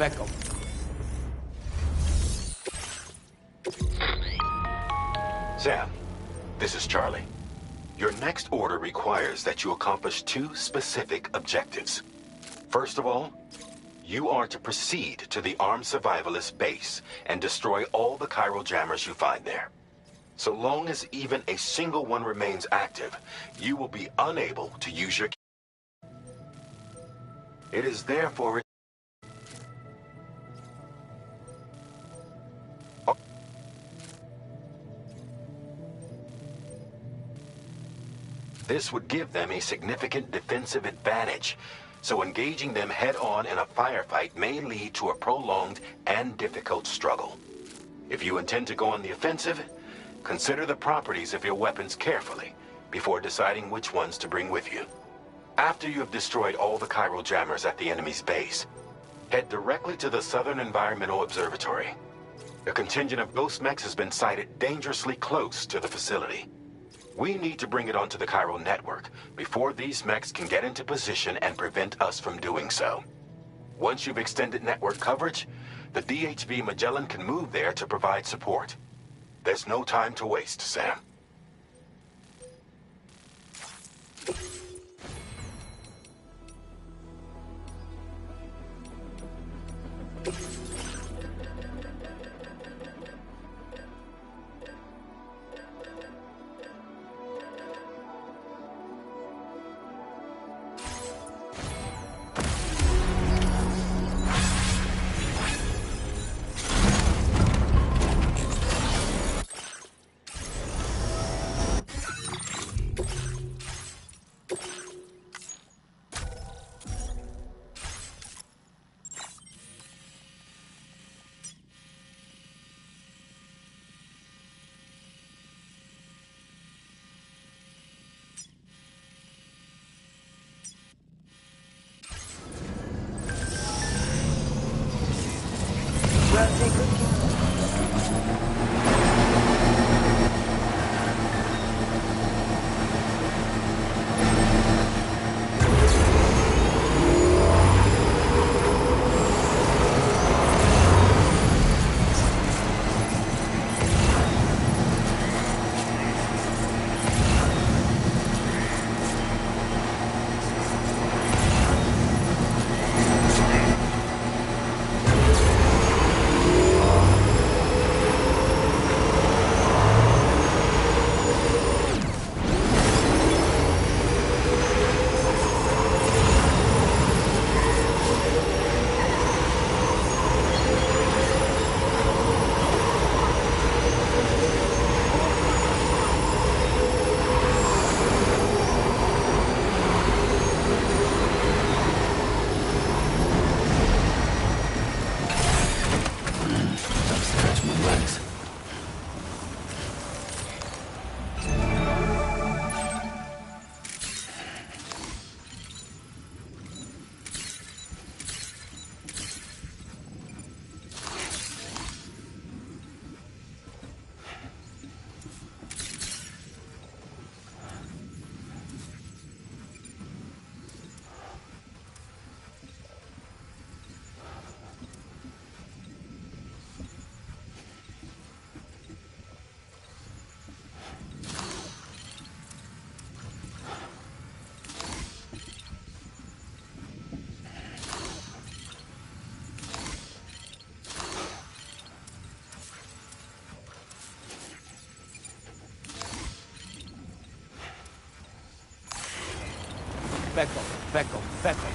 Backup. Sam, this is Charlie. Your next order requires that you accomplish two specific objectives. First of all, you are to proceed to the armed survivalist base and destroy all the chiral jammers you find there. So long as even a single one remains active, you will be unable to use your... It is therefore... This would give them a significant defensive advantage, so engaging them head-on in a firefight may lead to a prolonged and difficult struggle. If you intend to go on the offensive, consider the properties of your weapons carefully before deciding which ones to bring with you. After you have destroyed all the chiral jammers at the enemy's base, head directly to the Southern Environmental Observatory. A contingent of ghost mechs has been sighted dangerously close to the facility. We need to bring it onto the chiral network before these mechs can get into position and prevent us from doing so. Once you've extended network coverage, the DHV Magellan can move there to provide support. There's no time to waste, Sam. Back up.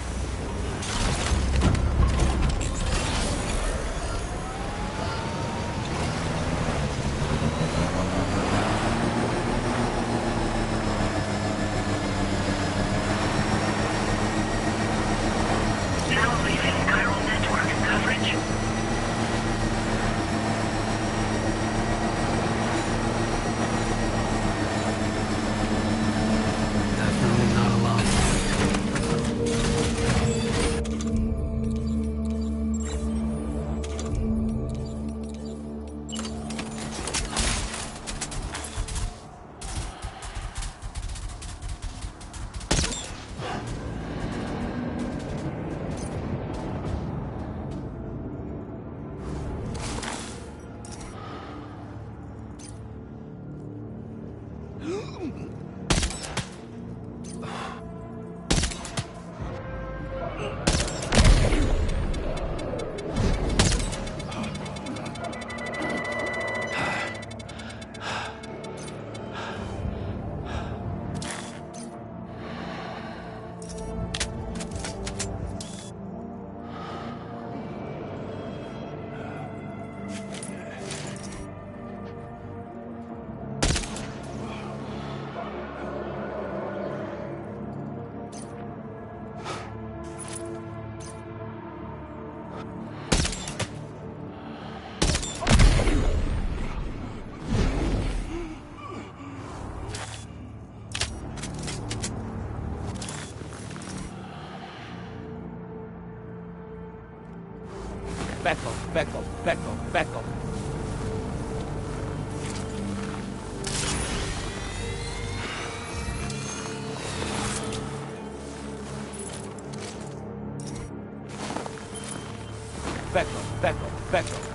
Now leaving chiral network coverage. Definitely not alone. Back off, back off, back off, back off. Back off, back off, back off.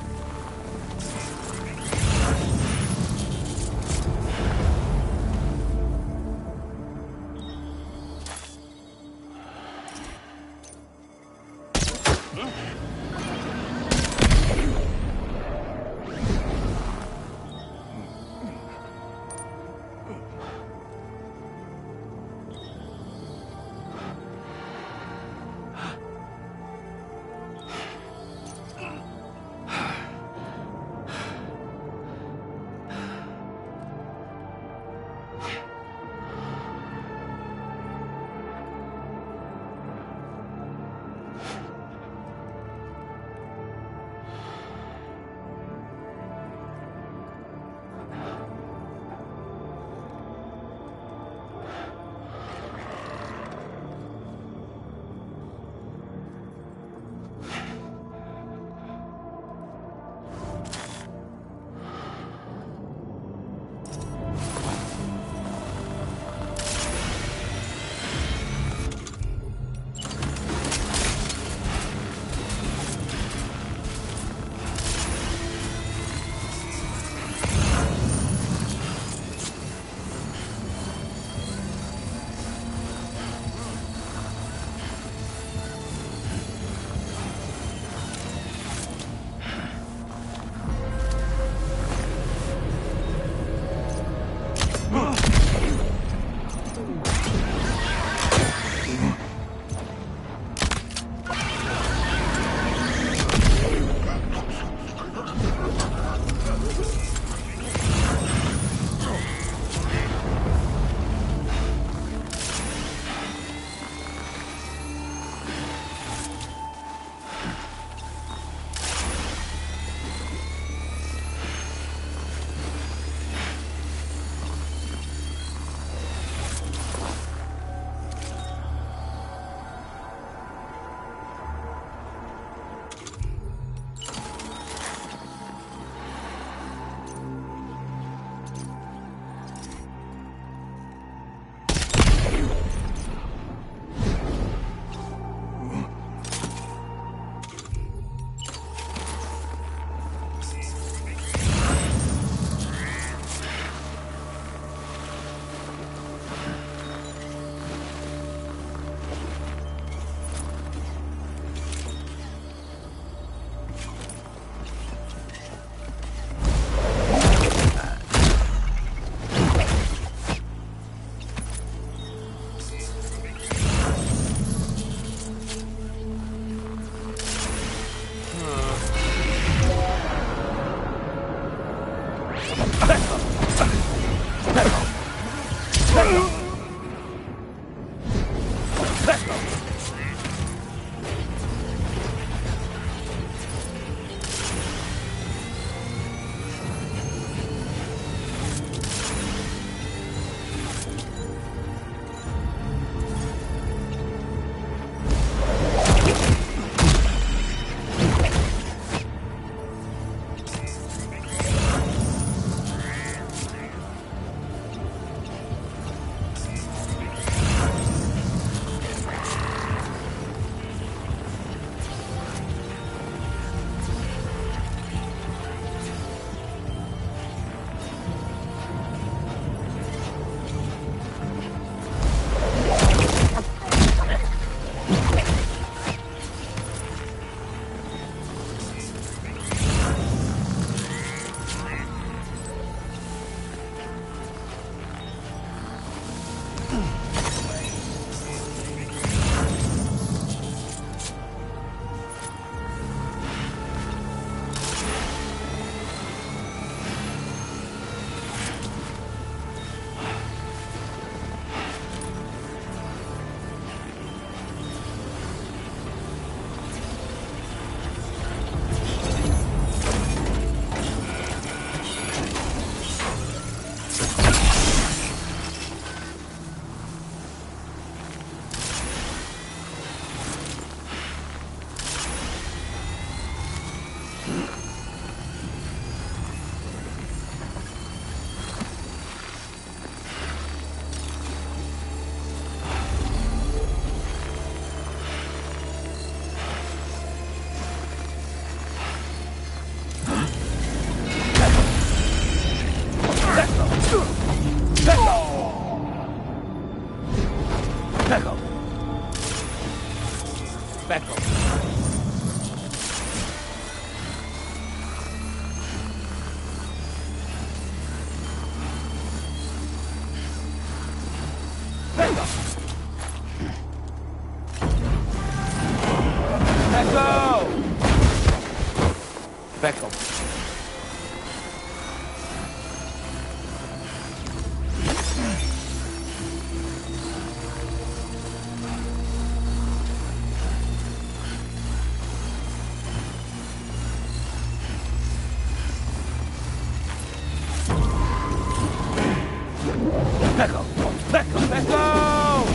Back up! Back up! Back up!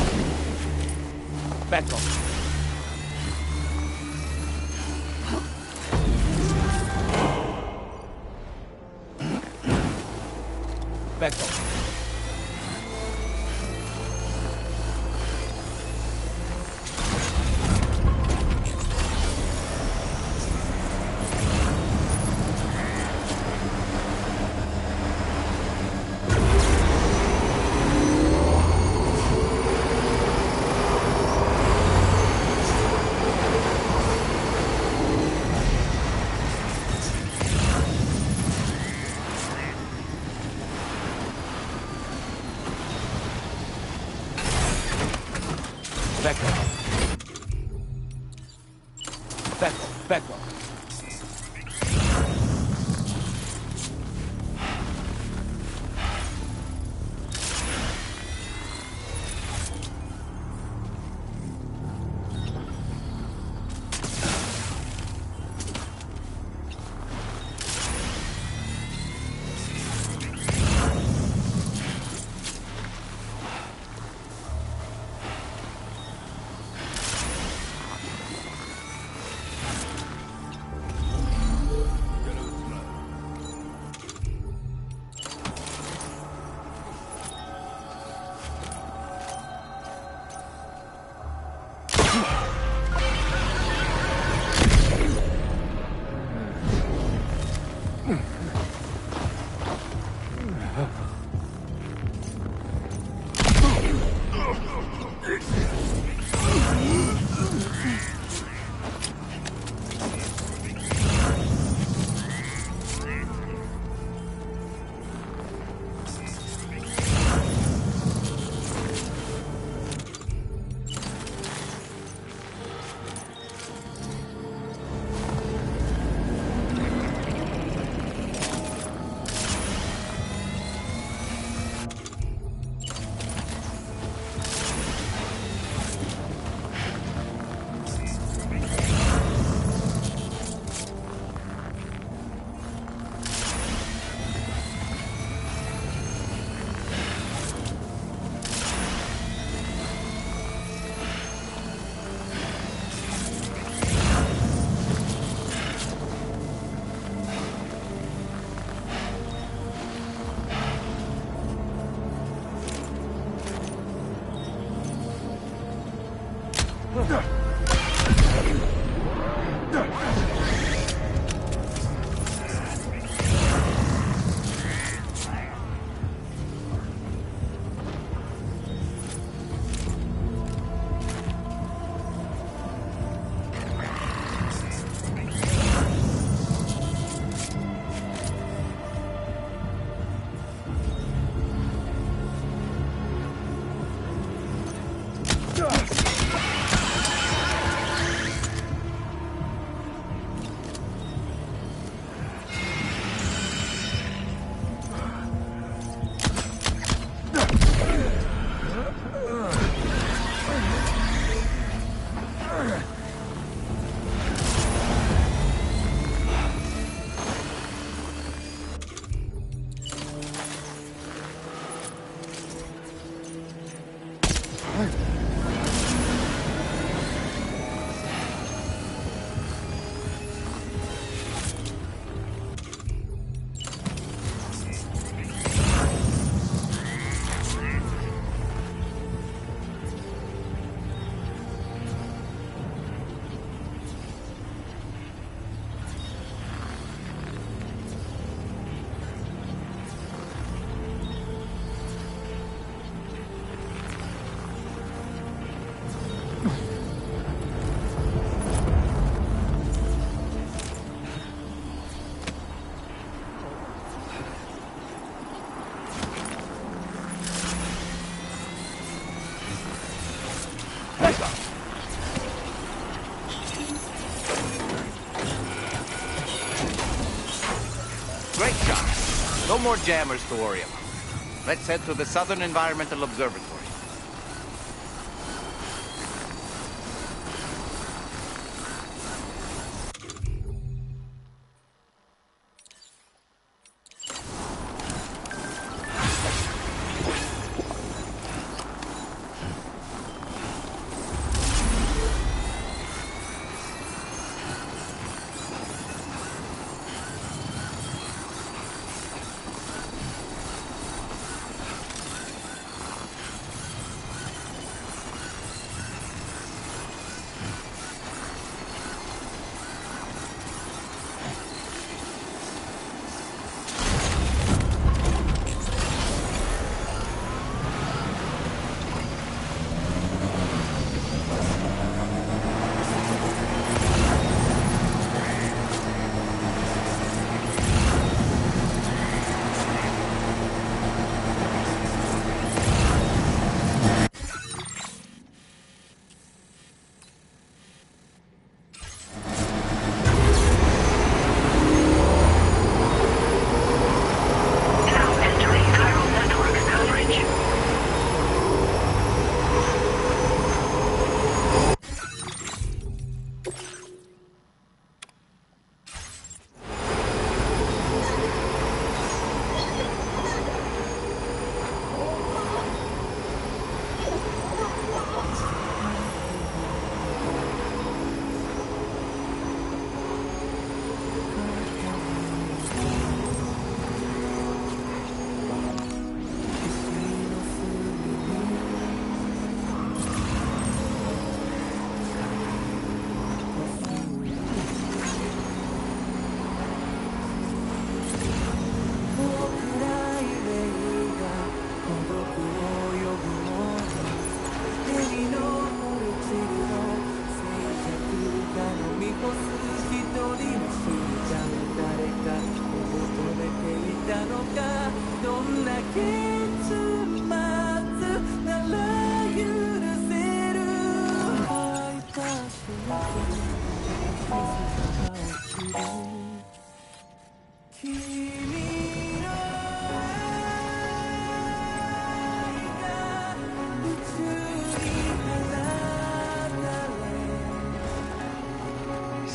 Back up! Back up! Back up. Back up. Back up. Great job. No more jammers to worry about. Let's head to the Southern Environmental Observatory.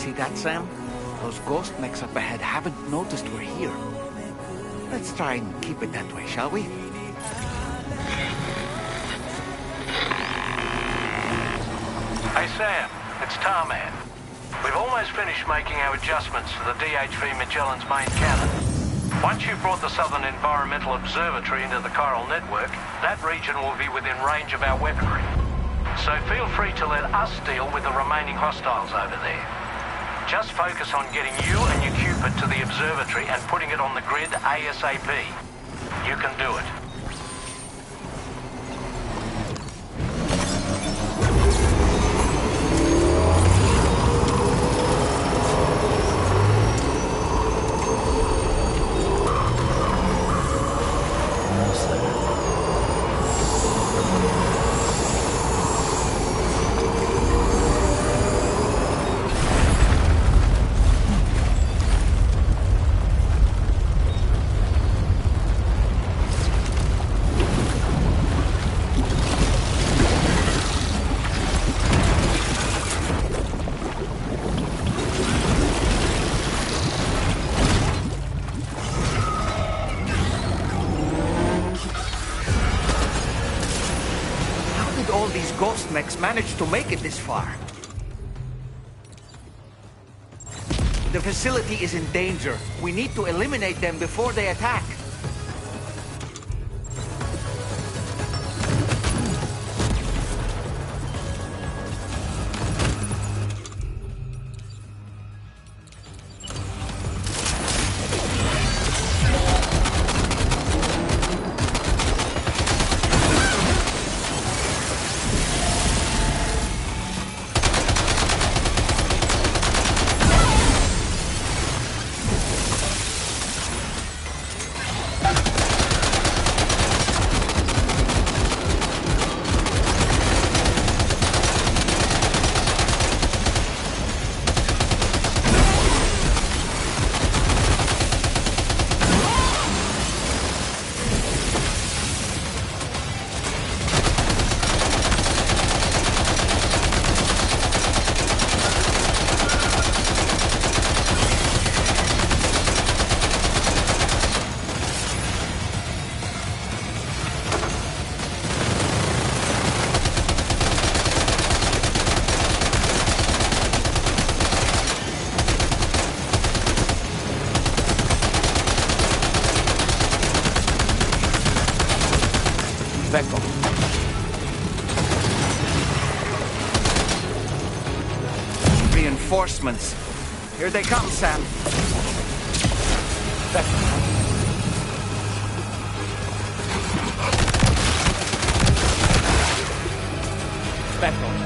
See that, Sam? Those ghost mechs up ahead haven't noticed we're here. Let's try and keep it that way, shall we? Hey Sam, it's Tarman. We've almost finished making our adjustments to the DHV Magellan's main cannon. Once you've brought the Southern Environmental Observatory into the chiral network, that region will be within range of our weaponry. So feel free to let us deal with the remaining hostiles over there. Just focus on getting you and your Cupid to the observatory and putting it on the grid ASAP. You can do it. All these ghost mechs managed to make it this far. The facility is in danger. We need to eliminate them before they attack. Becco. Reinforcements. Here they come, Sam. Becco. Becco.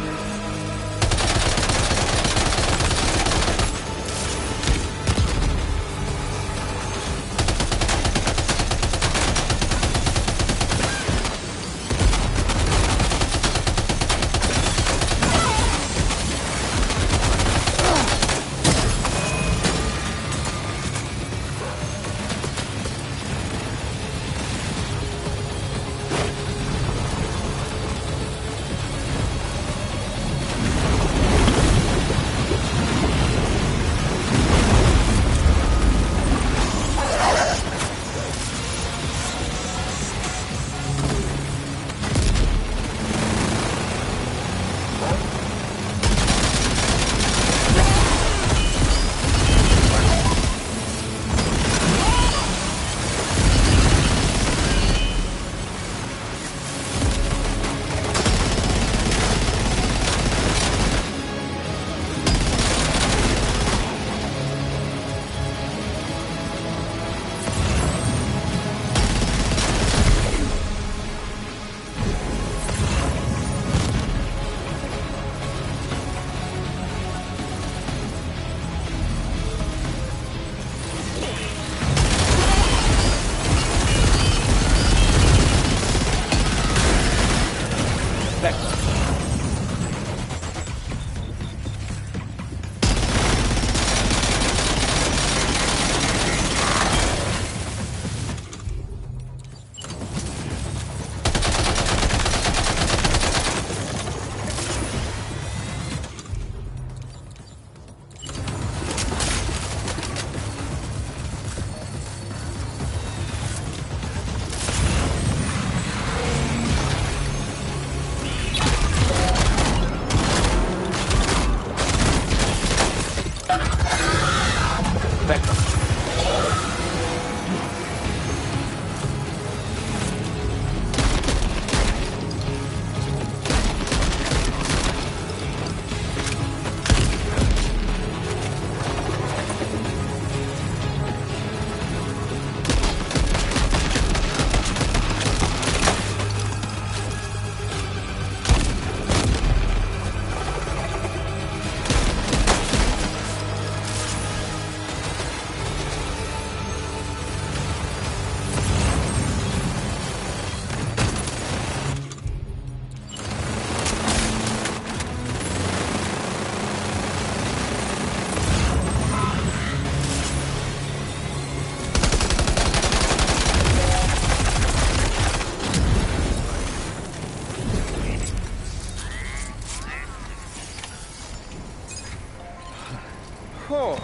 Whoa.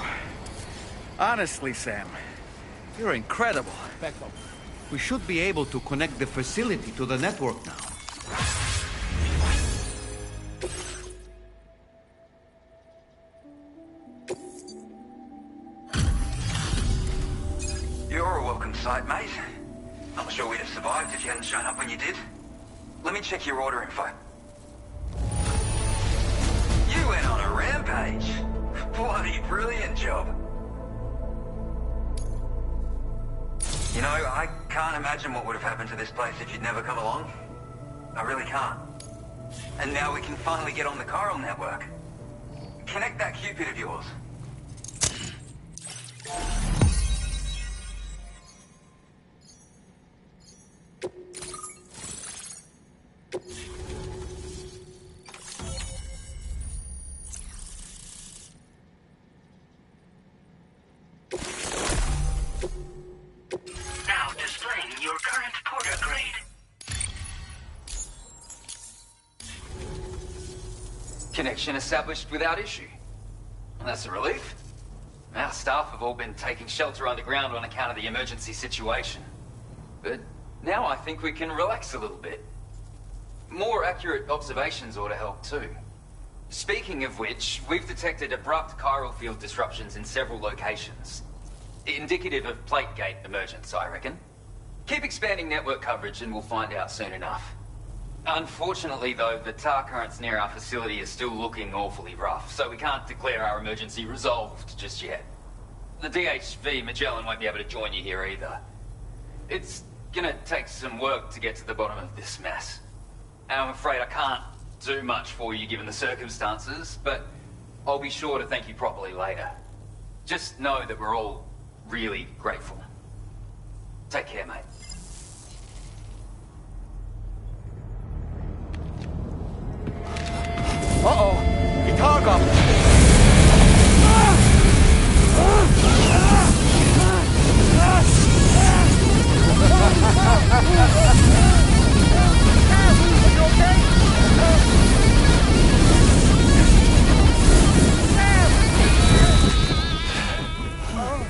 Honestly, Sam, you're incredible. We should be able to connect the facility to the network now. You're a welcome sight, mate. Not sure we'd have survived if you hadn't shown up when you did. Let me check your order info. You went on a rampage. Bloody brilliant job. You know, I can't imagine what would have happened to this place if you'd never come along. I really can't. And now we can finally get on the chiral network. Connect that Cupid of yours. Now displaying your current porter grade. Connection established without issue. That's a relief. Our staff have all been taking shelter underground on account of the emergency situation. But now I think we can relax a little bit. More accurate observations ought to help too. Speaking of which, we've detected abrupt chiral field disruptions in several locations. Indicative of plate gate emergence, I reckon. Keep expanding network coverage and we'll find out soon enough. Unfortunately, though, the tar currents near our facility are still looking awfully rough, so we can't declare our emergency resolved just yet. The DHV Magellan won't be able to join you here either. It's gonna take some work to get to the bottom of this mess. And I'm afraid I can't do much for you given the circumstances, but I'll be sure to thank you properly later. Just know that we're all really grateful. Take care, mate. Uh-oh! Itargum!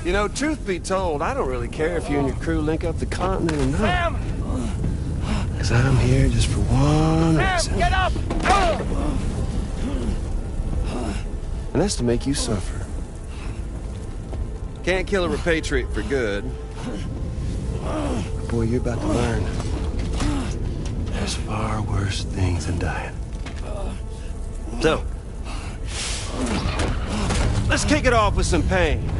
You know, truth be told, I don't really care if you and your crew link up the continent or not. Sam! Because I'm here just for one reason. Get up! And that's to make you suffer. Can't kill a repatriate for good. Boy, you're about to learn. There's far worse things than dying. So, let's kick it off with some pain.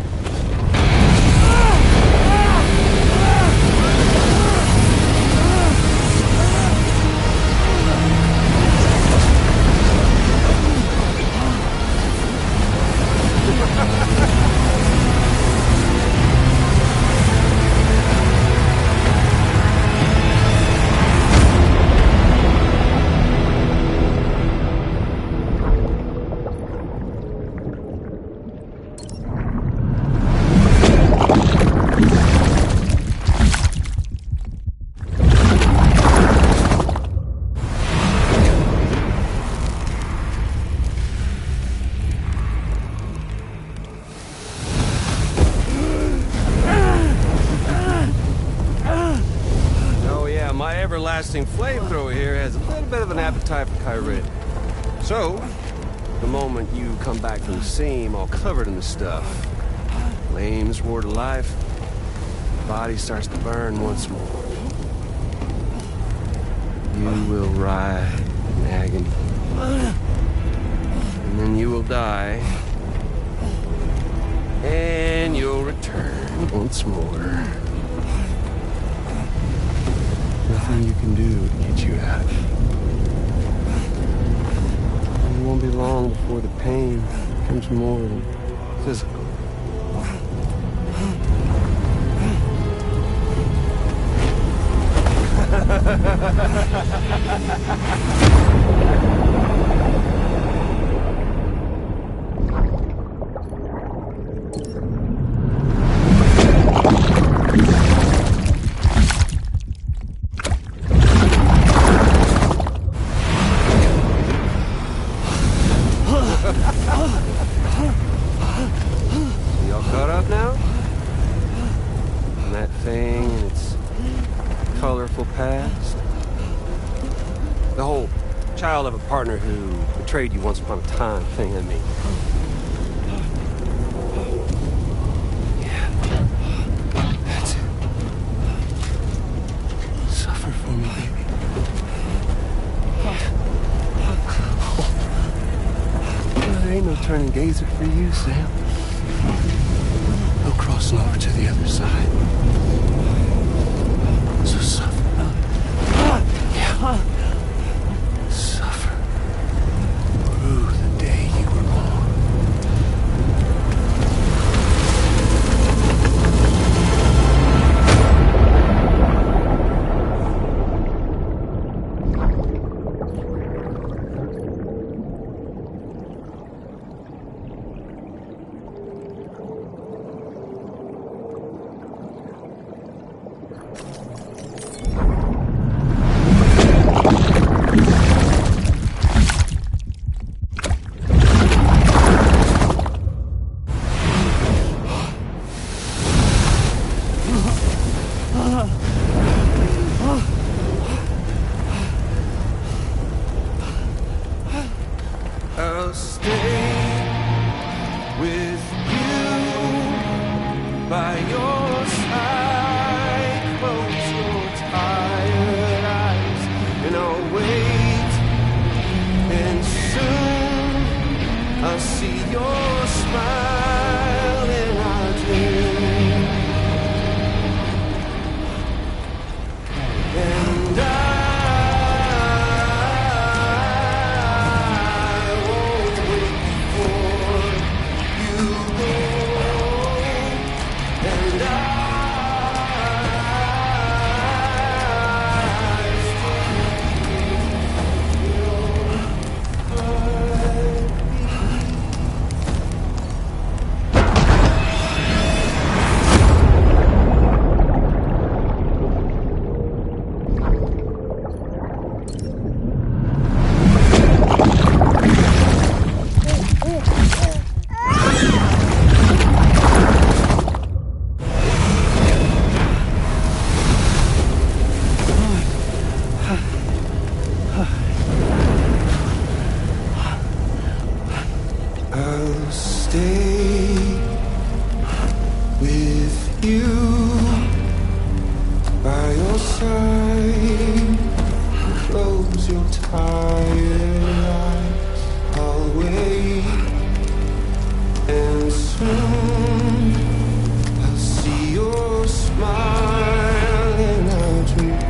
Everlasting flamethrower here has a little bit of an appetite for Kyrie. So, the moment you come back from the seam all covered in the stuff, flames roar to life, the body starts to burn once more. You will writhe in agony. And then you will die. And you'll return once more. Nothing you can do to get you out. And it won't be long before the pain becomes more than physical. The whole child of a partner who betrayed you once upon a time thing, I mean. Yeah. That's it. Suffer for me, baby. There ain't no turning gazer for you, Sam. No crossing over to the other side. So suffer. Yeah. Suffer. Through the day you were born. I'll stay with you by your side. Close your tired eyes and I'll wait. And soon I'll see your smile in our dream. And I'll stay with you by your side. Close your tired eyes. I'll wait, and soon I'll see your smile in our dream.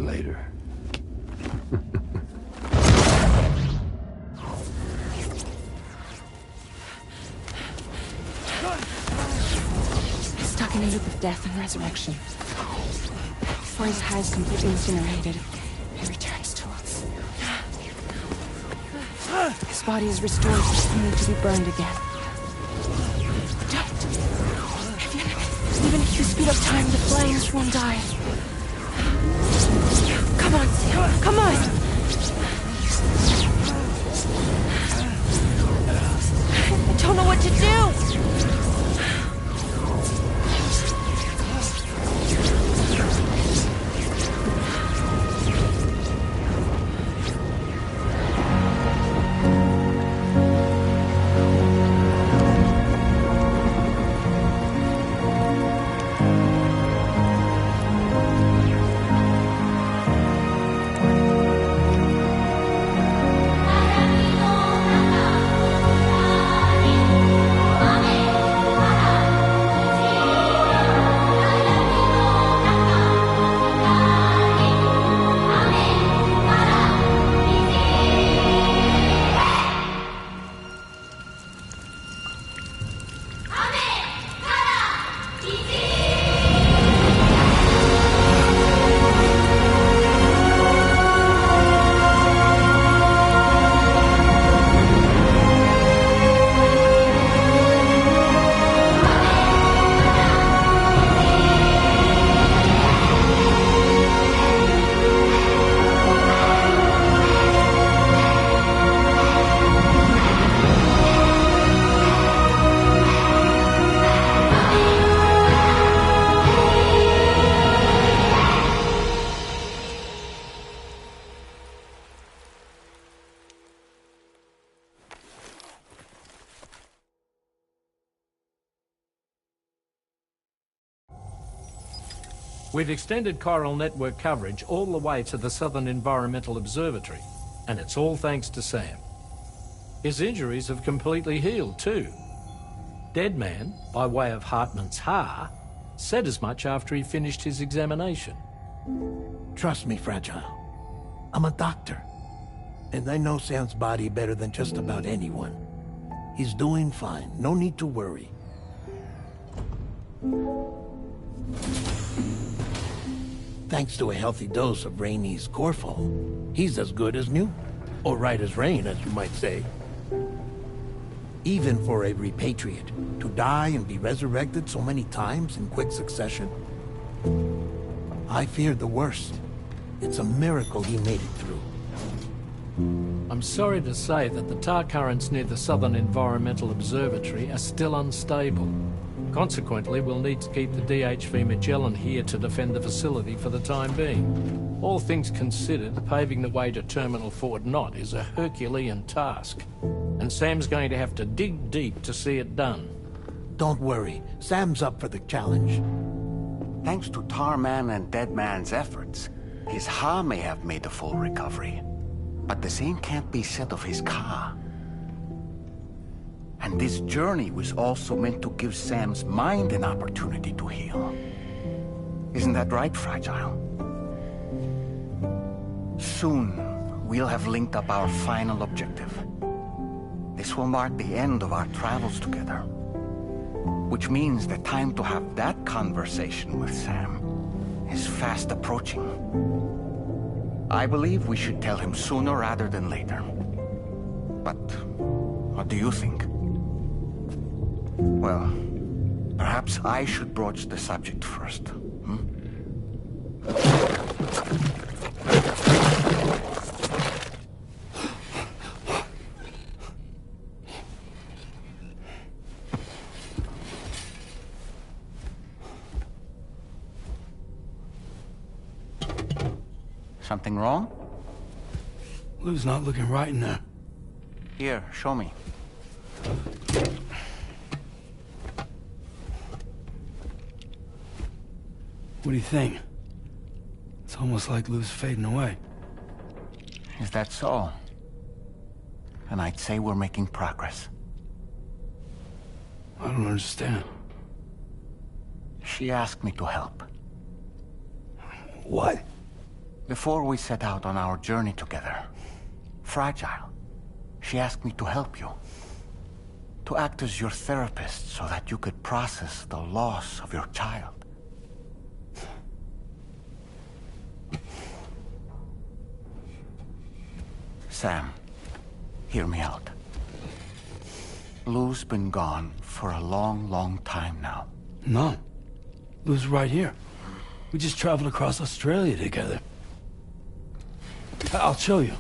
later. Stuck in a loop of death and resurrection. Before his Hiii is completely incinerated, he returns to us. His body is restored, only to be burned again. Don't! Even if you speed up time, the flames won't die. Come on, Sam, come on! I don't know what to do! We've extended chiral network coverage all the way to the Southern Environmental Observatory, and it's all thanks to Sam. His injuries have completely healed too. Deadman, by way of Hartman's Ha, said as much after he finished his examination. Trust me, Fragile. I'm a doctor, and I know Sam's body better than just about anyone. He's doing fine. No need to worry. Thanks to a healthy dose of Rainey's Corfol, he's as good as new. Or right as rain, as you might say. Even for a repatriate, to die and be resurrected so many times in quick succession, I feared the worst. It's a miracle he made it through. I'm sorry to say that the tar currents near the Southern Environmental Observatory are still unstable. Consequently, we'll need to keep the DHV Magellan here to defend the facility for the time being. All things considered, paving the way to Terminal Fort Knott is a Herculean task, and Sam's going to have to dig deep to see it done. Don't worry, Sam's up for the challenge. Thanks to Tarman and Deadman's efforts, his Ha may have made a full recovery. But the same can't be said of his Ka. And this journey was also meant to give Sam's mind an opportunity to heal. Isn't that right, Fragile? Soon, we'll have linked up our final objective. This will mark the end of our travels together. Which means the time to have that conversation with Sam is fast approaching. I believe we should tell him sooner rather than later. But what do you think? Well, perhaps I should broach the subject first. Something wrong? Lou's not looking right in there. Here, show me. What do you think? It's almost like Lou's fading away. Is that so? And I'd say we're making progress. I don't understand. She asked me to help. What? Before we set out on our journey together, Fragile, she asked me to help you. To act as your therapist so that you could process the loss of your child. Sam, hear me out. Lou's been gone for a long, long time now. No. Lou's right here. We just traveled across Australia together. I'll show you.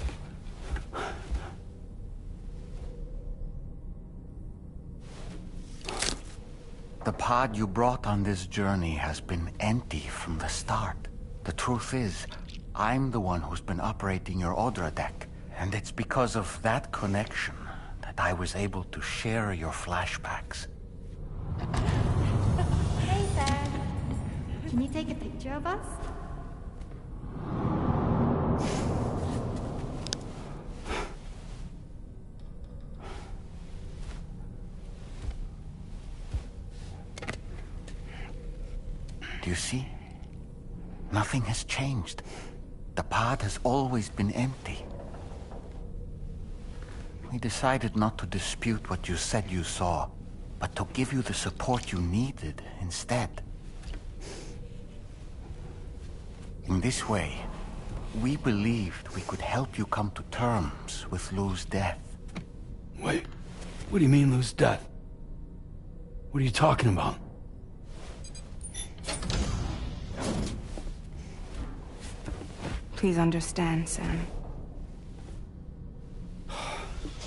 The pod you brought on this journey has been empty from the start. The truth is, I'm the one who's been operating your Odra deck, and it's because of that connection that I was able to share your flashbacks. Hey, Sam. Can you take a picture of us? Do you see? Nothing has changed. The pod has always been empty. We decided not to dispute what you said you saw, but to give you the support you needed instead. In this way, we believed we could help you come to terms with Lou's death. Wait, what do you mean Lou's death? What are you talking about? Please understand, Sam.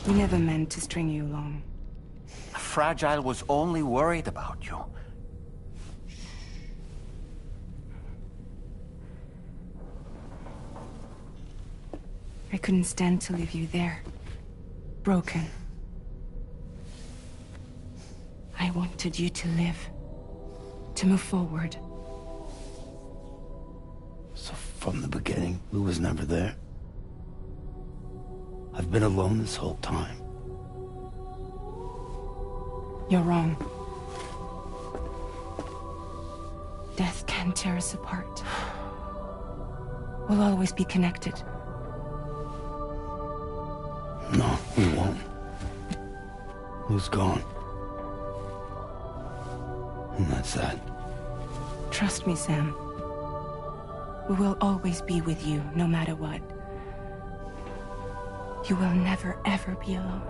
We never meant to string you along. Fragile was only worried about you. I couldn't stand to leave you there, broken. I wanted you to live, to move forward. So from the beginning, Lou was never there? I've been alone this whole time. You're wrong. Death can tear us apart. We'll always be connected. No, we won't. Lou's gone. And that's that. Trust me, Sam. We will always be with you, no matter what. You will never, ever be alone.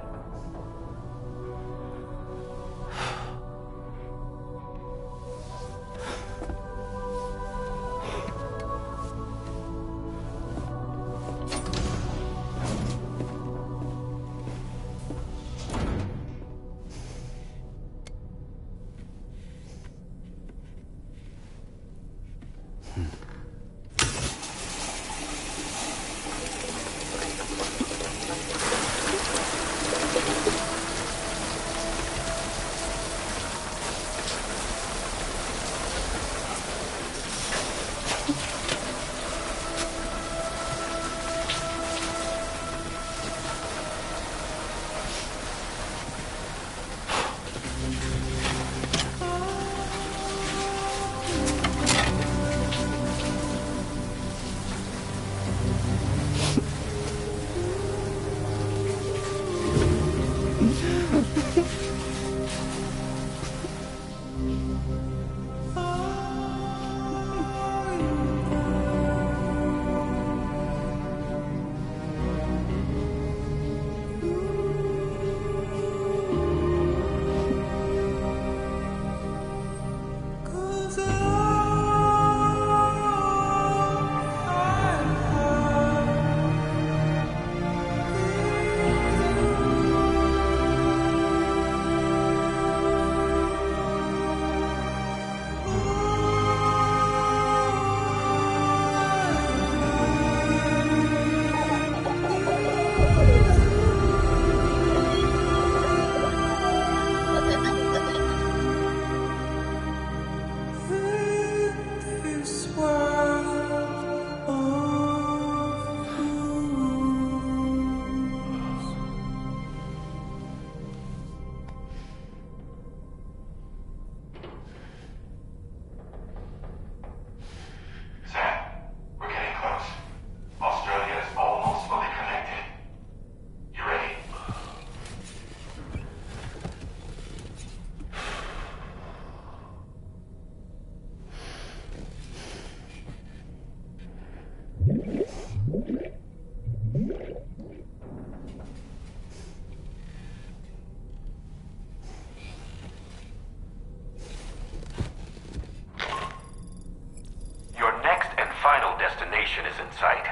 sight.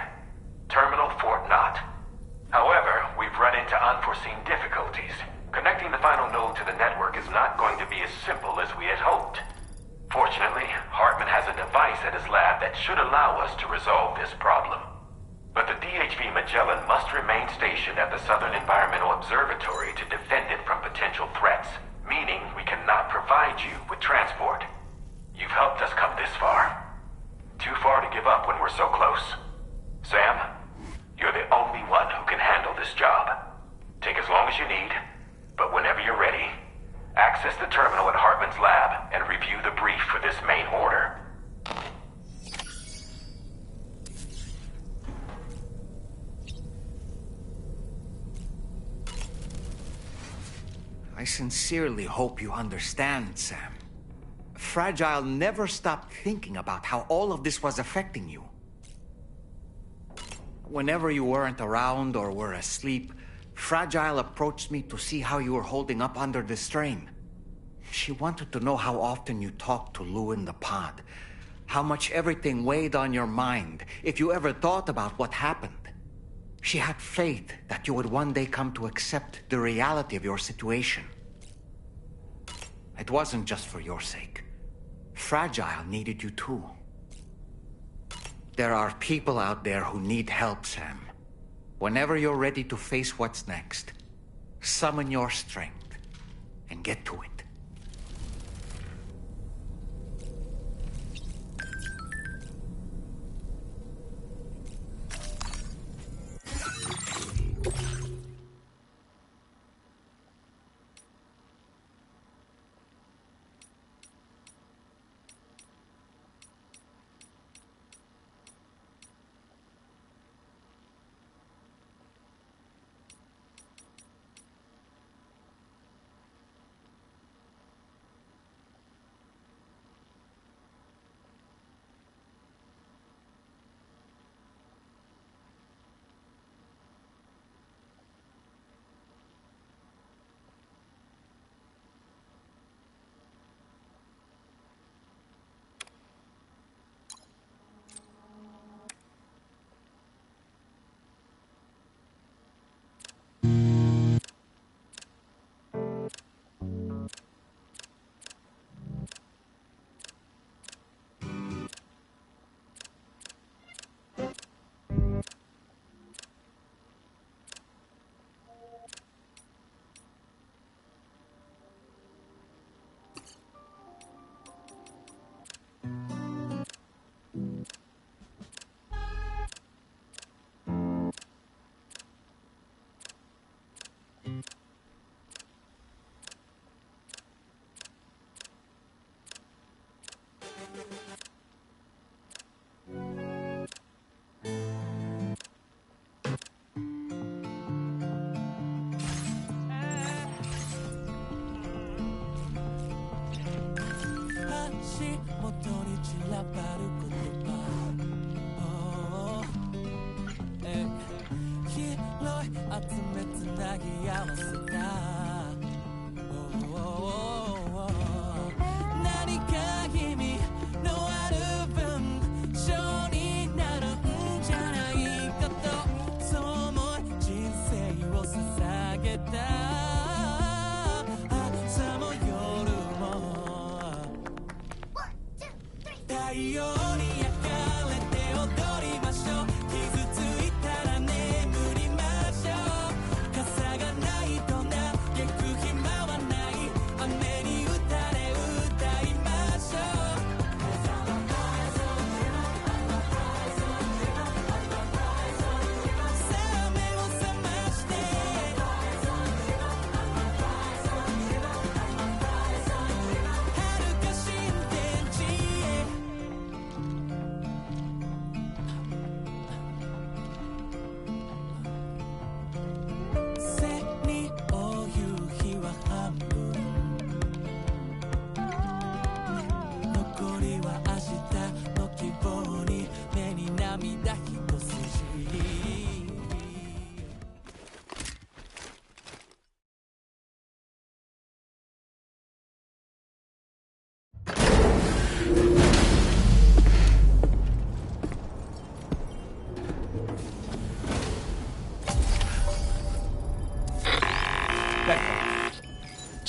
Terminal Fort Knott. However, we've run into unforeseen difficulties. Connecting the final node to the network is not going to be as simple as we had hoped. Fortunately, Hartman has a device at his lab that should allow us to resolve this problem. But the DHV Magellan must remain stationed at the Southern Environmental Observatory to defend it from potential threats, meaning we cannot provide you with transport. You've helped us come this far. Too far to give up when we're so close. Sam, you're the only one who can handle this job. Take as long as you need, but whenever you're ready, access the terminal at Hartman's lab and review the brief for this main order. I sincerely hope you understand, Sam. Fragile never stopped thinking about how all of this was affecting you. Whenever you weren't around or were asleep, Fragile approached me to see how you were holding up under the strain. She wanted to know how often you talked to Lou in the pod, how much everything weighed on your mind, if you ever thought about what happened. She had faith that you would one day come to accept the reality of your situation. It wasn't just for your sake. Fragile needed you too. There are people out there who need help, Sam. Whenever you're ready to face what's next, summon your strength and get to it.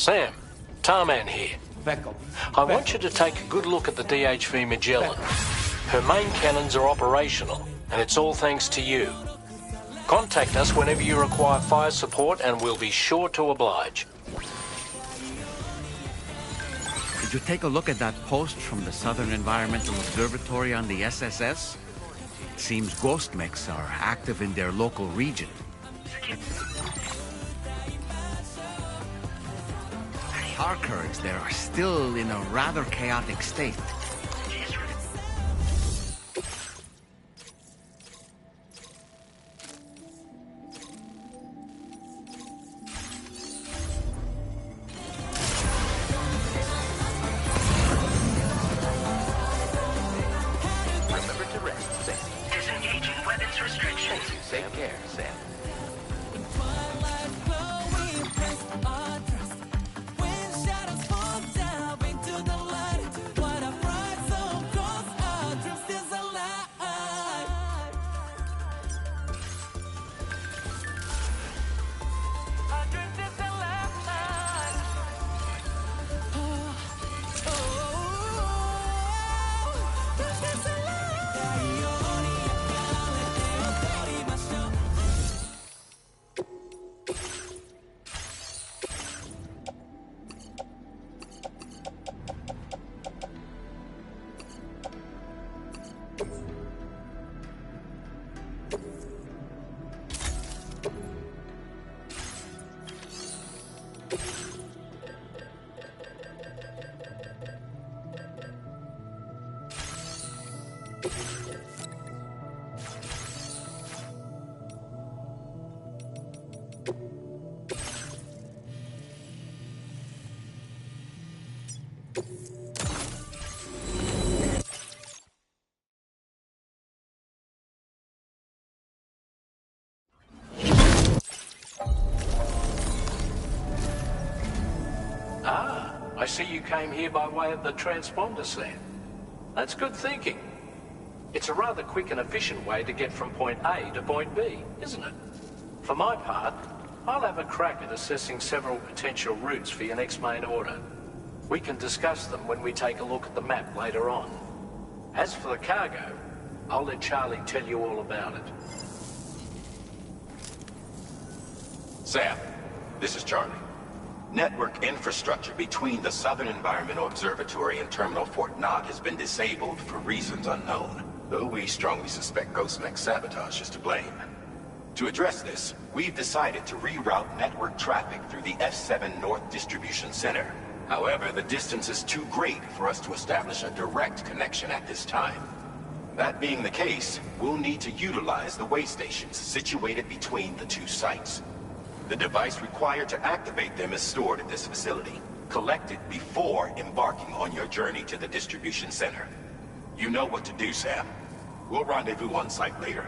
Sam, Tarman here. I want you to take a good look at the DHV Magellan. Her main cannons are operational, and it's all thanks to you. Contact us whenever you require fire support, and we'll be sure to oblige. Did you take a look at that post from the Southern Environmental Observatory on the SSS? It seems ghost mechs are active in their local region. Car currents there are still in a rather chaotic state. Remember to rest, Sam. Disengaging weapons restrictions. Take care, Sam. I see you came here by way of the transponder, Sam. That's good thinking. It's a rather quick and efficient way to get from point A to point B, isn't it? For my part, I'll have a crack at assessing several potential routes for your next main order. We can discuss them when we take a look at the map later on. As for the cargo, I'll let Charlie tell you all about it. Sam, this is Charlie. Network infrastructure between the Southern Environmental Observatory and Terminal Fort Knott has been disabled for reasons unknown, though we strongly suspect Ghost Mech sabotage is to blame. To address this, we've decided to reroute network traffic through the F7 North Distribution Center. However, the distance is too great for us to establish a direct connection at this time. That being the case, we'll need to utilize the way stations situated between the two sites. The device required to activate them is stored at this facility. Collect it before embarking on your journey to the distribution center. You know what to do, Sam. We'll rendezvous on site later.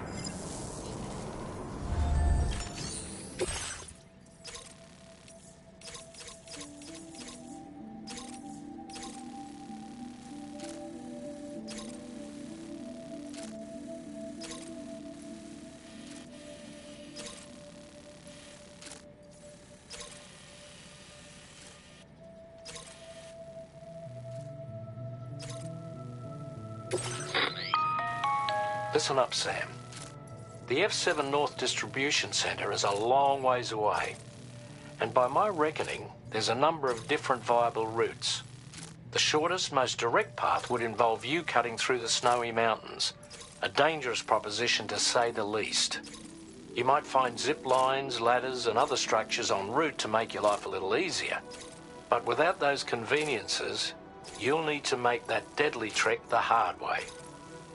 Listen up, Sam. The F7 North Distribution Center is a long ways away, and by my reckoning, there's a number of different viable routes. The shortest, most direct path would involve you cutting through the snowy mountains, a dangerous proposition to say the least. You might find zip lines, ladders, and other structures en route to make your life a little easier. But without those conveniences, you'll need to make that deadly trek the hard way.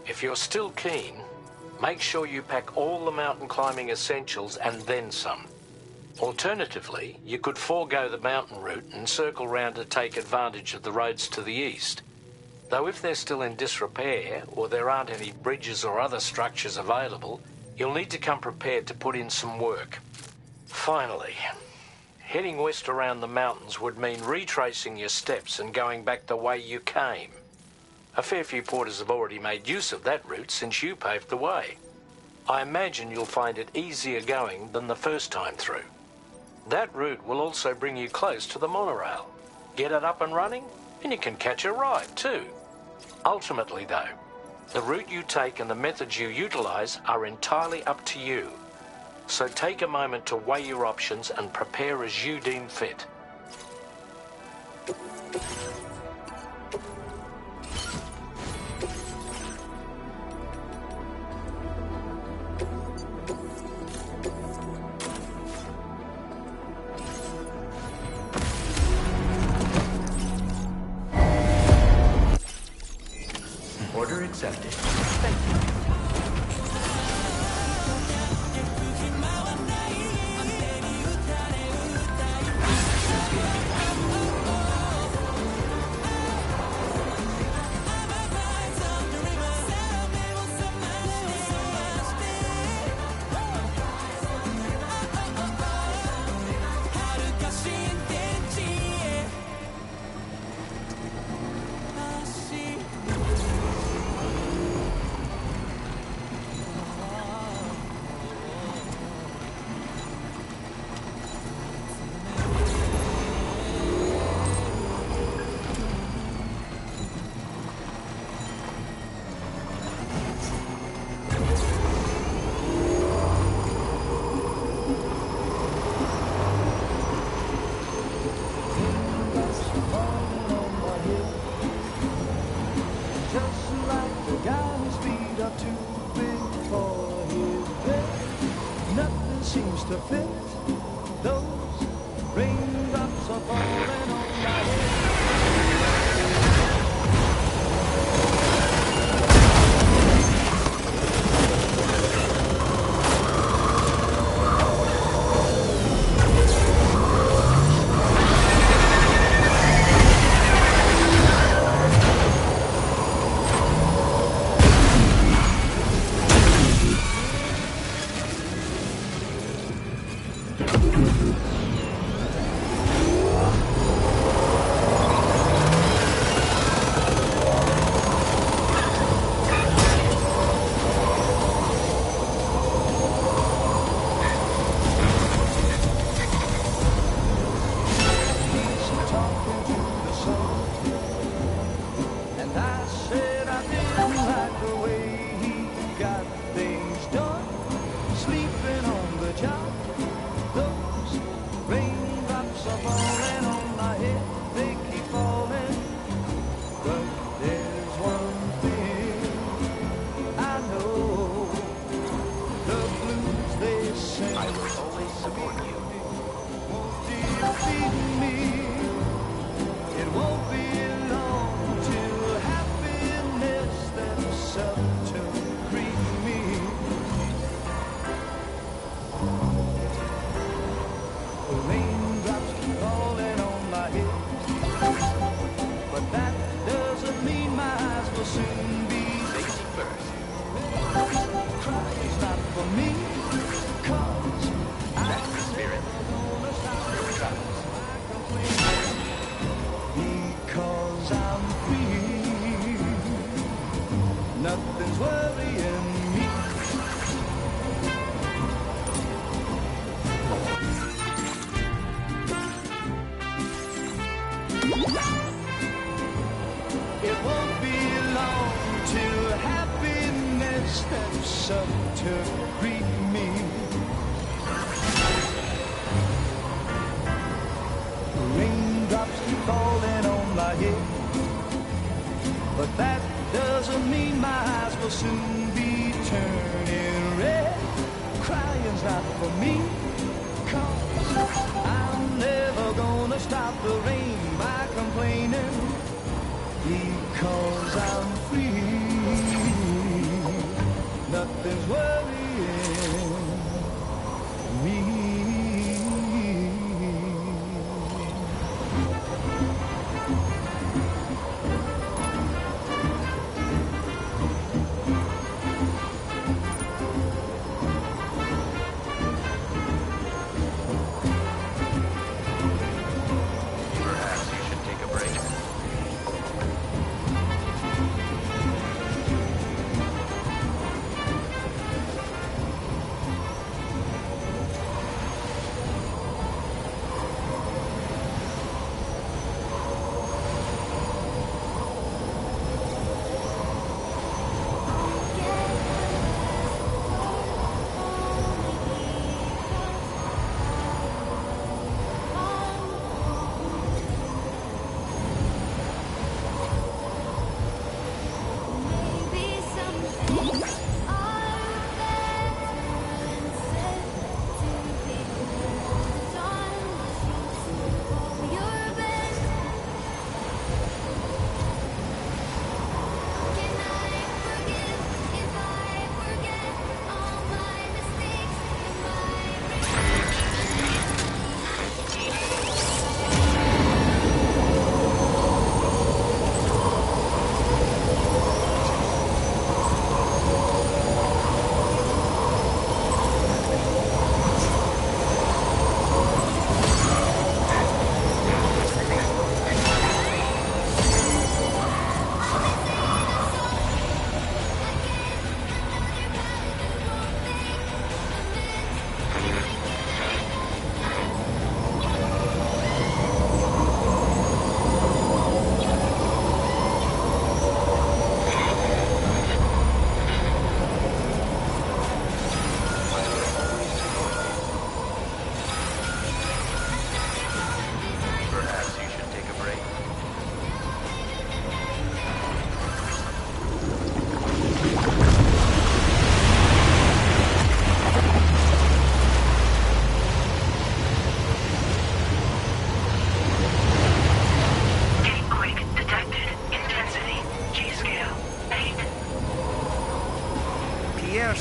If you're still keen, make sure you pack all the mountain climbing essentials and then some. Alternatively, you could forego the mountain route and circle round to take advantage of the roads to the east. Though if they're still in disrepair, or there aren't any bridges or other structures available, you'll need to come prepared to put in some work. Finally, heading west around the mountains would mean retracing your steps and going back the way you came. A fair few porters have already made use of that route since you paved the way. I imagine you'll find it easier going than the first time through. That route will also bring you close to the monorail. Get it up and running, and you can catch a ride too. Ultimately though, the route you take and the methods you utilize are entirely up to you. So take a moment to weigh your options and prepare as you deem fit. Order accepted. Seems to fit. Those raindrops are falling on my head.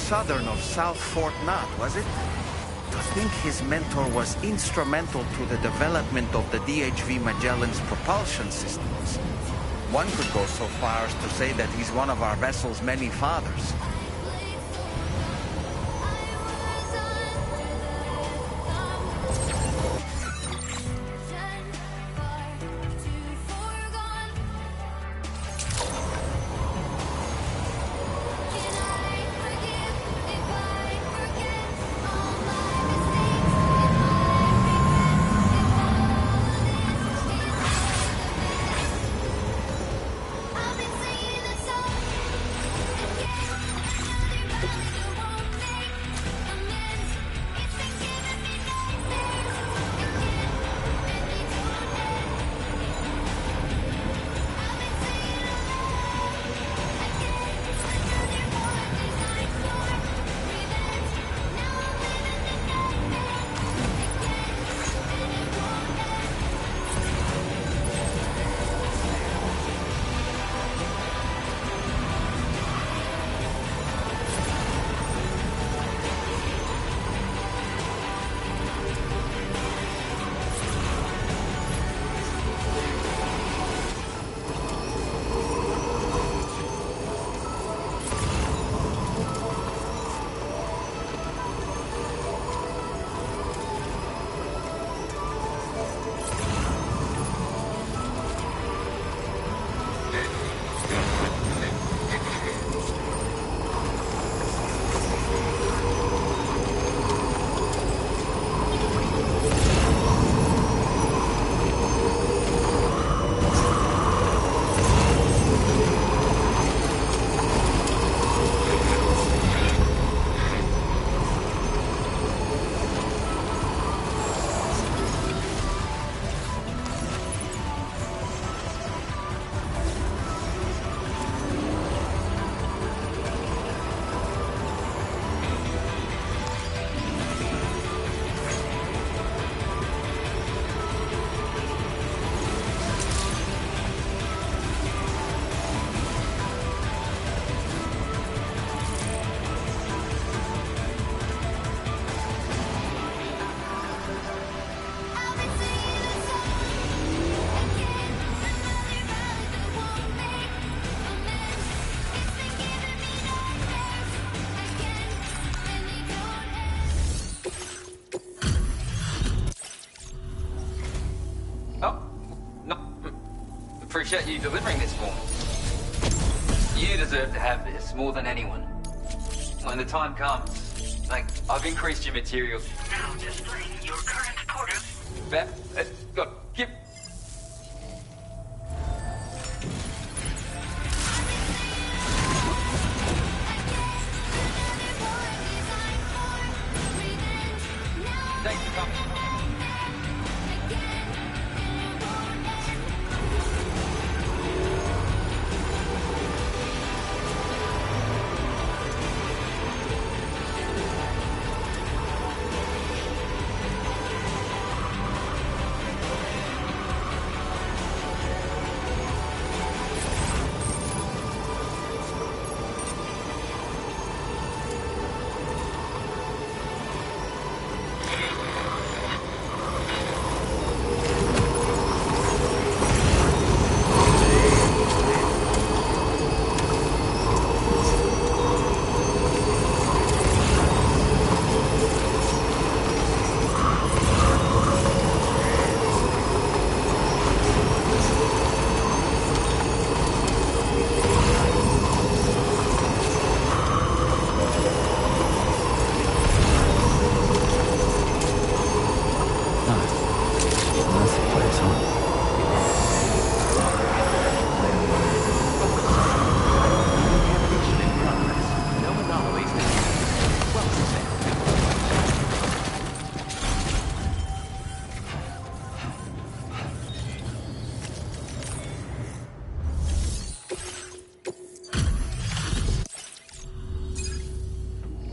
southern of South Fort Knott, was it? To think his mentor was instrumental to the development of the DHV Magellan's propulsion systems. One could go so far as to say that he's one of our vessel's many fathers. Appreciate you delivering this for me. You deserve to have this more than anyone. When the time comes, I've increased your materials. Now displaying your current quarters. God, give... Thanks for coming.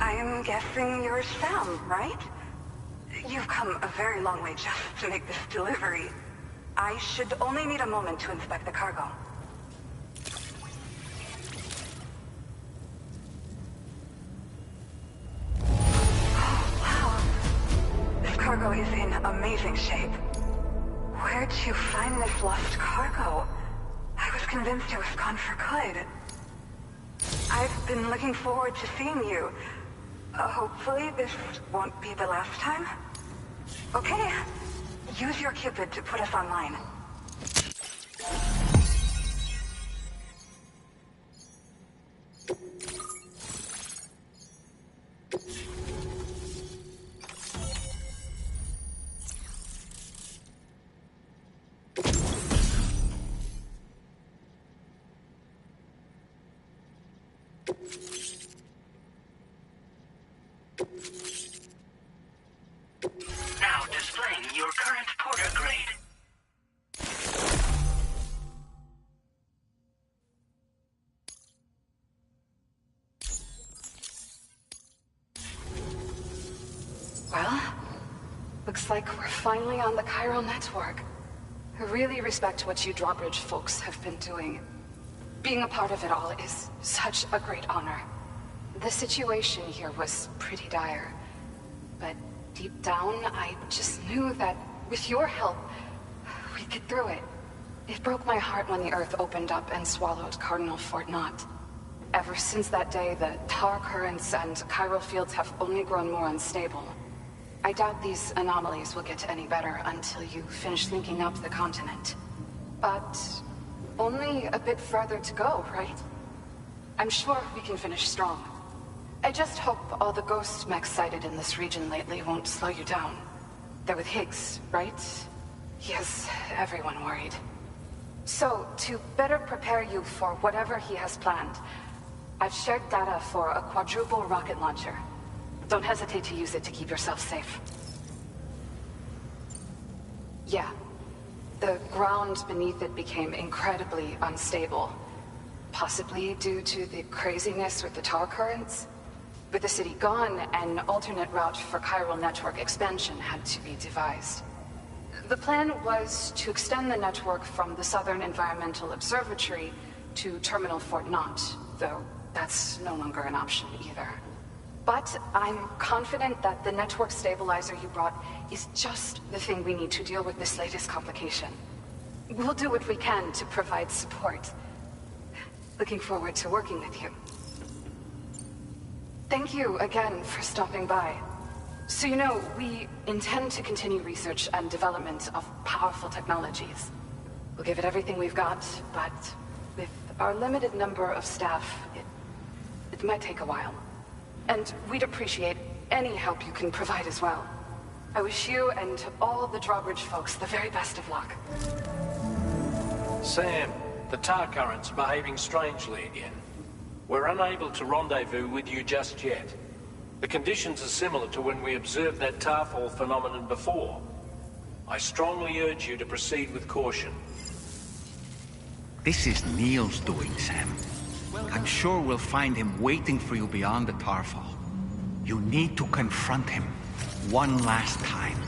I'm guessing you're Sam, right? You've come a very long way just to make this delivery. I should only need a moment to inspect the cargo. cargo is in amazing shape. Where'd you find this lost cargo? I was convinced it was gone for good. I've been looking forward to seeing you. Hopefully this won't be the last time. Okay, use your Cupid to put us online. Now displaying your current porter grade. Well, looks like we're finally on the chiral network. I really respect what you drawbridge folks have been doing. Being a part of it all is such a great honor. The situation here was pretty dire, but deep down, I just knew that with your help, we'd get through it. It broke my heart when the Earth opened up and swallowed Cardinal Fort Knott. Ever since that day, the tar currents and chiral fields have only grown more unstable. I doubt these anomalies will get any better until you finish linking up the continent. But only a bit further to go, right? I'm sure we can finish strong. I just hope all the ghost mechs sighted in this region lately won't slow you down. They're with Higgs, right? He has everyone worried. So, to better prepare you for whatever he has planned, I've shared data for a quadruple rocket launcher. Don't hesitate to use it to keep yourself safe. Yeah. The ground beneath it became incredibly unstable. Possibly due to the craziness with the tar currents. With the city gone, an alternate route for chiral network expansion had to be devised. The plan was to extend the network from the Southern Environmental Observatory to Terminal Fort Knott, though that's no longer an option either. But I'm confident that the network stabilizer you brought is just the thing we need to deal with this latest complication. We'll do what we can to provide support. Looking forward to working with you. Thank you again for stopping by. So you know, we intend to continue research and development of powerful technologies. We'll give it everything we've got, but with our limited number of staff, it might take a while. And we'd appreciate any help you can provide as well. I wish you and all the drawbridge folks the very best of luck. Sam, the tar current's behaving strangely again. We're unable to rendezvous with you just yet. The conditions are similar to when we observed that tarfall phenomenon before. I strongly urge you to proceed with caution. This is Neil's doing, Sam. I'm sure we'll find him waiting for you beyond the tarfall. You need to confront him one last time.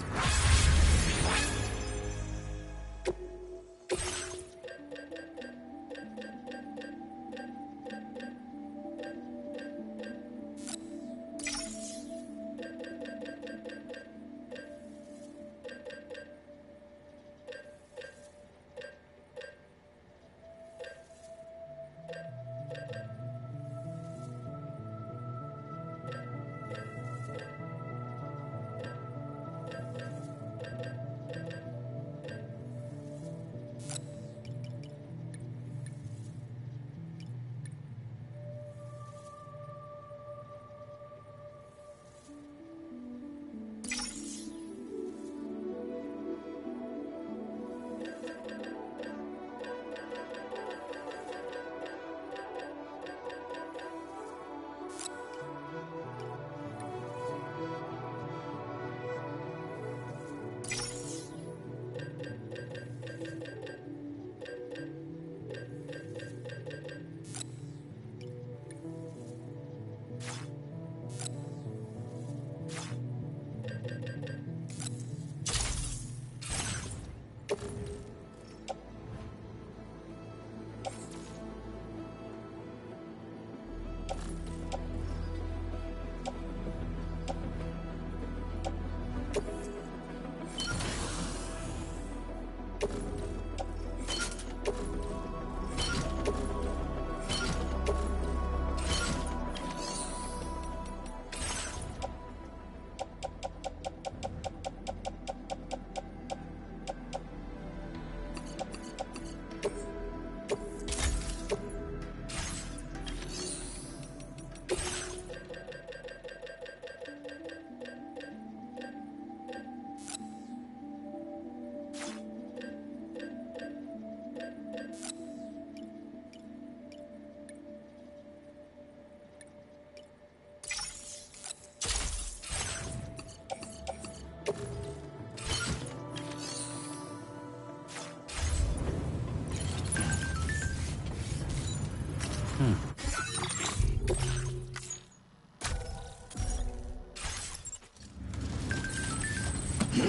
Is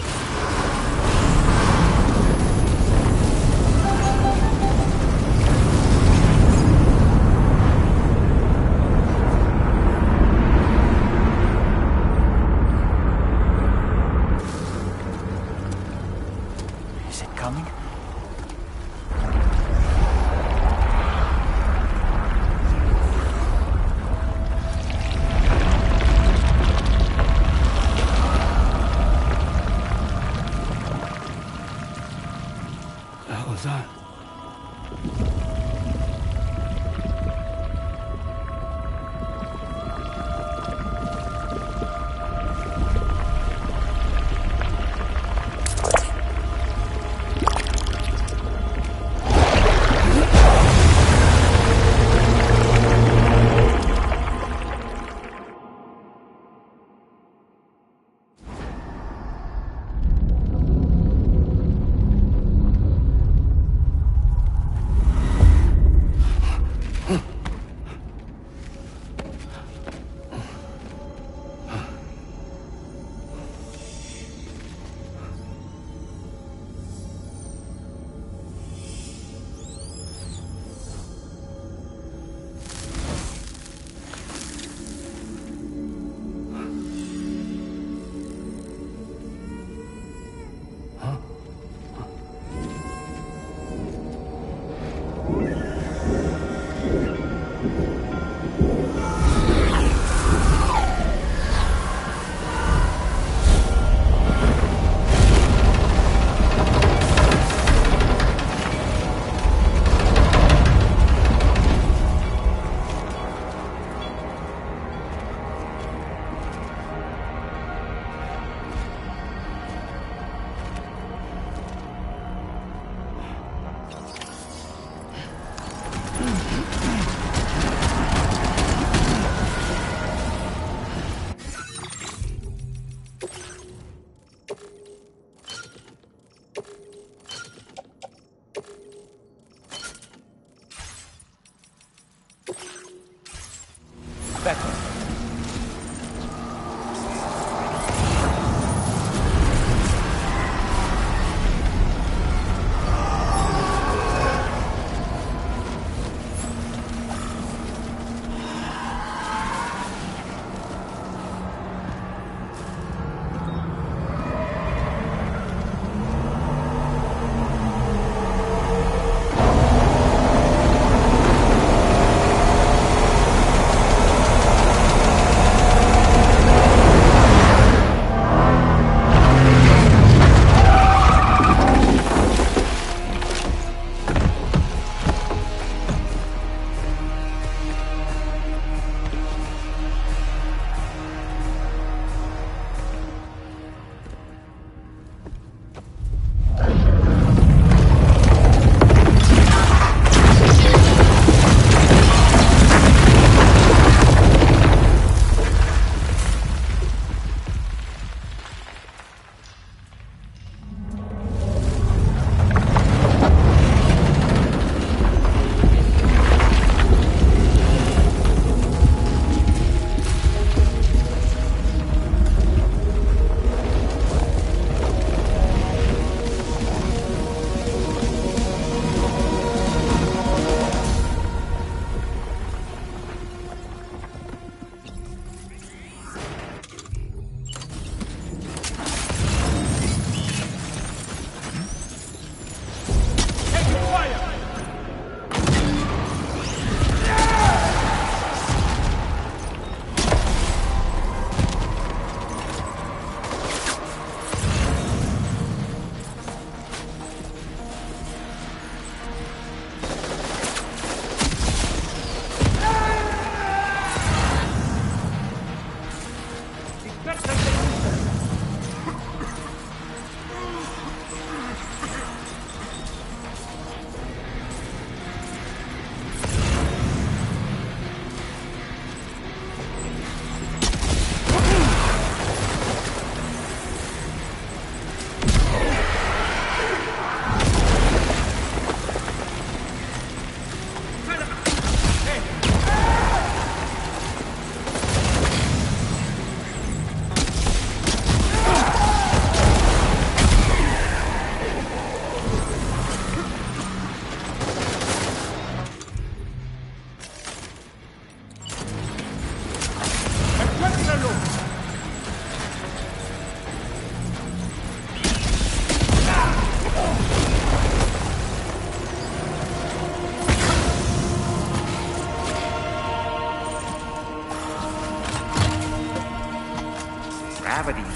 it coming? The hell was that?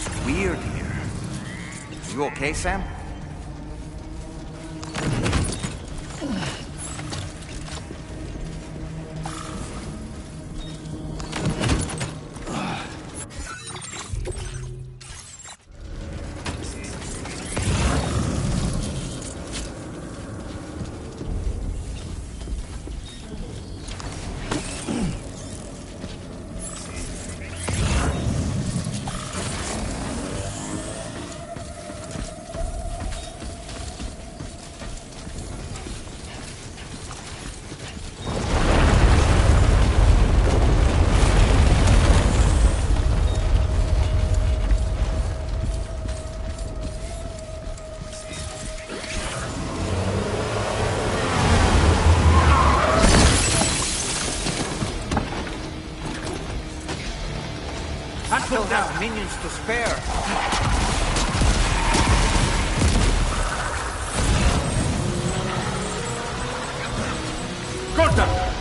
Seems weird here. You okay, Sam? Still have minions to spare. Corta!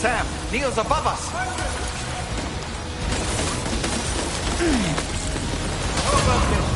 Sam, Neil's above us! How about this?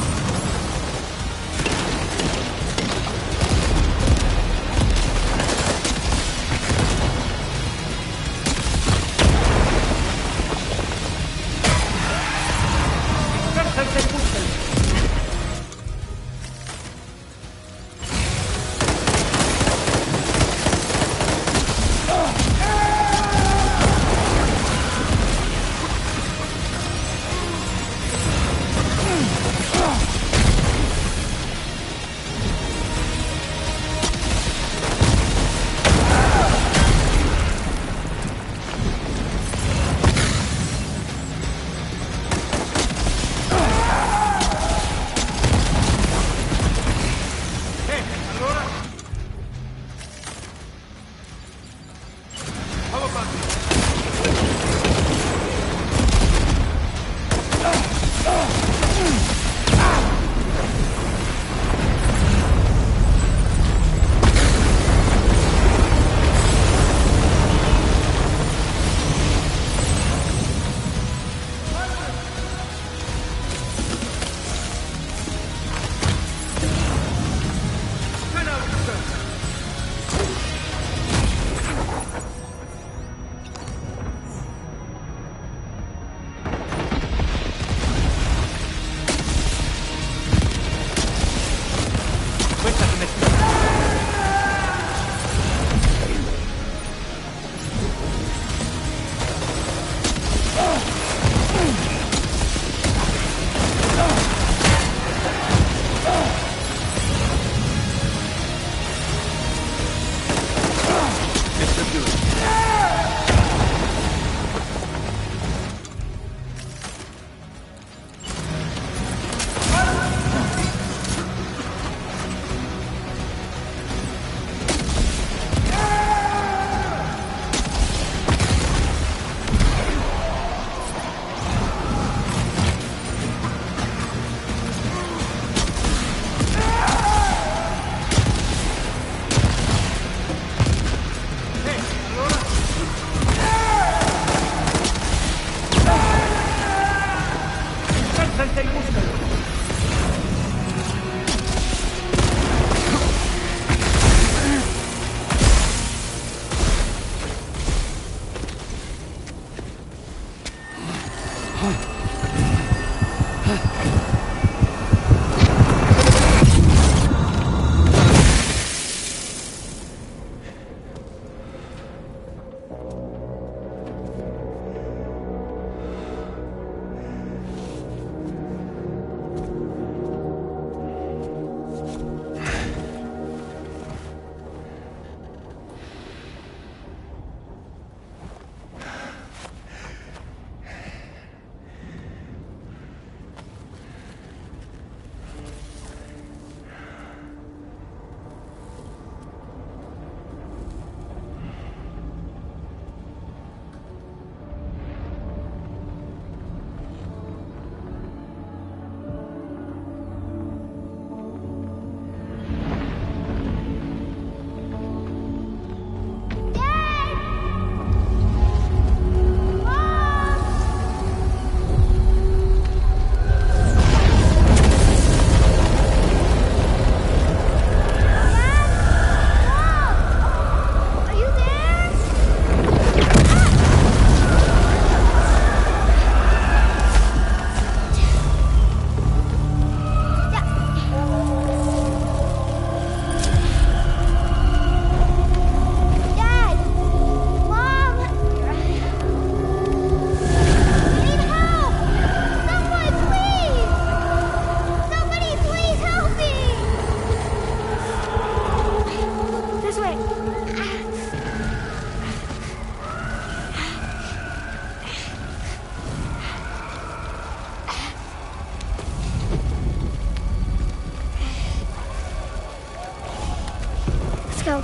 so.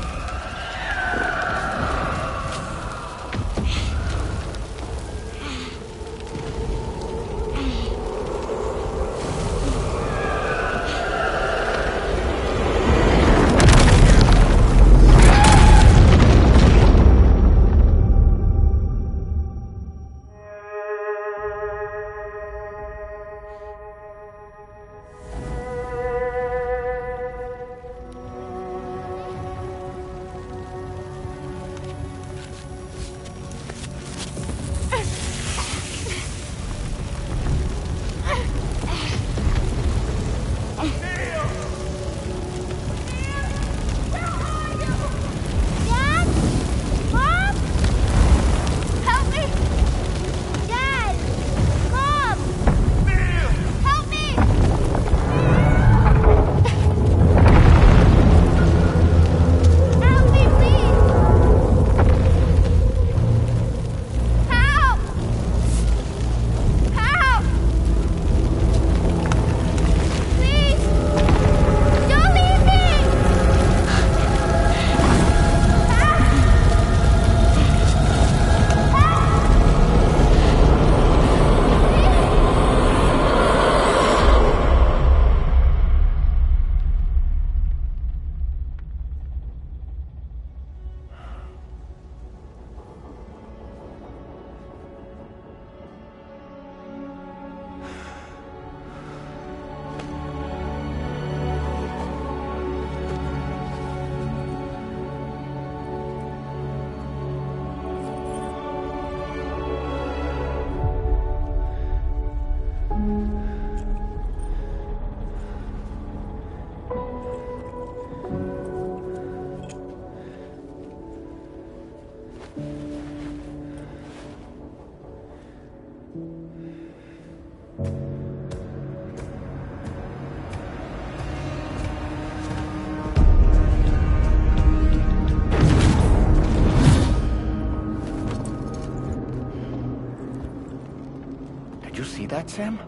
Did you see that, Sam?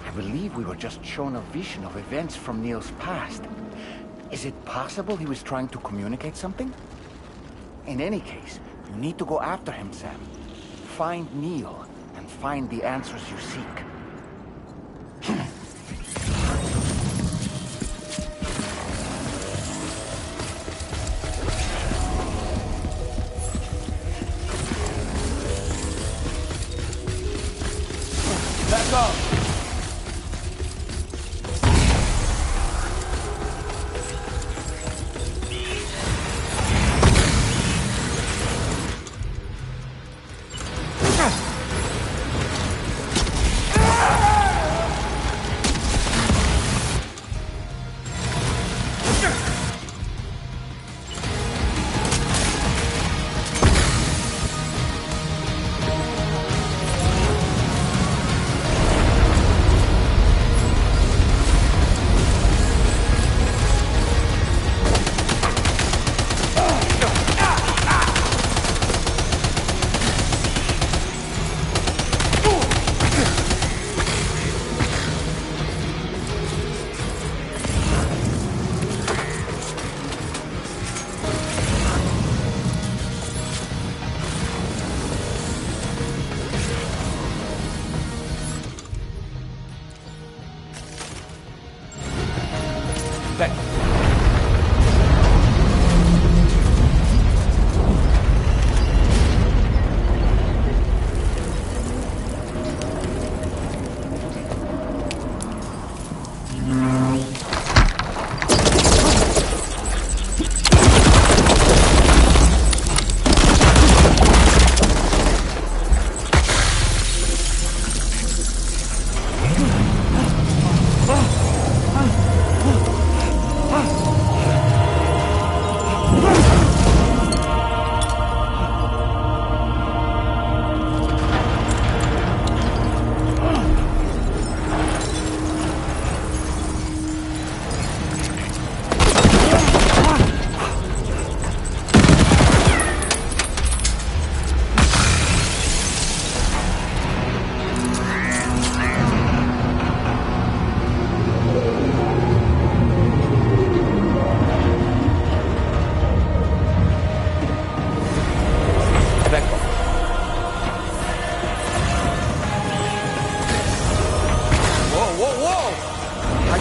I believe we were just shown a vision of events from Neil's past. Is it possible he was trying to communicate something? In any case, you need to go after him, Sam. Find Neil, and find the answers you seek. Back up!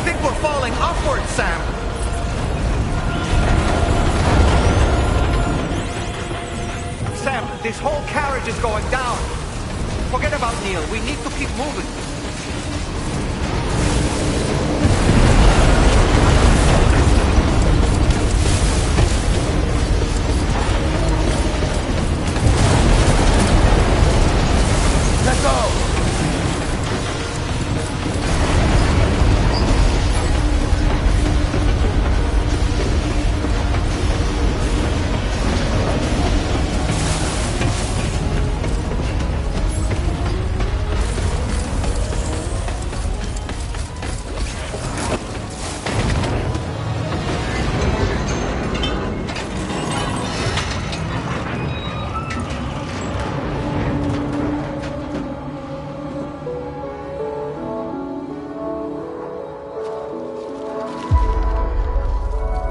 think we're falling upward, Sam. Sam, this whole carriage is going down. Forget about Neil. We need to keep moving. Let go!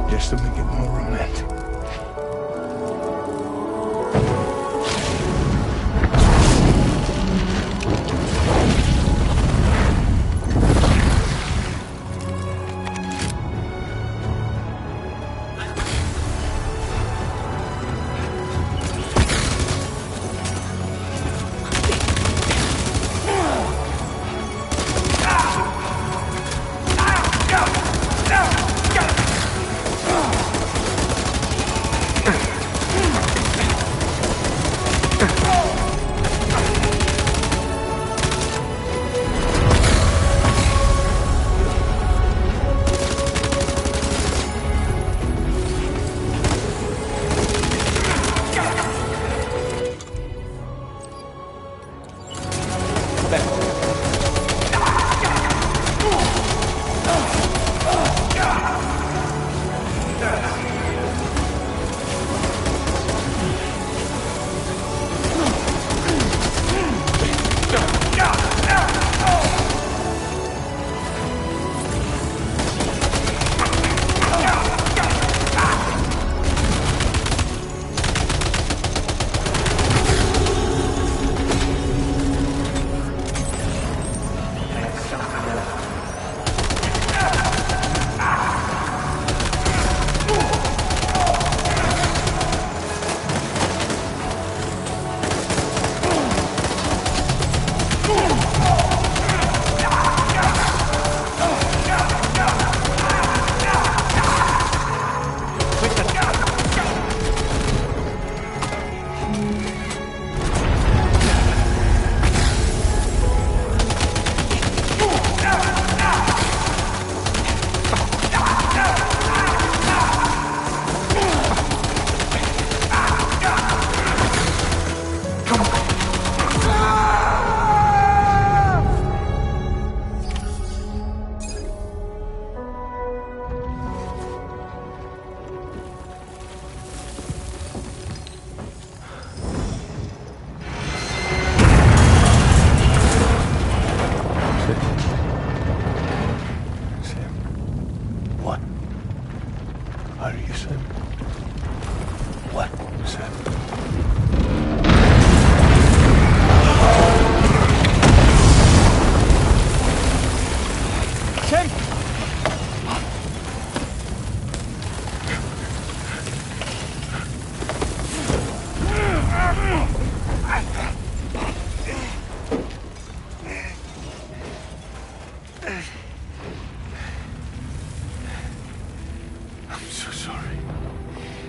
Just to make it more romantic.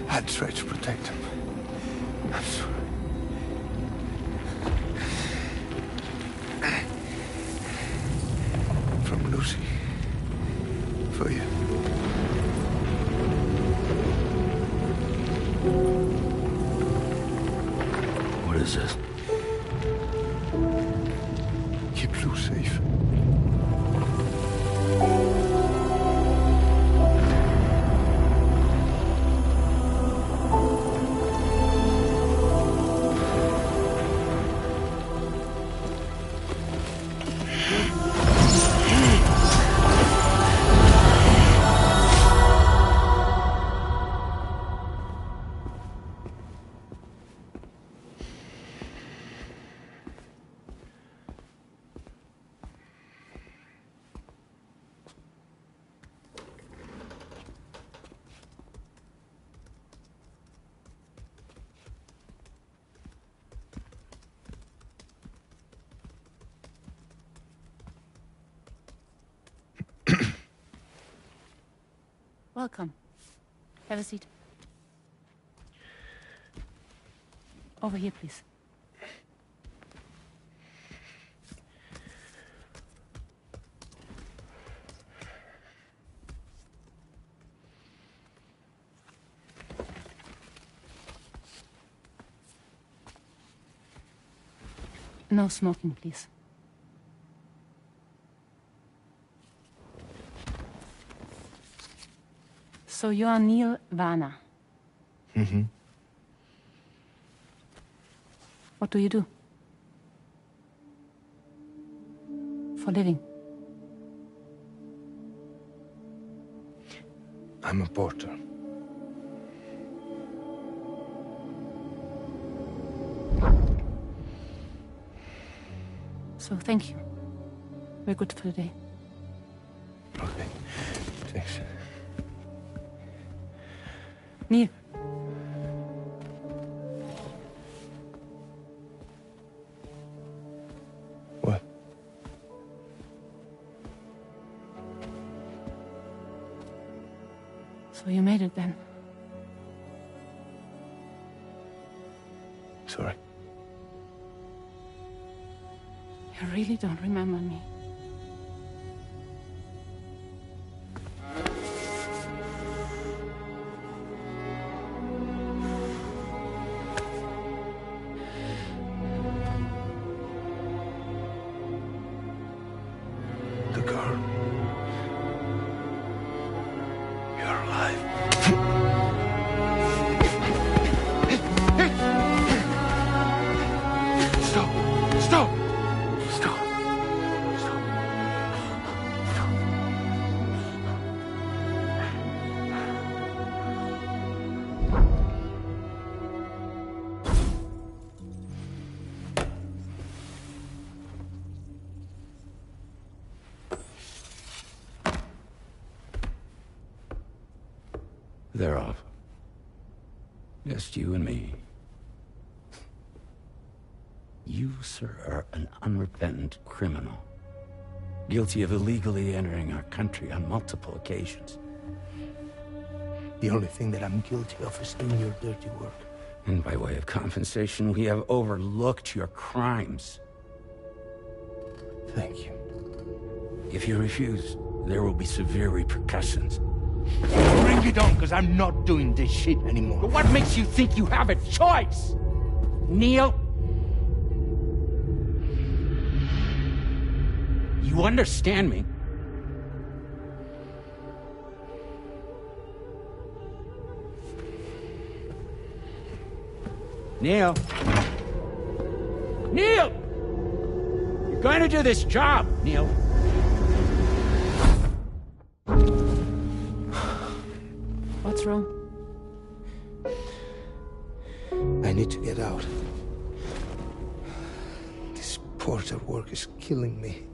I'd try to protect him. I'm sorry. From Lucy. For you. What is this? Keep Lou safe. Welcome. Have a seat. Over here, please. No smoking, please. So you are Neil Varner. Mm-hmm. What do you do? For living? I'm a porter. So thank you. We're good for the day. Okay. Thanks. Neil. What? So you made it then? Sorry. You really don't remember me. The girl. You're alive. Stop! Stop! Stop! Stop! Stop! They're off. Just you and me. You, sir, are an unrepentant criminal. Guilty of illegally entering our country on multiple occasions. The only thing that I'm guilty of is doing your dirty work. And by way of compensation, we have overlooked your crimes. Thank you. If you refuse, there will be severe repercussions. Bring it on, because I'm not doing this shit anymore. But what makes you think you have a choice? Neil? You understand me? Neil? Neil! You're going to do this job, Neil. What's wrong? I need to get out. This porter work is killing me.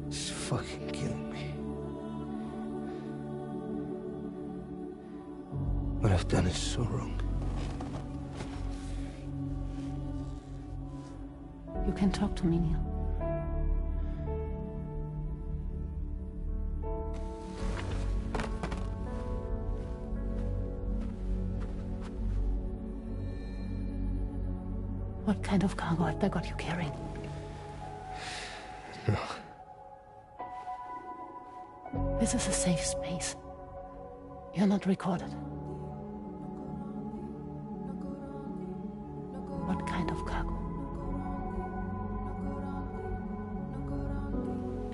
It's fucking killing me. What I've done is so wrong. You can talk to me, Neil. What kind of cargo have they got you carrying? No. This is a safe space. You're not recorded. What kind of cargo?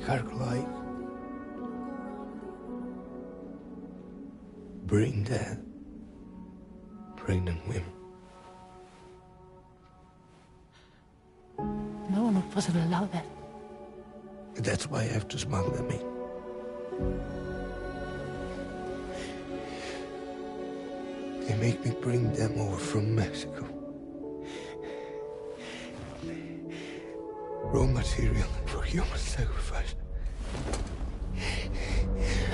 Cargo like brain dead, pregnant women. No one would possibly allow that. That's why I have to smuggle them in. They make me bring them over from Mexico. Raw material for human sacrifice.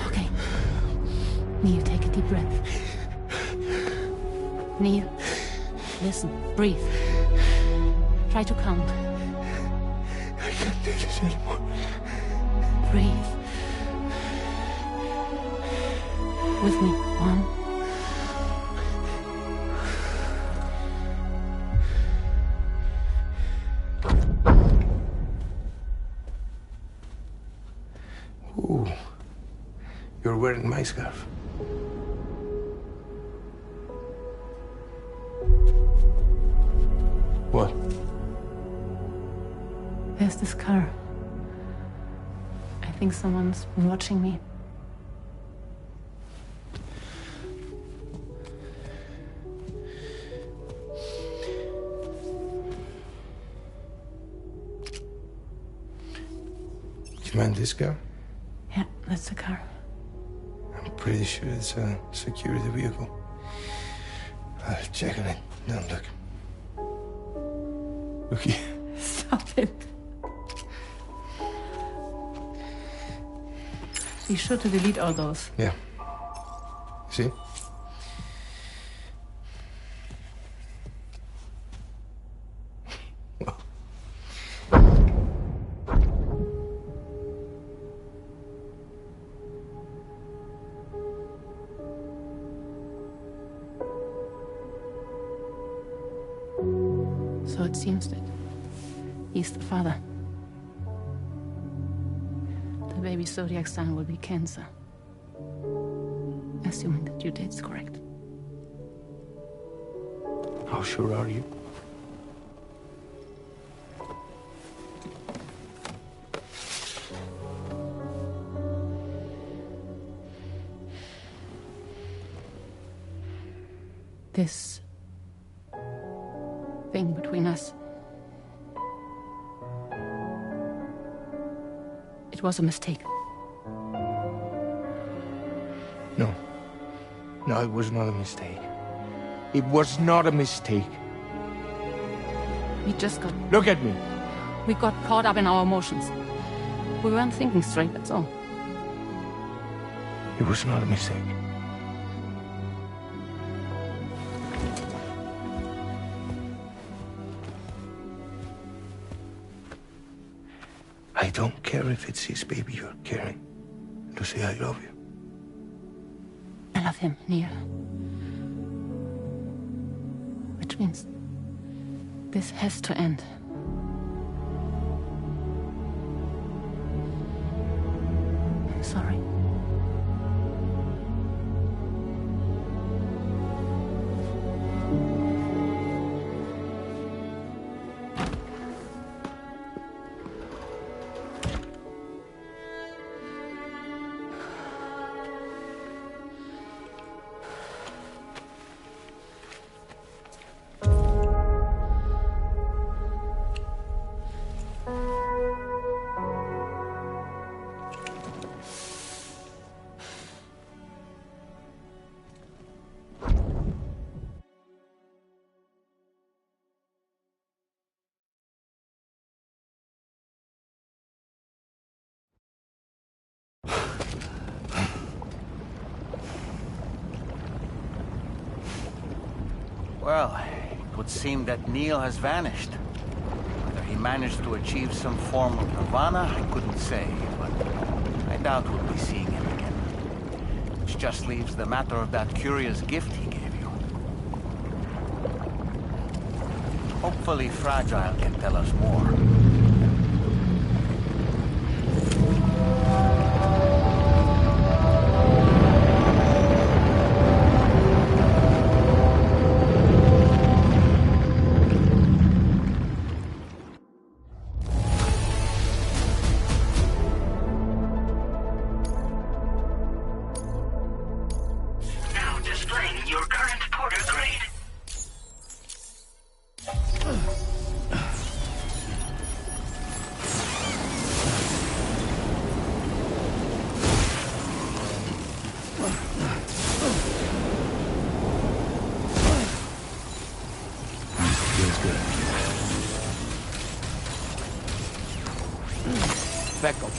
Okay. Neil, take a deep breath. Neil, listen, breathe. Try to count. I can't do this anymore. Breathe. with me, Juan. Ooh, you're wearing my scarf. What? There's this car. I think someone's been watching me. Do you mind this car? Yeah, that's the car. I'm pretty sure it's a security vehicle. I'll check on it. Don't look. Look here. Stop it. Be sure to delete all those. Yeah. See? So it seems that he's the father. The baby zodiac sign will be Cancer. Assuming that your date's correct. How sure are you? This thing between us. It was a mistake. No. No, it was not a mistake. It was not a mistake. We just got... Look at me. We got caught up in our emotions. We weren't thinking straight, that's all. It was not a mistake. I don't care if it's his baby you're carrying. To say I love you. I love him, Neil. Which means this has to end. I'm sorry. Well, it would seem that Neil has vanished. Whether he managed to achieve some form of nirvana, I couldn't say, but I doubt we'll be seeing him again. Which just leaves the matter of that curious gift he gave you. Hopefully Fragile can tell us more. Beckham.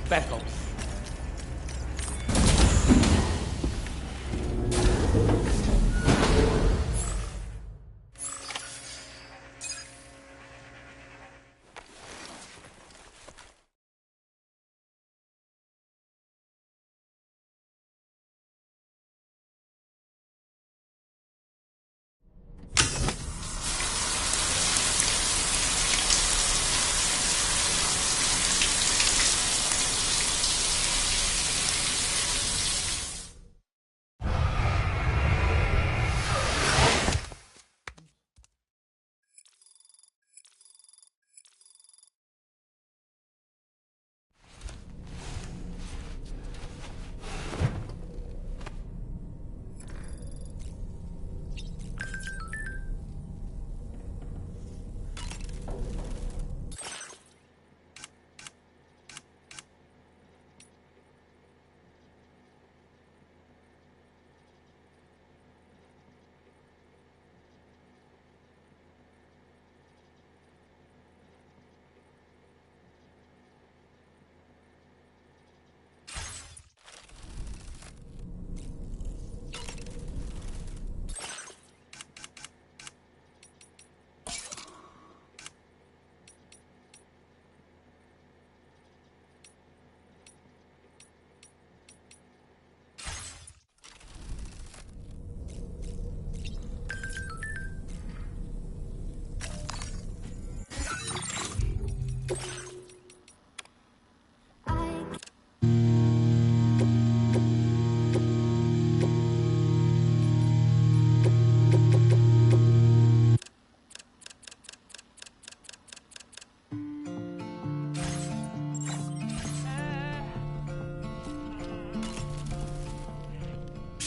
Speckles.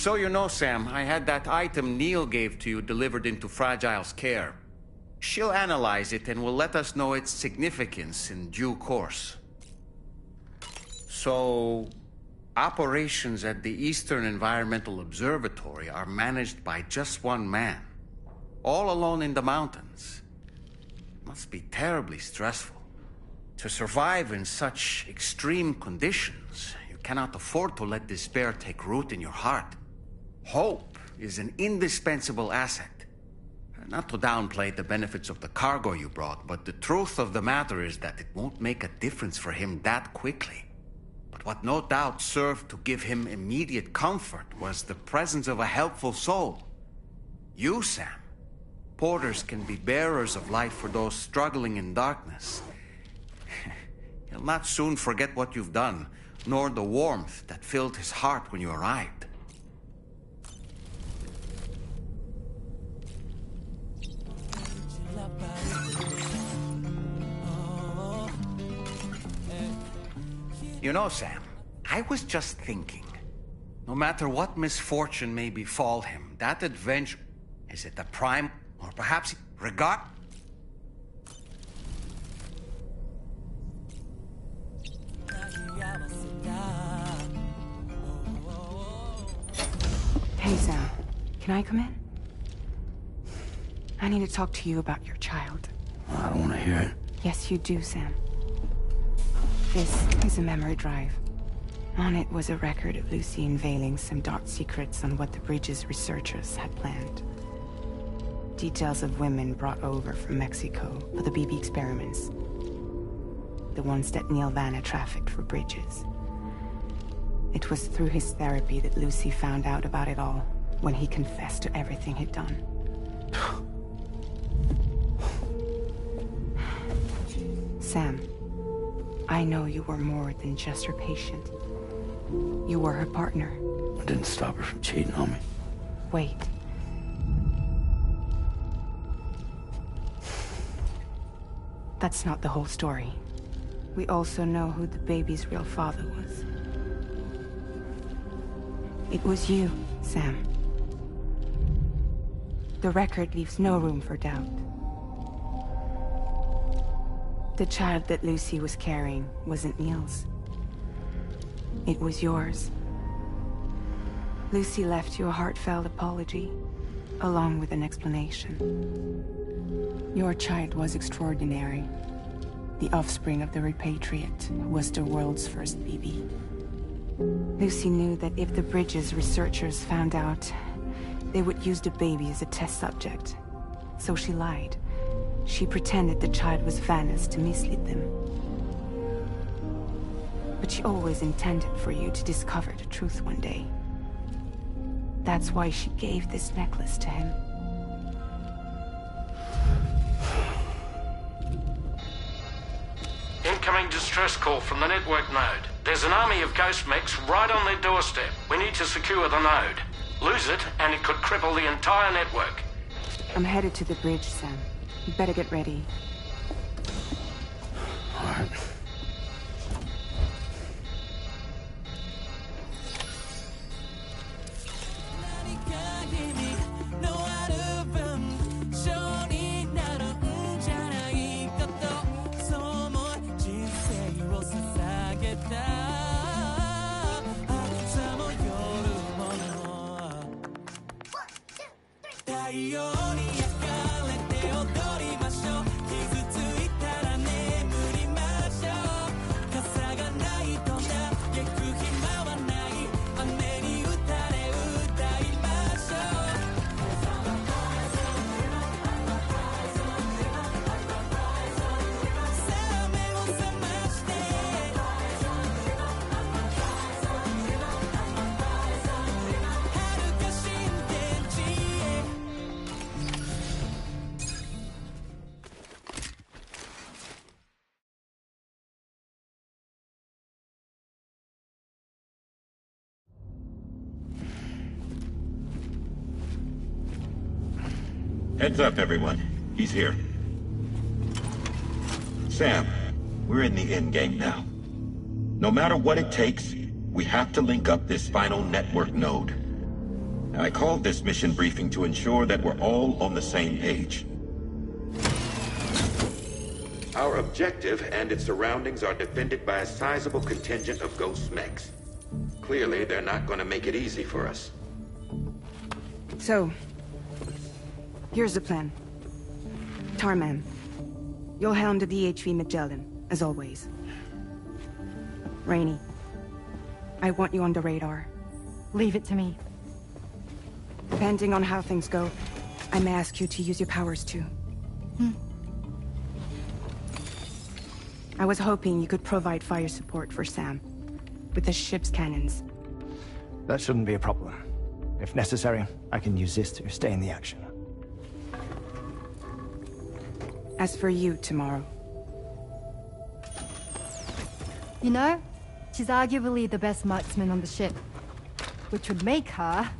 So you know, Sam, I had that item Neil gave to you delivered into Fragile's care. She'll analyze it and will let us know its significance in due course. So, operations at the Eastern Environmental Observatory are managed by just one man, all alone in the mountains. Must be terribly stressful. To survive in such extreme conditions, you cannot afford to let despair take root in your heart. Hope is an indispensable asset. Not to downplay the benefits of the cargo you brought, but the truth of the matter is that it won't make a difference for him that quickly. But what no doubt served to give him immediate comfort was the presence of a helpful soul. You, Sam. Porters can be bearers of light for those struggling in darkness. He'll not soon forget what you've done, nor the warmth that filled his heart when you arrived. You know, Sam, I was just thinking, no matter what misfortune may befall him, that adventure, is it the prime, or perhaps regard? Hey, Sam. Can I come in? I need to talk to you about your child. I don't want to hear it. Yes, you do, Sam. This is a memory drive. On it was a record of Lucy unveiling some dark secrets on what the Bridges researchers had planned. Details of women brought over from Mexico for the BB experiments. The ones that Neil Vanna trafficked for Bridges. It was through his therapy that Lucy found out about it all, when he confessed to everything he'd done. Sam, I know you were more than just her patient. You were her partner. I didn't stop her from cheating on me. Wait. That's not the whole story. We also know who the baby's real father was. It was you, Sam. The record leaves no room for doubt. The child that Lucy was carrying wasn't Neil's. It was yours. Lucy left you a heartfelt apology, along with an explanation. Your child was extraordinary. the offspring of the repatriate who was the world's first BB. Lucy knew that if the Bridges researchers found out, they would use the baby as a test subject. So she lied. She pretended the child was Vanna's to mislead them. But she always intended for you to discover the truth one day. That's why she gave this necklace to him. Incoming distress call from the network node. There's an army of ghost mechs right on their doorstep. We need to secure the node. Lose it, and it could cripple the entire network. I'm headed to the bridge, Sam. You better get ready. All right. Heads up, everyone. He's here. Sam, we're in the endgame now. No matter what it takes, we have to link up this final network node. I called this mission briefing to ensure that we're all on the same page. Our objective and its surroundings are defended by a sizable contingent of ghost mechs. Clearly, they're not going to make it easy for us. So, here's the plan. Tarman, you'll helm the DHV Magellan, as always. Rainey, I want you on the radar. Leave it to me. Depending on how things go, I may ask you to use your powers too. I was hoping you could provide fire support for Sam, with the ship's cannons. That shouldn't be a problem. If necessary, I can use this to stay in the action. As for you, tomorrow. You know, she's arguably the best marksman on the ship, which would make her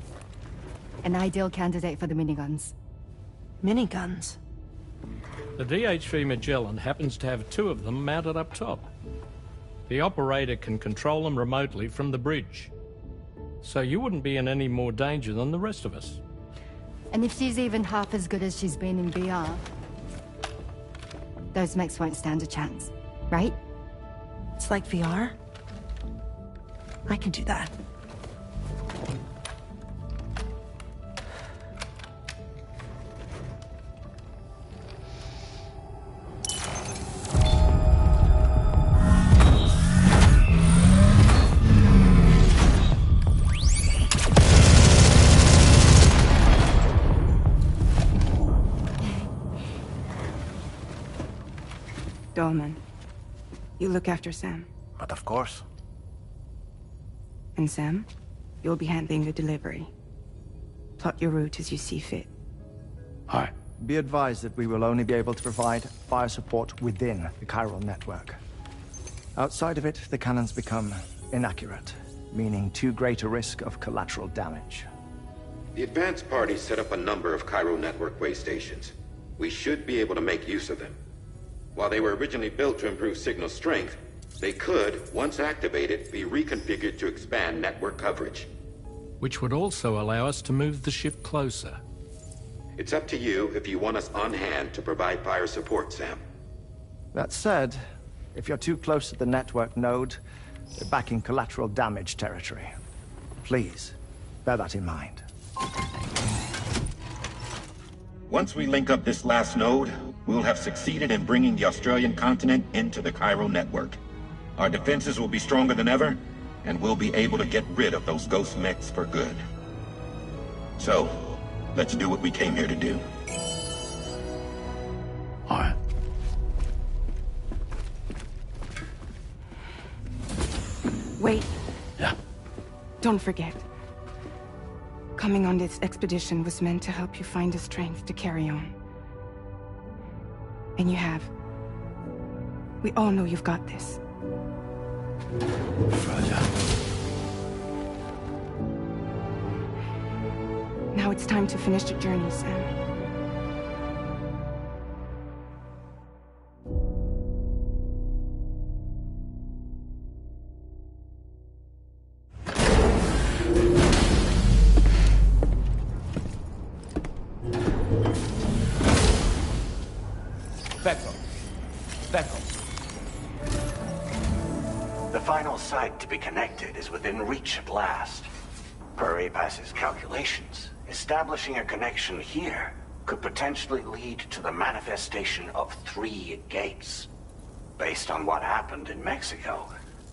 an ideal candidate for the miniguns. Miniguns? The DHV Magellan happens to have 2 of them mounted up top. The operator can control them remotely from the bridge. So you wouldn't be in any more danger than the rest of us. And if she's even half as good as she's been in VR, those mechs won't stand a chance, right? It's like VR? I can do that. Dolman, you look after Sam. But of course. And Sam, you'll be handling the delivery. Plot your route as you see fit. All right. Be advised that we will only be able to provide fire support within the chiral network. Outside of it, the cannons become inaccurate, meaning too great a risk of collateral damage. The advanced party set up a number of chiral network way stations. We should be able to make use of them. While they were originally built to improve signal strength, they could, once activated, be reconfigured to expand network coverage. Which would also allow us to move the ship closer. It's up to you if you want us on hand to provide fire support, Sam. That said, if you're too close to the network node, you're back in collateral damage territory. Please, bear that in mind. Once we link up this last node, we'll have succeeded in bringing the Australian continent into the Chiral network. Our defenses will be stronger than ever, and we'll be able to get rid of those ghost mechs for good. So, let's do what we came here to do. All right. Wait. Yeah? Don't forget. Coming on this expedition was meant to help you find the strength to carry on. And you have. We all know you've got this. Fragile. Now it's time to finish the journey, Sam. The final site to be connected is within reach at last. Per APAS's calculations, establishing a connection here could potentially lead to the manifestation of 3 gates. Based on what happened in Mexico,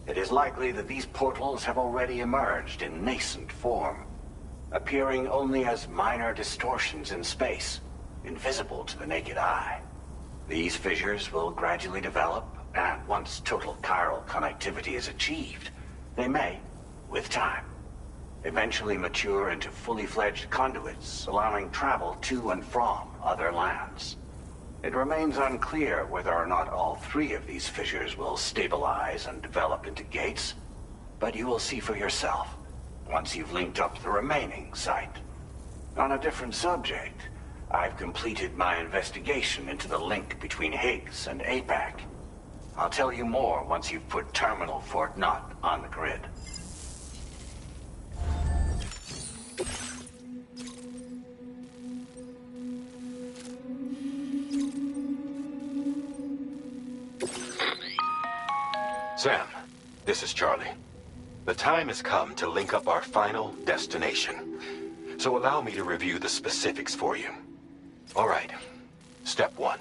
it is likely that these portals have already emerged in nascent form, appearing only as minor distortions in space, invisible to the naked eye. These fissures will gradually develop, and once total chiral connectivity is achieved, they may, with time, eventually mature into fully fledged conduits, allowing travel to and from other lands. It remains unclear whether or not all 3 of these fissures will stabilize and develop into gates, but you will see for yourself once you've linked up the remaining site. On a different subject, I've completed my investigation into the link between Higgs and APAC. I'll tell you more once you've put Terminal Fort Knott on the grid. Sam, this is Charlie. The time has come to link up our final destination. So allow me to review the specifics for you. All right. Step 1.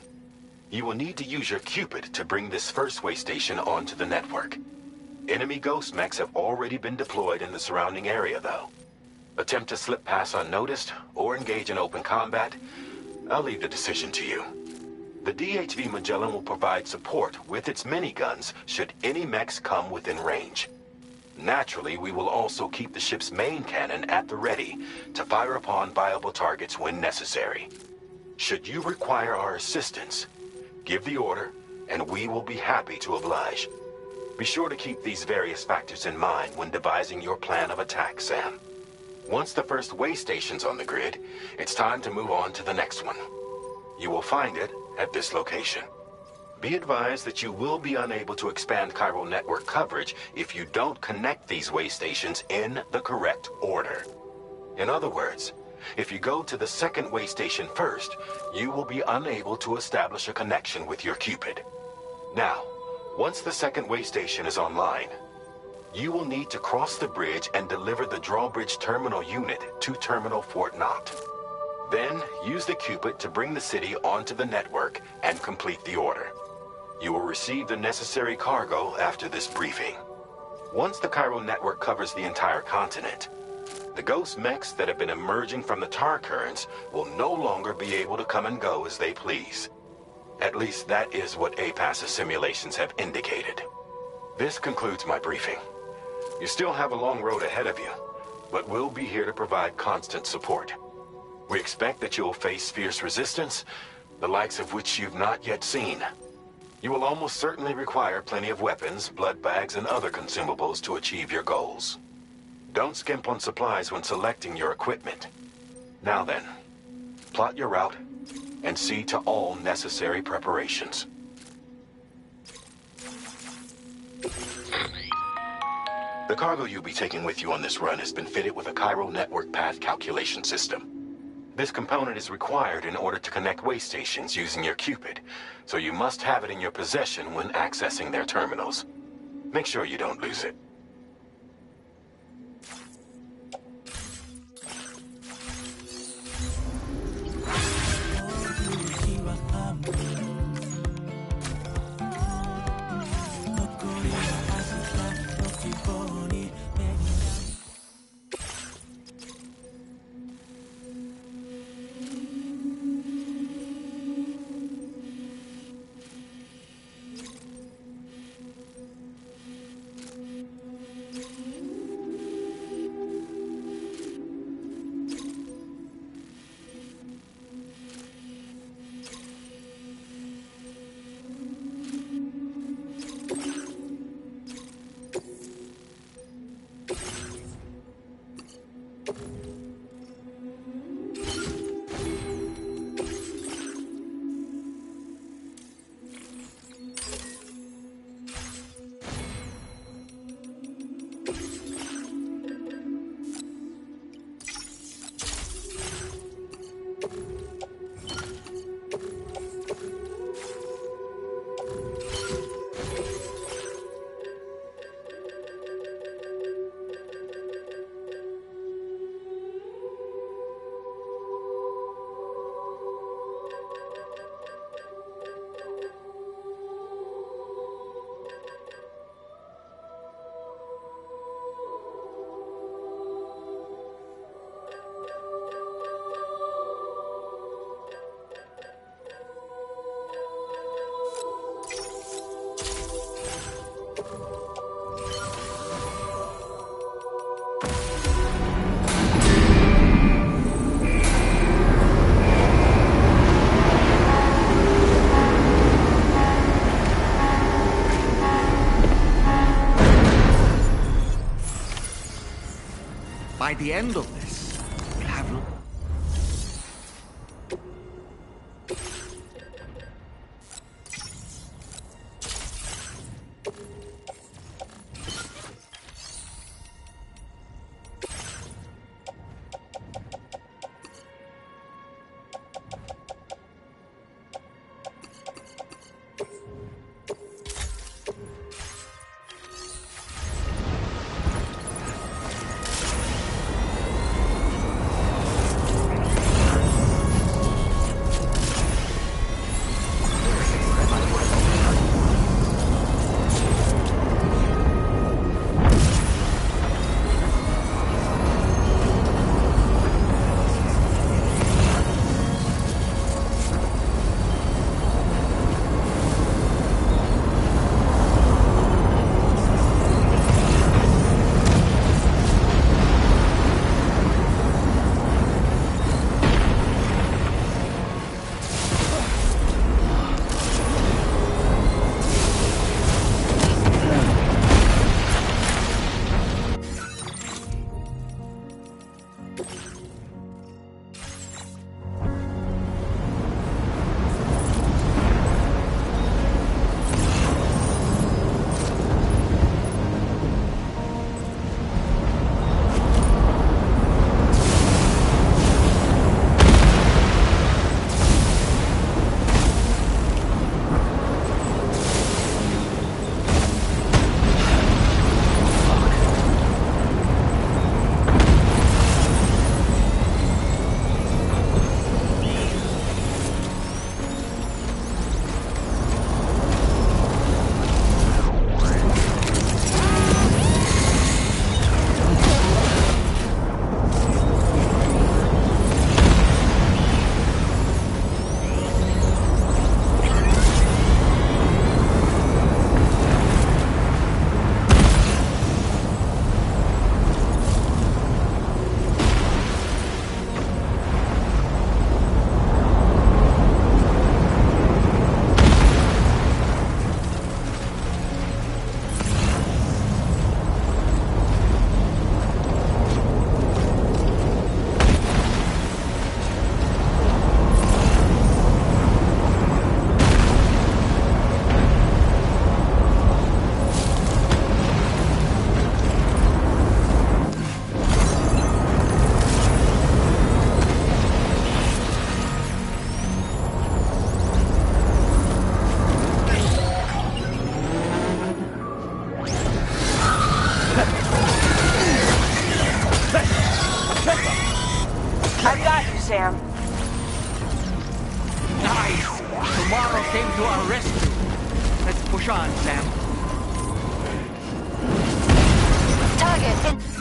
You will need to use your Cupid to bring this first way station onto the network. Enemy ghost mechs have already been deployed in the surrounding area, though. Attempt to slip past unnoticed or engage in open combat, I'll leave the decision to you. The DHV Magellan will provide support with its miniguns should any mechs come within range. Naturally, we will also keep the ship's main cannon at the ready to fire upon viable targets when necessary. Should you require our assistance, give the order, and we will be happy to oblige. Be sure to keep these various factors in mind when devising your plan of attack, Sam. Once the first way station's on the grid, it's time to move on to the next one. You will find it at this location. Be advised that you will be unable to expand chiral network coverage if you don't connect these way stations in the correct order. In other words, if you go to the second way station first, you will be unable to establish a connection with your Cupid. Now, once the second way station is online, you will need to cross the bridge and deliver the drawbridge terminal unit to Terminal Fort Knott. Then, use the Cupid to bring the city onto the network and complete the order. You will receive the necessary cargo after this briefing. Once the chiral network covers the entire continent, the ghost mechs that have been emerging from the tar currents will no longer be able to come and go as they please. At least that is what APAS's simulations have indicated. This concludes my briefing. You still have a long road ahead of you, but we'll be here to provide constant support. We expect that you will face fierce resistance, the likes of which you've not yet seen. You will almost certainly require plenty of weapons, blood bags, and other consumables to achieve your goals. Don't skimp on supplies when selecting your equipment. Now then, plot your route and see to all necessary preparations. The cargo you'll be taking with you on this run has been fitted with a chiral network path calculation system. This component is required in order to connect way stations using your Cupid, so you must have it in your possession when accessing their terminals. Make sure you don't lose it. By the end of this, we'll have... I've got you, Sam. Nice! Tomorrow came to our rescue. Let's push on, Sam. Target in...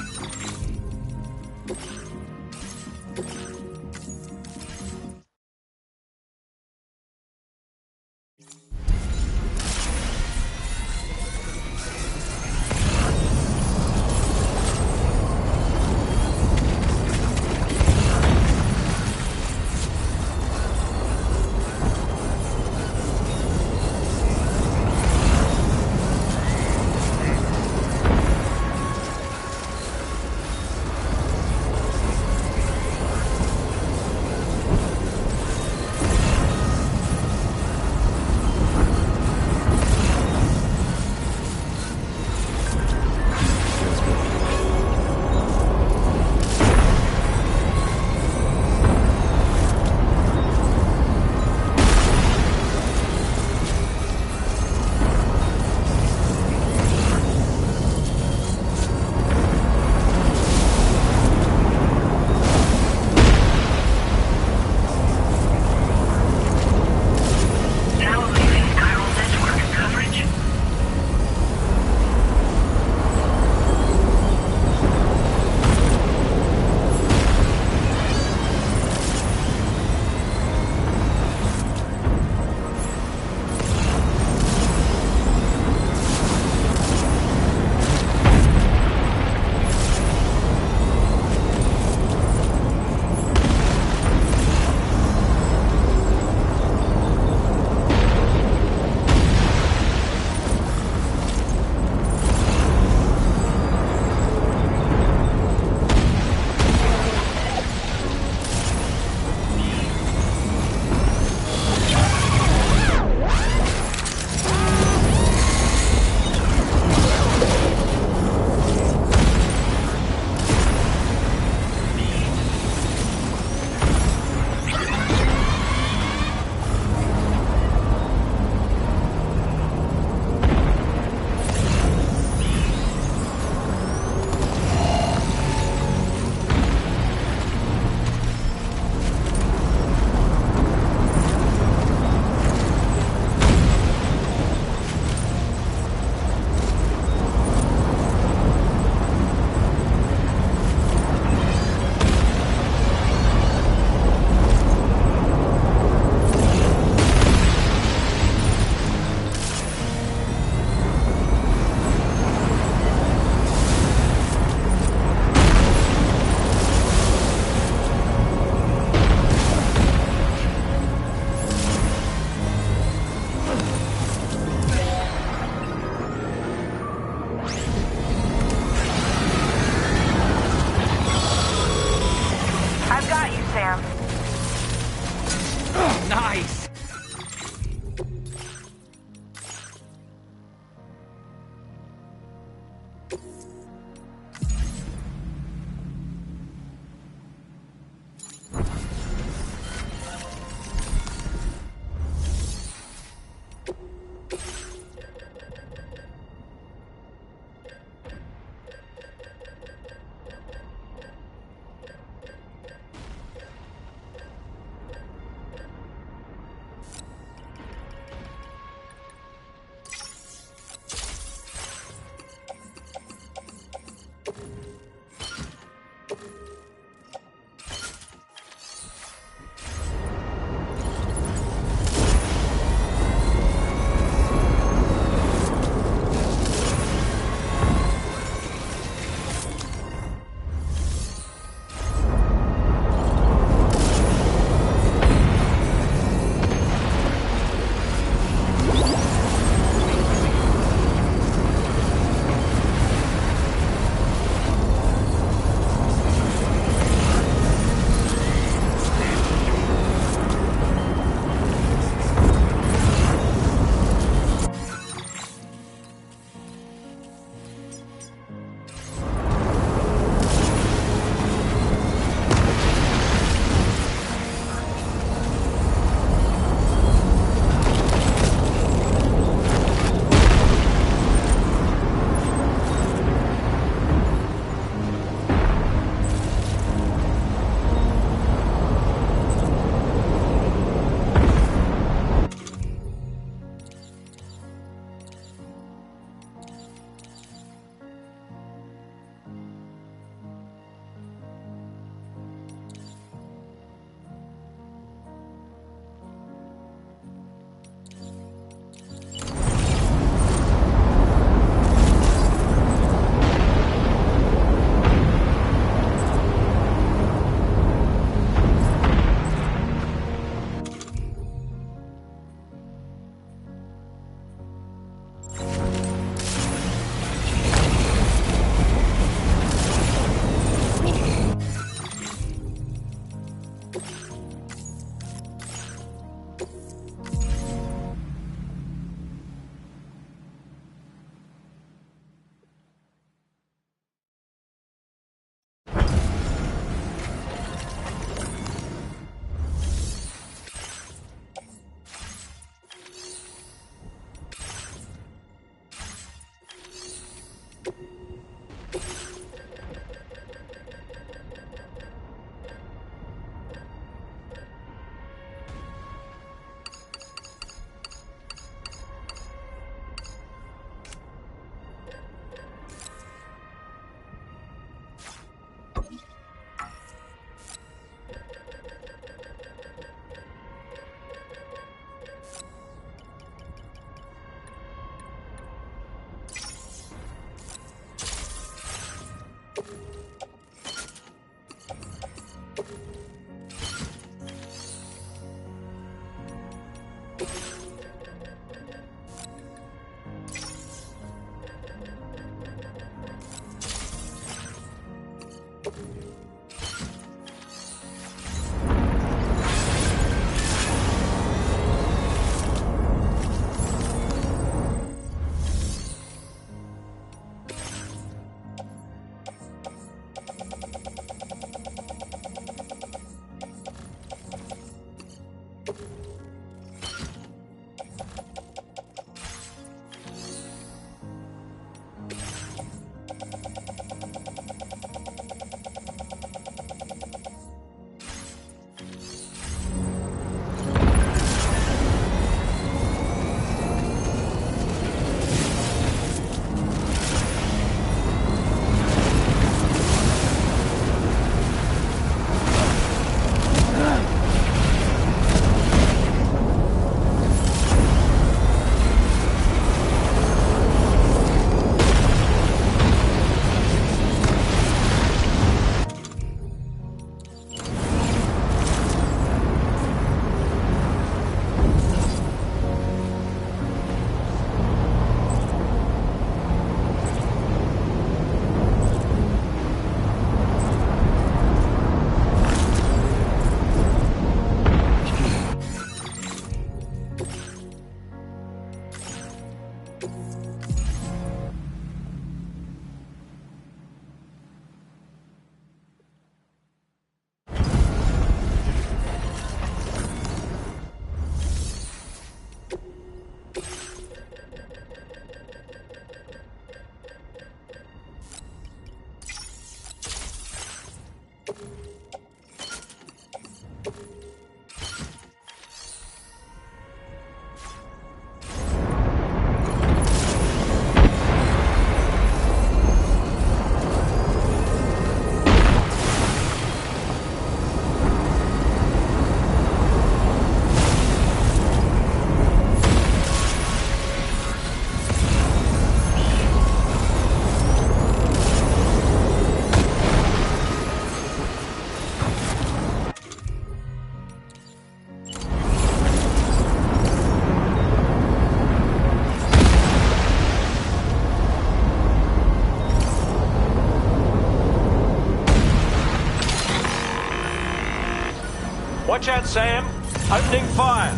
Watch out, Sam. Opening fire.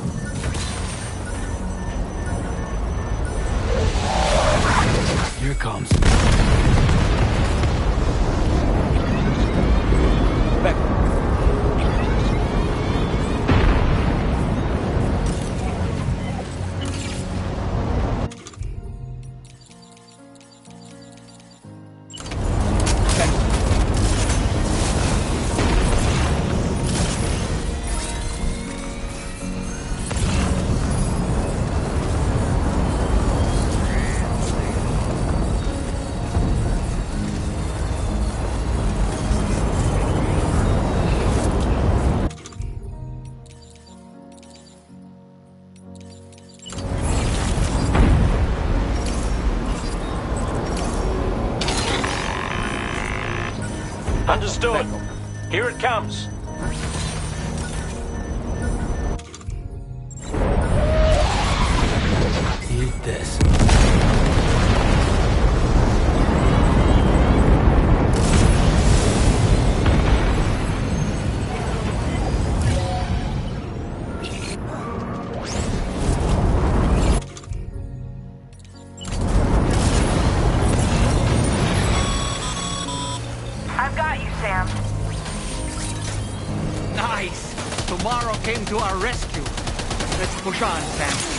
Here it comes. Back. Understood. Here it comes. Eat this. I've got you, Sam. Nice! Tomorrow came to our rescue. Let's push on, Sam.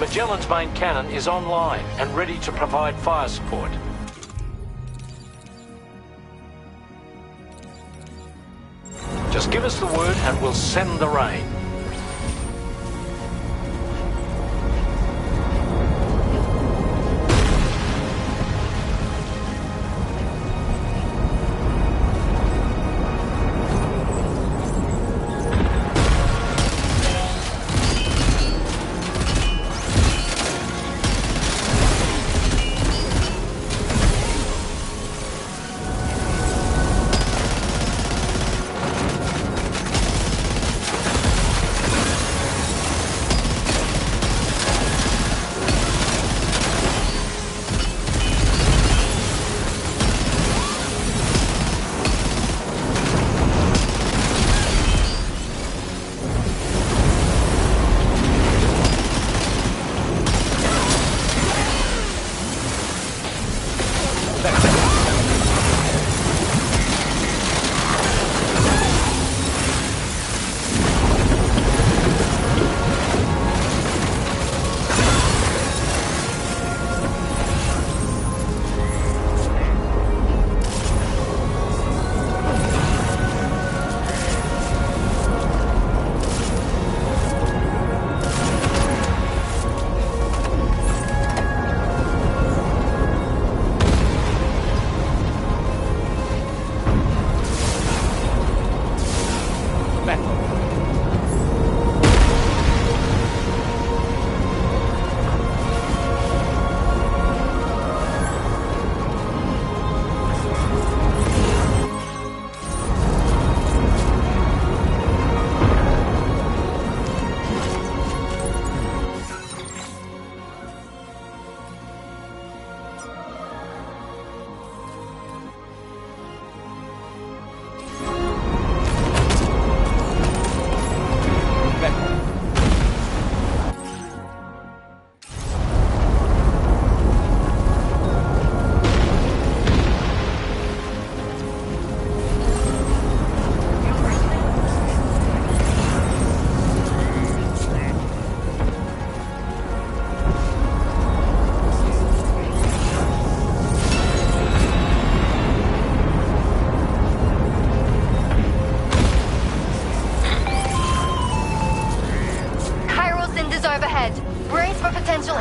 Magellan's main cannon is online and ready to provide fire support. Just give us the word and we'll send the rain.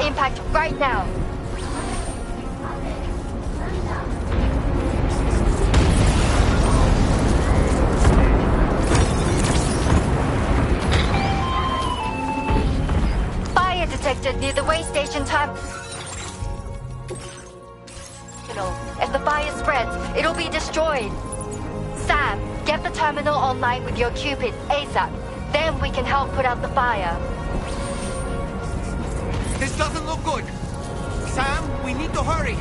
Impact right now. Fire detected near the way station terminal. If the fire spreads, it'll be destroyed. Sam, get the terminal online with your Cupid ASAP. Then we can help put out the fire. This doesn't look good. Sam, we need to hurry.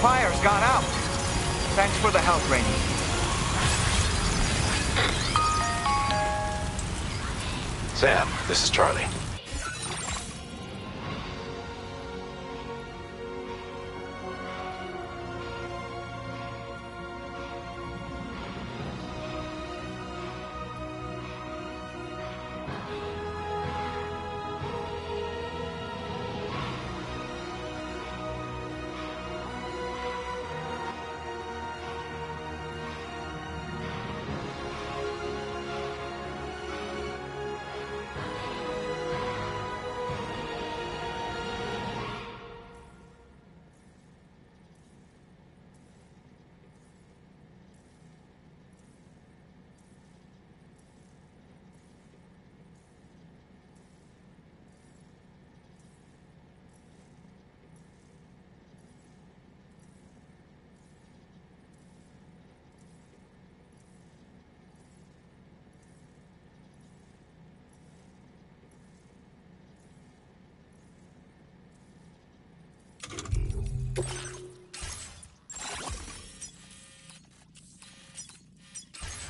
fire's gone out. Thanks for the help, Rainey. Sam, this is Charlie.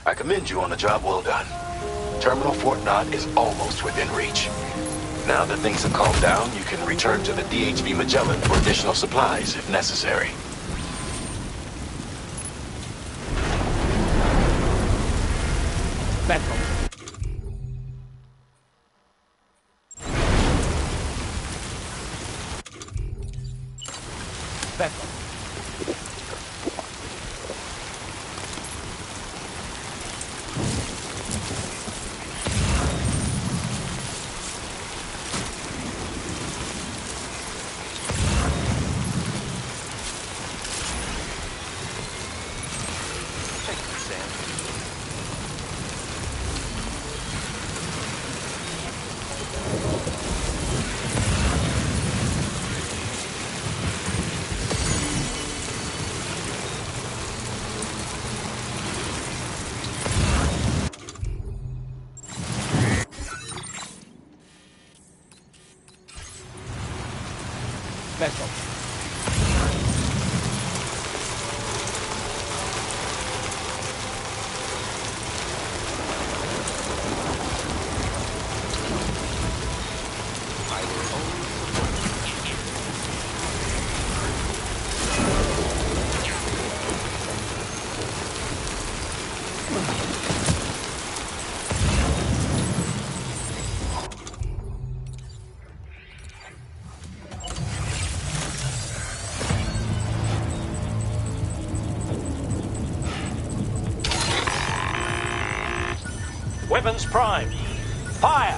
I commend you on a job well done. Terminal Fort Knott is almost within reach. Now that things have calmed down, you can return to the DHV Magellan for additional supplies if necessary. Bethel. Bethel. Vessel. Weapons primed. Fire!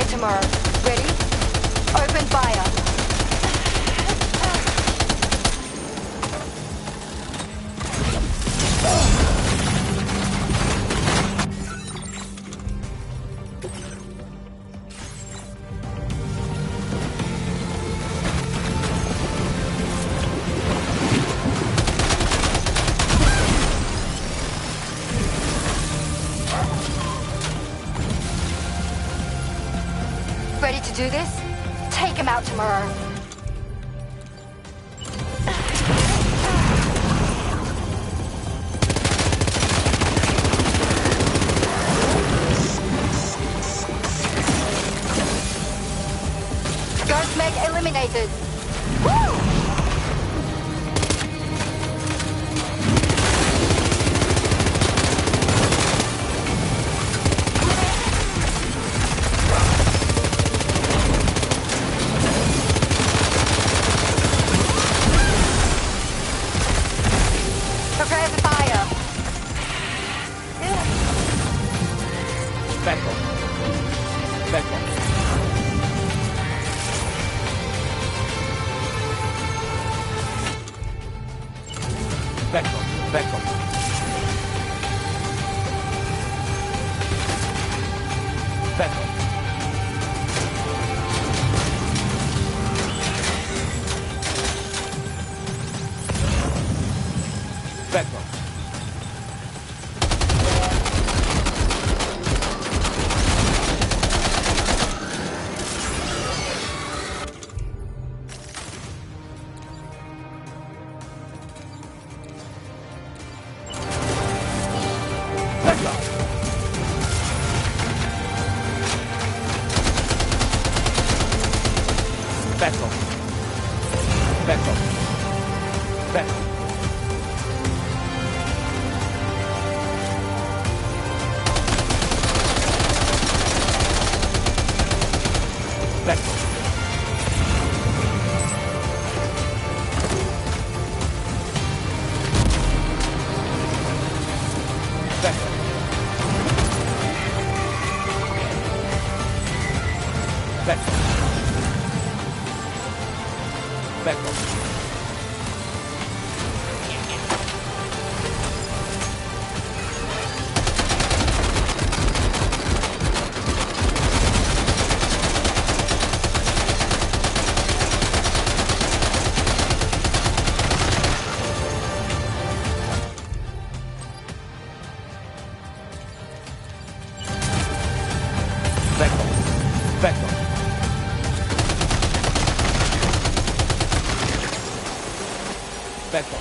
Tomorrow. Ready? Open fire. Ready to do this? Take him out tomorrow. Ghost Meg eliminated. Woo! Prepare the fire. Vessel. Vessel. Vessel. Vessel. Vessel. Vessel. Vessel. Vessel. Vessel. Vessel. Vessel. Vessel. Vessel. Vessel. Vessel.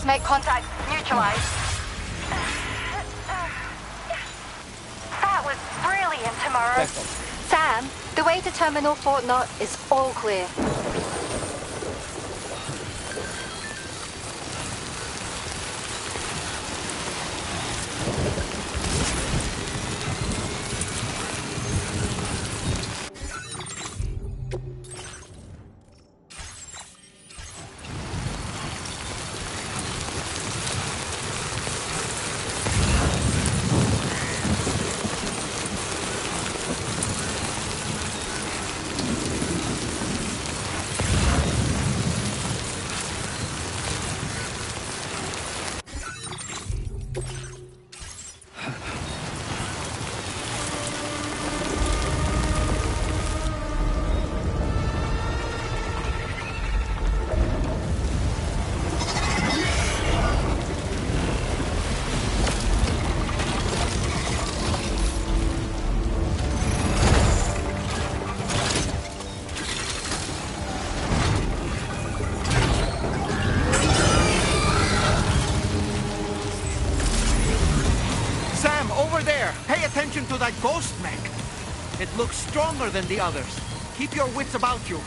Forces make contact. Neutralize. That was brilliant, Tomorrow. Sam, the way to Terminal Fort Knot is all clear. To that ghost mech. It looks stronger than the others. Keep your wits about you.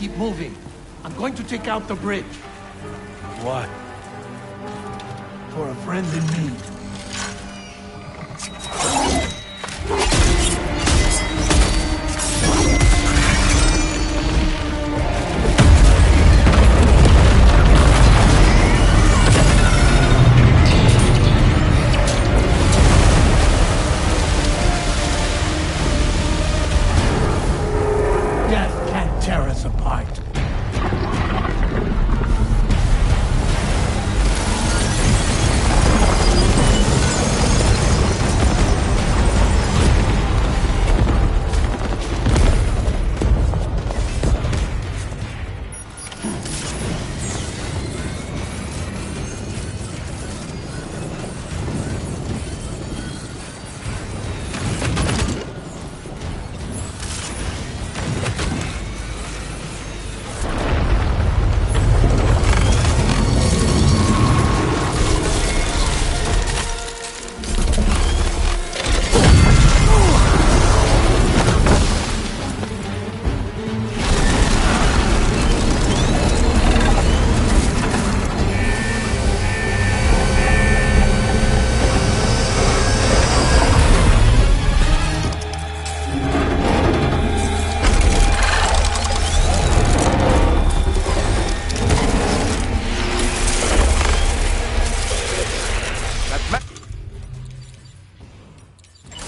keep moving. I'm going to take out the bridge. Why? For a friend in need. Death can't tear us apart.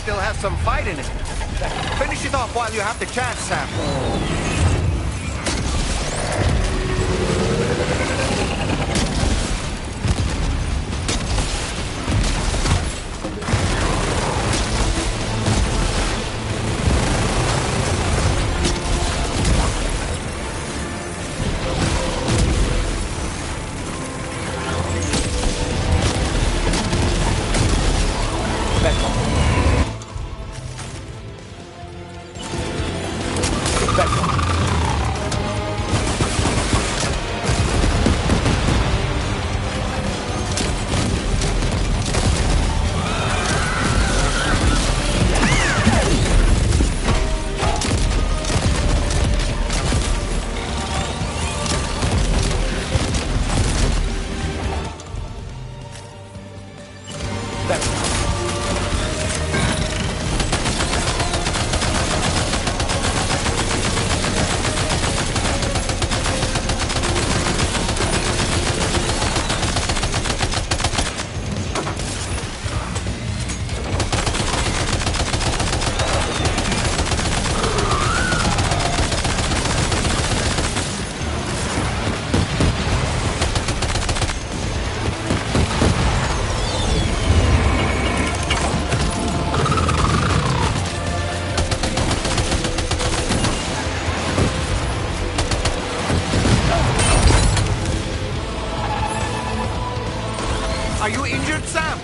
Still has some fight in it. Finish it off while you have the chance, Sam. Are you injured, Sam?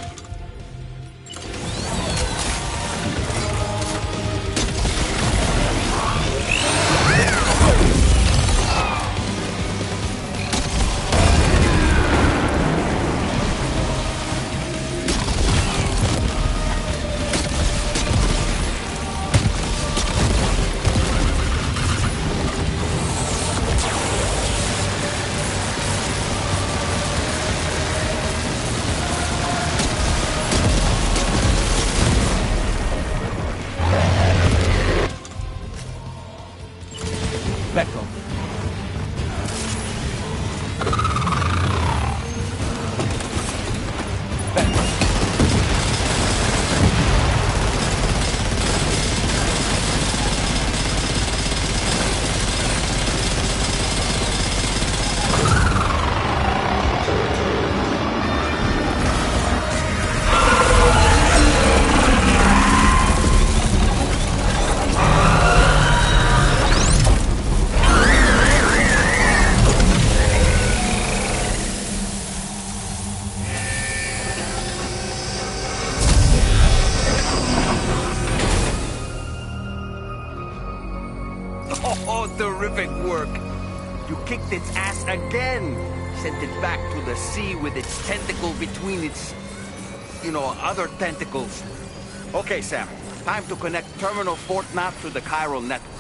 Let go. Oh, terrific work. You kicked its ass again. Sent it back to the sea with its tentacle between its, other tentacles. Okay, Sam. Time to connect Terminal Fort Map to the chiral network.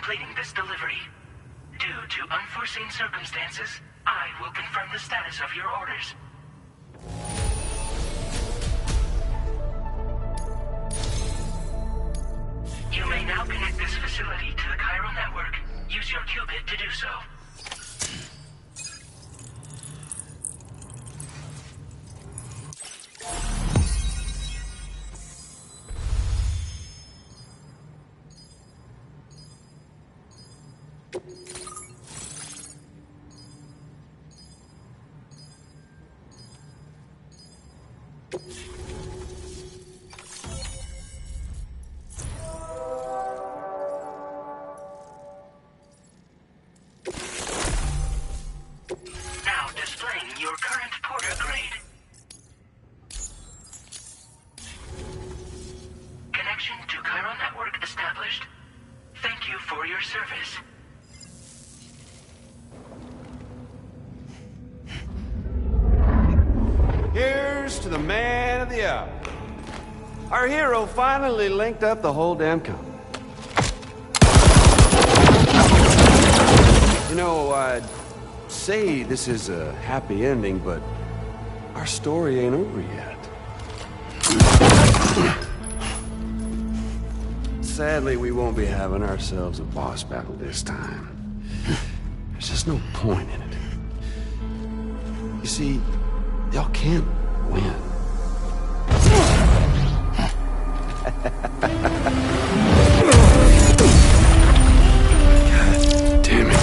completing this delivery. Due to unforeseen circumstances, I will confirm the status of your orders. You may now connect this facility to the chiral network. Use your qubit to do so. Now displaying your current porter grade. Connection to chiral network established. Thank you for your service. Here's to the man of the hour. Our hero finally linked up the whole damn company. You know, I'd say this is a happy ending, but our story ain't over yet. Sadly, we won't be having ourselves a boss battle this time. There's just no point in it. You see, y'all can't win. God damn it.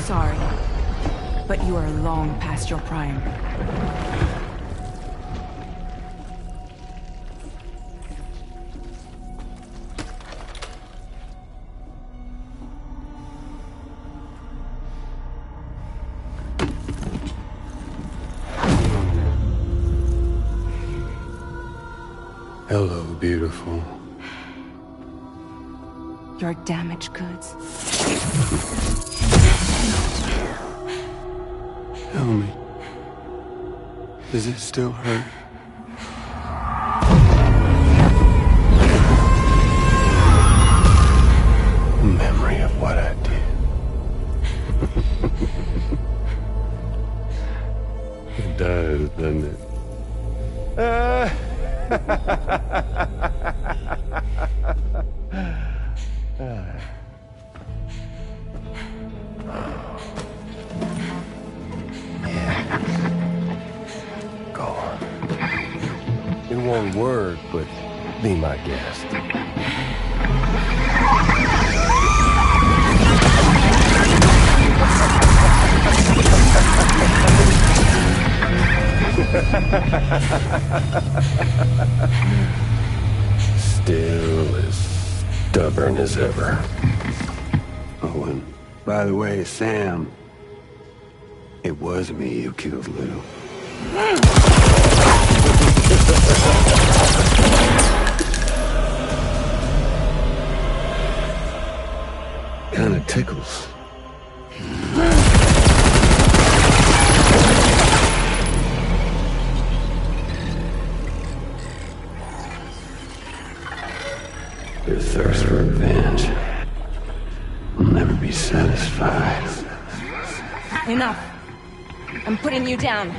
Sorry, but you are long past your prime. Hello, beautiful. Your damaged goods. Tell me, does it still hurt? Memory of what I did. It does, doesn't it? Go on. In one word, but be my guest. Still as stubborn as ever. Oh, and by the way, Sam, it was me who killed Lou. Kinda tickles. Your thirst for revenge will never be satisfied. Enough. I'm putting you down.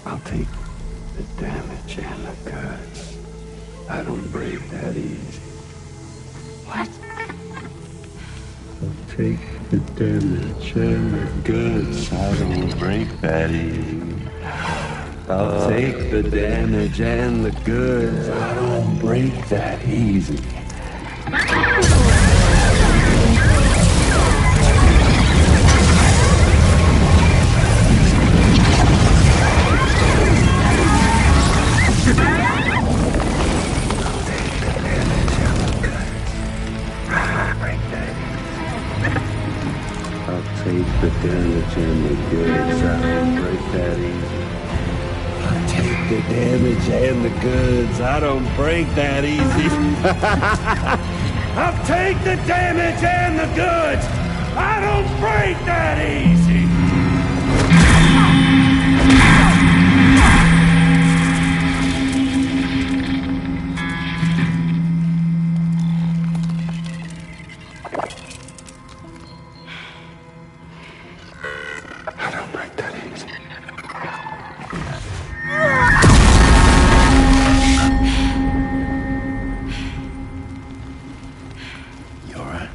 I'll take the damage and the goods. I don't break that easy. What? I'll take the damage and the goods. I don't break that easy. I'll take the damage and the goods. I don't break that easy. damage and the goods. I don't break that easy. I take the damage and the goods. I don't break that easy. I'll take the damage and the goods! I don't break that easy! I don't break that easy. You all right?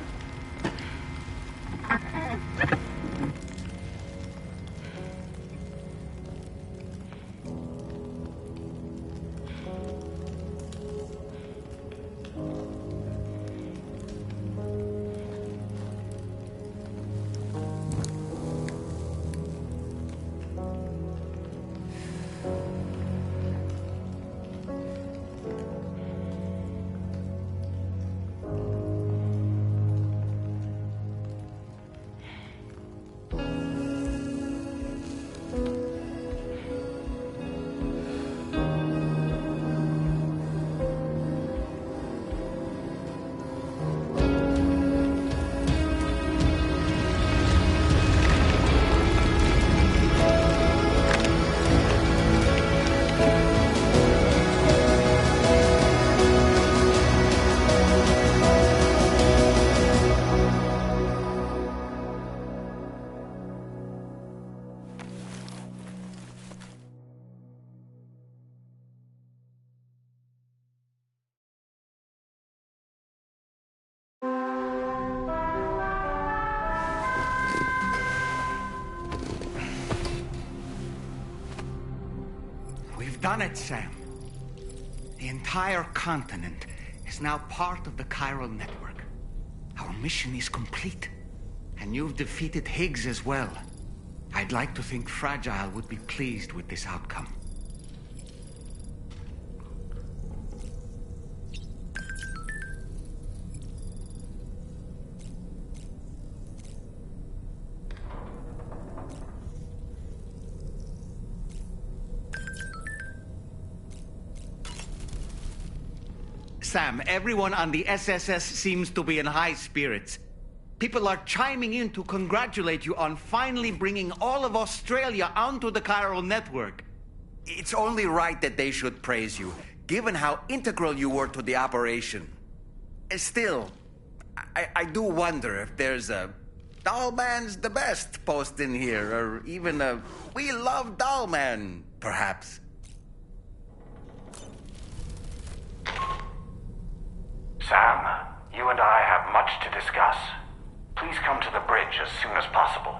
We've done it, Sam. The entire continent is now part of the chiral network. Our mission is complete. And you've defeated Higgs as well. I'd like to think Fragile would be pleased with this outcome. Sam, everyone on the SSS seems to be in high spirits. People are chiming in to congratulate you on finally bringing all of Australia onto the chiral network. It's only right that they should praise you, given how integral you were to the operation. Still, I do wonder if there's a Dollman's the best post in here, or even a We Love Dollman, perhaps. Sam, you and I have much to discuss. Please come to the bridge as soon as possible.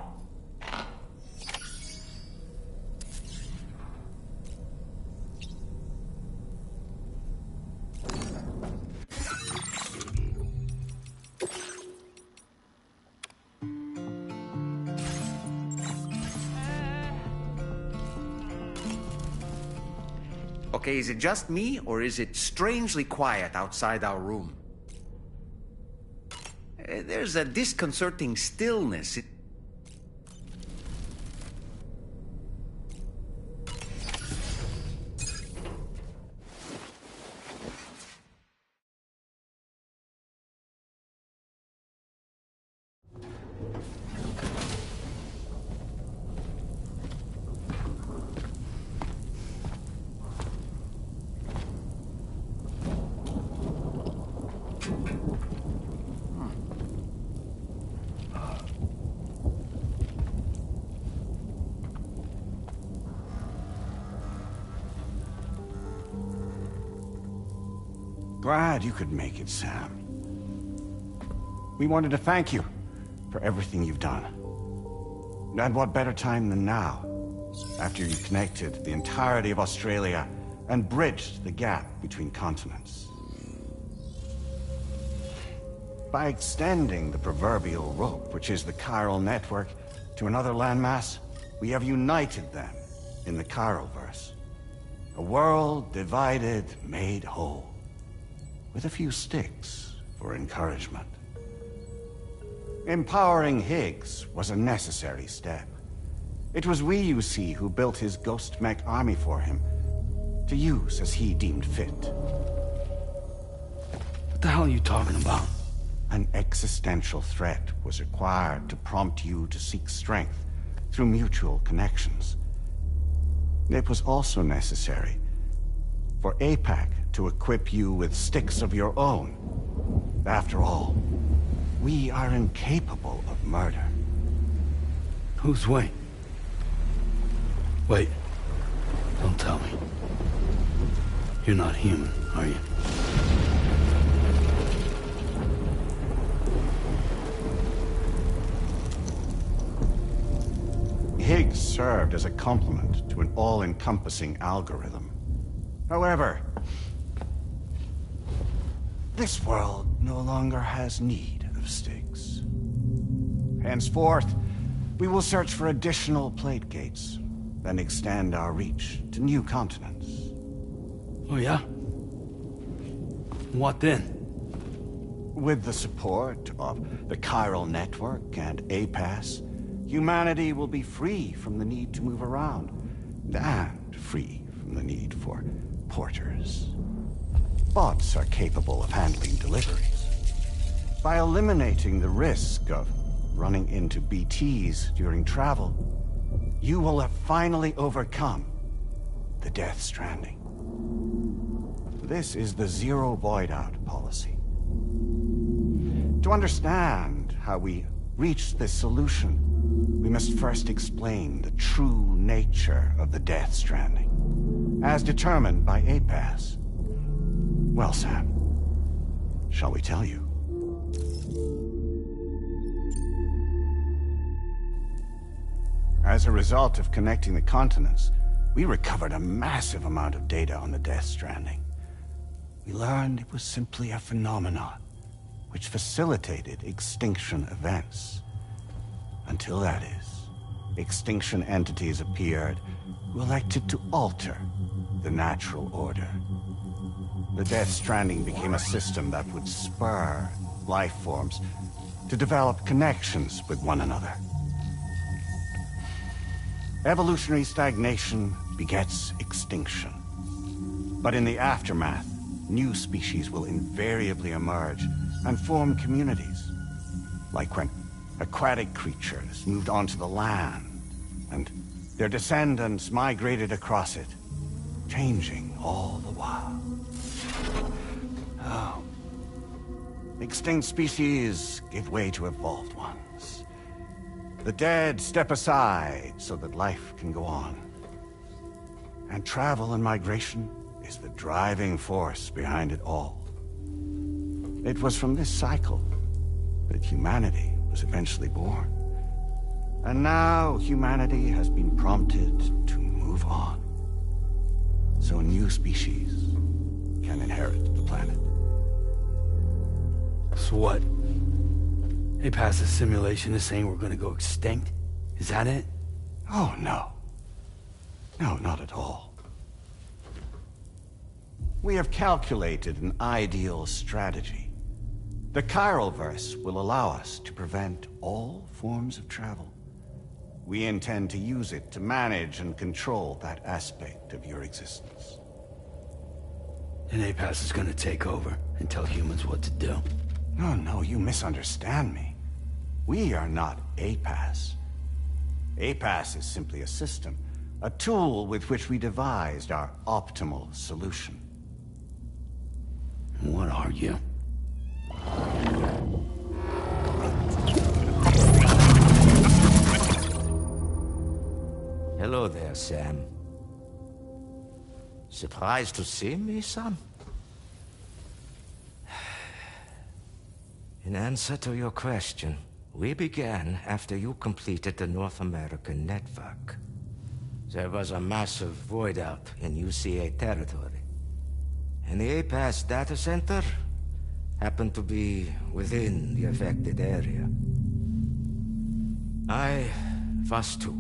Okay, is it just me, or is it strangely quiet outside our room? There's a disconcerting stillness. Glad you could make it, Sam. We wanted to thank you for everything you've done. And what better time than now, after you connected the entirety of Australia and bridged the gap between continents. By extending the proverbial rope, which is the chiral network, to another landmass, we have united them in the Chiralverse. A world divided, made whole. With a few sticks for encouragement. Empowering Higgs was a necessary step. It was we, you see, who built his ghost mech army for him, to use as he deemed fit. What the hell are you talking about? An existential threat was required to prompt you to seek strength through mutual connections. It was also necessary for APAC to equip you with sticks of your own. After all, we are incapable of murder. Who's Wayne? Wait. Don't tell me. You're not human, are you? Higgs served as a complement to an all-encompassing algorithm. However, this world no longer has need of sticks. Henceforth, we will search for additional plate gates, then extend our reach to new continents. Oh yeah? What then? With the support of the Chiral Network and APAS, humanity will be free from the need to move around, and free from the need for porters. Bots are capable of handling deliveries. By eliminating the risk of running into BTs during travel, you will have finally overcome the Death Stranding. This is the Zero Void Out policy. To understand how we reached this solution, we must first explain the true nature of the Death Stranding, as determined by APAS. Well, Sam, shall we tell you? As a result of connecting the continents, we recovered a massive amount of data on the Death Stranding. We learned it was simply a phenomenon which facilitated extinction events. Until that is, extinction entities appeared who elected to alter the natural order. The Death Stranding became a system that would spur life forms to develop connections with one another. Evolutionary stagnation begets extinction. But in the aftermath, new species will invariably emerge and form communities. Like when aquatic creatures moved onto the land, and their descendants migrated across it, changing all the while. Oh. Extinct species give way to evolved ones. The dead step aside so that life can go on. And travel and migration is the driving force behind it all. It was from this cycle that humanity was eventually born. And now humanity has been prompted to move on. So new species can inherit the planet. So what? APAS's simulation is saying we're gonna go extinct? Is that it? Oh, no. No, not at all. We have calculated an ideal strategy. The Chiralverse will allow us to prevent all forms of travel. We intend to use it to manage and control that aspect of your existence. And APAS is gonna take over and tell humans what to do. No, no, you misunderstand me. We are not APAS. APAS is simply a system, a tool with which we devised our optimal solution. What are you? Hello there, Sam. Surprised to see me, son? In answer to your question, we began after you completed the North American network. There was a massive void out in UCA territory, and the APAS data center happened to be within the affected area. I was too.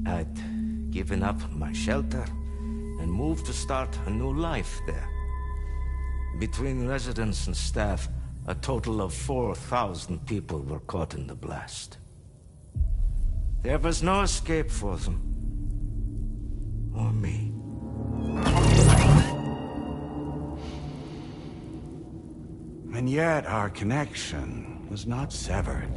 I'd given up my shelter and moved to start a new life there. Between residents and staff, A total of 4,000 people were caught in the blast. There was no escape for them. Or me. And yet our connection was not severed.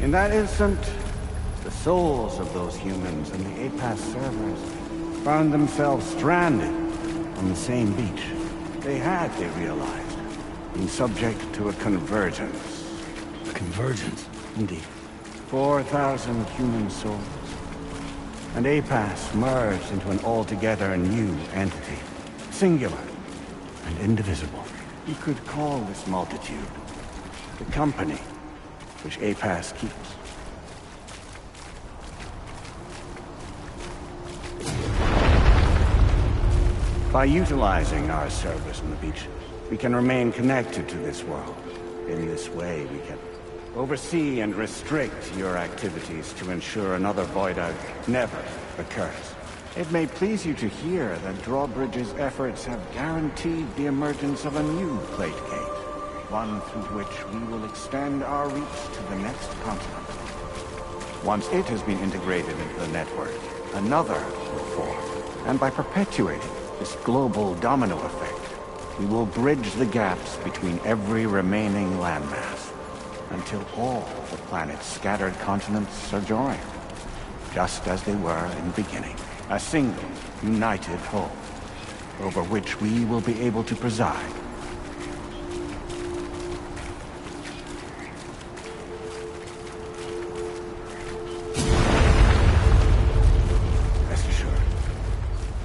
In that instant, the souls of those humans and the APAS servers found themselves stranded on the same beach. They had, they realized, been subject to a convergence. A convergence? Indeed. 4,000 human souls. And APAS merged into an altogether new entity. Singular and indivisible. You could call this multitude the company which APAS keeps. By utilizing our service on the beach, we can remain connected to this world. In this way, we can oversee and restrict your activities to ensure another void out never occurs. It may please you to hear that Drawbridge's efforts have guaranteed the emergence of a new plate gate. One through which we will extend our reach to the next continent. Once it has been integrated into the network, another will form. And by perpetuating this global domino effect, we will bridge the gaps between every remaining landmass, until all the planet's scattered continents are joined, just as they were in the beginning. A single, united whole, over which we will be able to preside.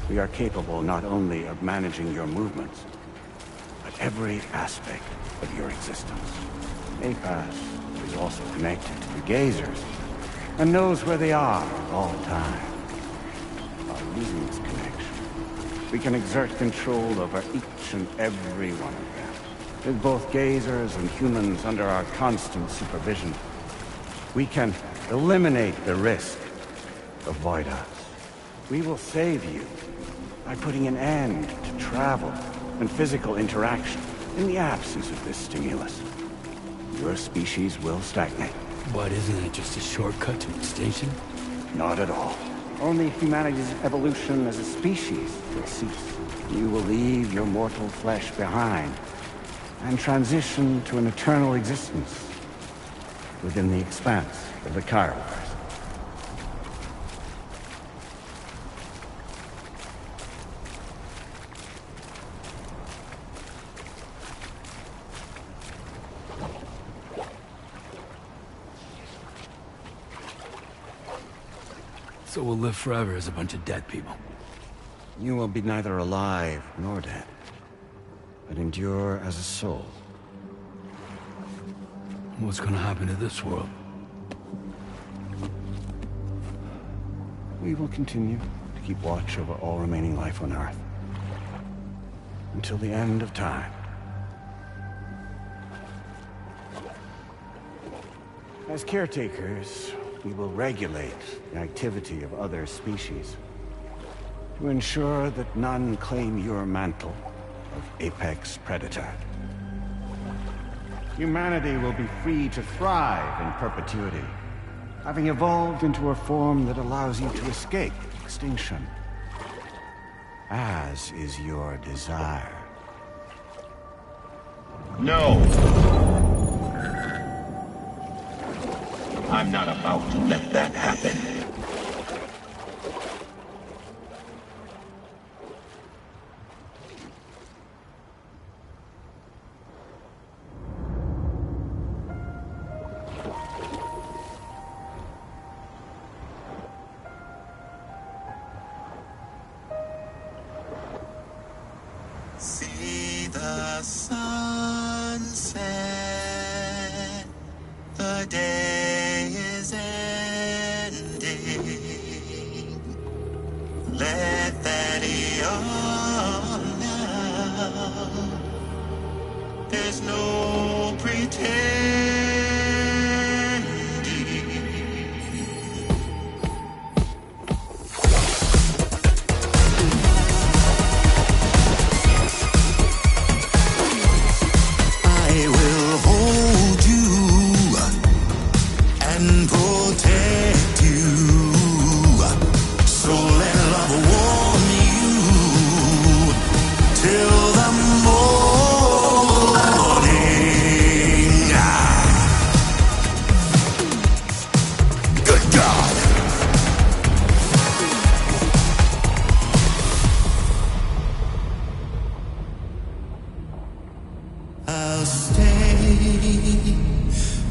We are capable not only of managing your movements, but every aspect of your existence. APAS is also connected to the Gazers, and knows where they are at all times. By losing this connection, we can exert control over each and every one of them. With both Gazers and humans under our constant supervision, we can eliminate the risk of void outs. We will save you by putting an end to travel and physical interaction in the absence of this stimulus. Your species will stagnate. But isn't it just a shortcut to extinction? Not at all. Only humanity's evolution as a species will cease. You will leave your mortal flesh behind and transition to an eternal existence within the expanse of the Chiroverse. So we'll live forever as a bunch of dead people. You will be neither alive nor dead, but endure as a soul. What's gonna happen to this world? We will continue to keep watch over all remaining life on Earth. Until the end of time. As caretakers, we will regulate the activity of other species to ensure that none claim your mantle of apex predator. Humanity will be free to thrive in perpetuity, having evolved into a form that allows you to escape extinction, as is your desire. No! I'm not about to let that happen. See the sunset, the day is ending. Let that yawn now. There's no pretending.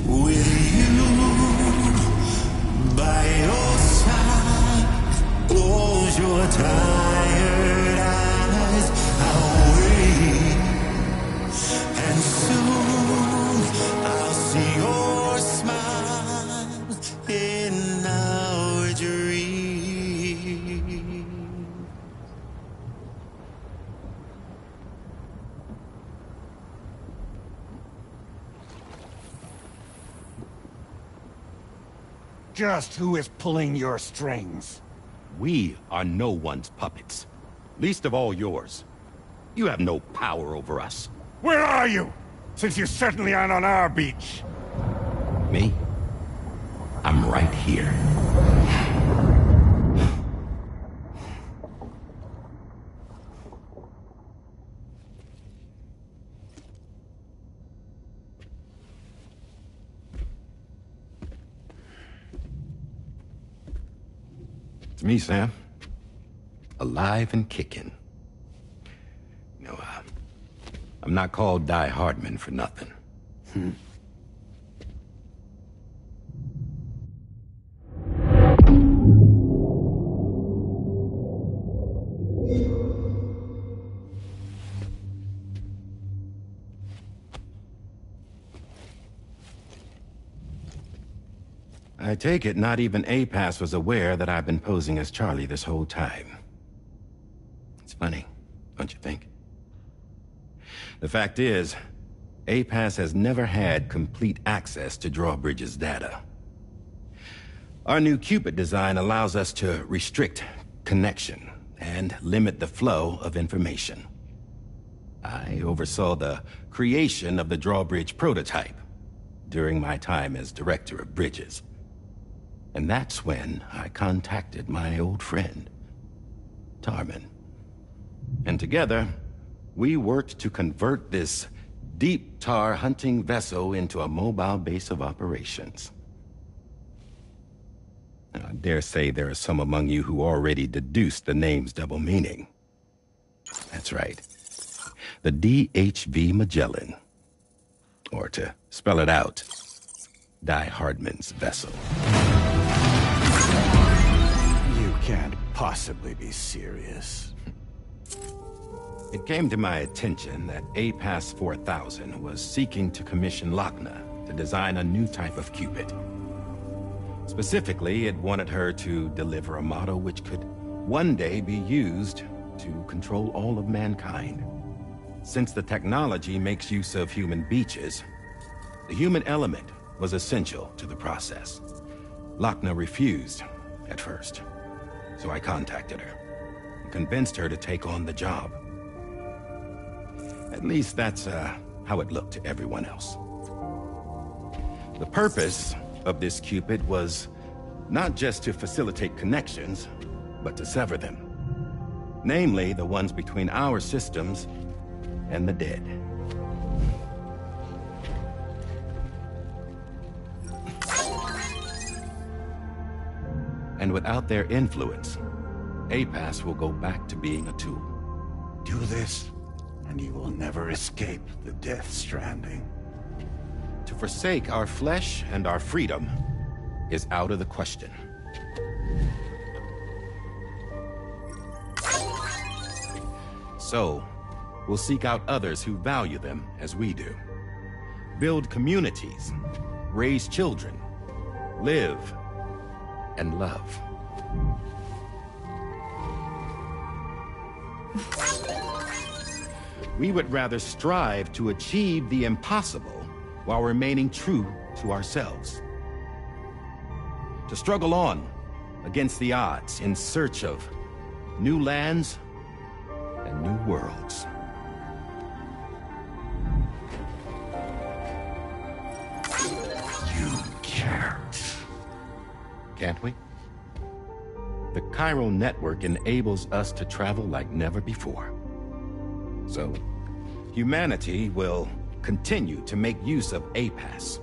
with you by your side. Close your tired eyes, I'll wait, and soon I'll see your smiles in our dream. Just who is pulling your strings? We are no one's puppets. Least of all yours. You have no power over us. Where are you? Since you certainly aren't on our beach. Me? I'm right here. It's me, Sam. Alive and kicking. No, I'm not called Die Hardman for nothing. I take it not even APAS was aware that I've been posing as Charlie this whole time. It's funny, don't you think? The fact is, APAS has never had complete access to Drawbridge's data. Our new Cupid design allows us to restrict connection and limit the flow of information. I oversaw the creation of the Drawbridge prototype during my time as Director of Bridges. And that's when I contacted my old friend, Tarman. And together, we worked to convert this deep tar hunting vessel into a mobile base of operations. Now, I dare say there are some among you who already deduced the name's double meaning. That's right. The DHV Magellan. Or to spell it out, Die Hardman's vessel. You can't possibly be serious. It came to my attention that APAS 4000 was seeking to commission Lochna to design a new type of Cupid. Specifically, it wanted her to deliver a model which could one day be used to control all of mankind. Since the technology makes use of human beaches, the human element was essential to the process. Lochna refused at first, so I contacted her and convinced her to take on the job. At least that's how it looked to everyone else. The purpose of this Cupid was not just to facilitate connections, but to sever them. Namely, the ones between our systems and the dead. And without their influence, APAS will go back to being a tool. Do this, and you will never escape the Death Stranding. To forsake our flesh and our freedom is out of the question. So, we'll seek out others who value them as we do. Build communities, raise children, live, and love. We would rather strive to achieve the impossible while remaining true to ourselves. To struggle on against the odds in search of new lands and new worlds. You can't. Can't we? The chiral network enables us to travel like never before. So, humanity will continue to make use of APAS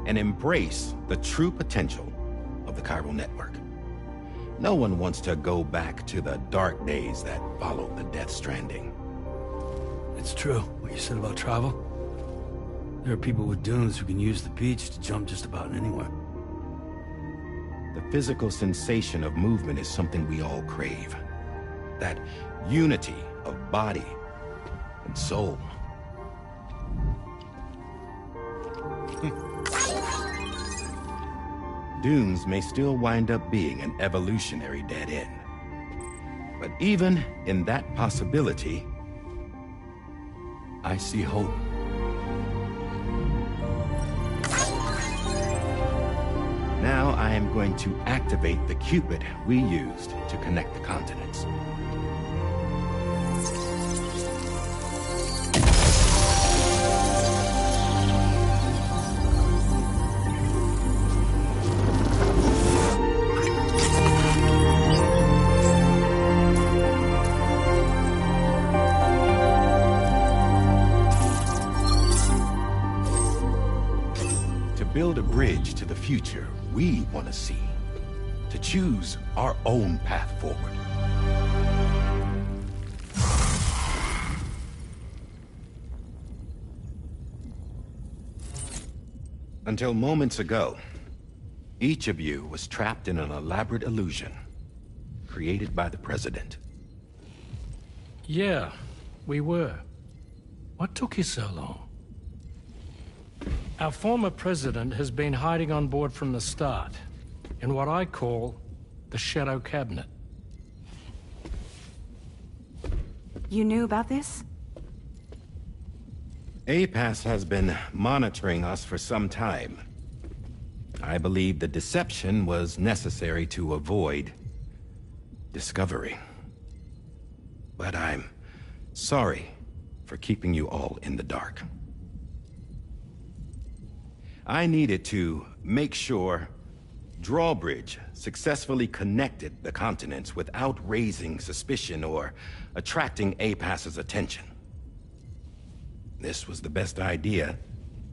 and embrace the true potential of the chiral network. No one wants to go back to the dark days that followed the Death Stranding. It's true, what you said about travel. There are people with dunes who can use the beach to jump just about anywhere. The physical sensation of movement is something we all crave. That unity of body and soul. Dunes may still wind up being an evolutionary dead end. But even in that possibility, I see hope. Now I am going to activate the Cupid we used to connect the continents. To build a bridge to the future we want to see, to choose our own path forward. Until moments ago, each of you was trapped in an elaborate illusion created by the President. Yeah, we were. What took you so long? Our former president has been hiding on board from the start, in what I call the Shadow Cabinet. You knew about this? APAS has been monitoring us for some time. I believe the deception was necessary to avoid discovery. But I'm sorry for keeping you all in the dark. I needed to make sure Drawbridge successfully connected the continents without raising suspicion or attracting APAS's attention. This was the best idea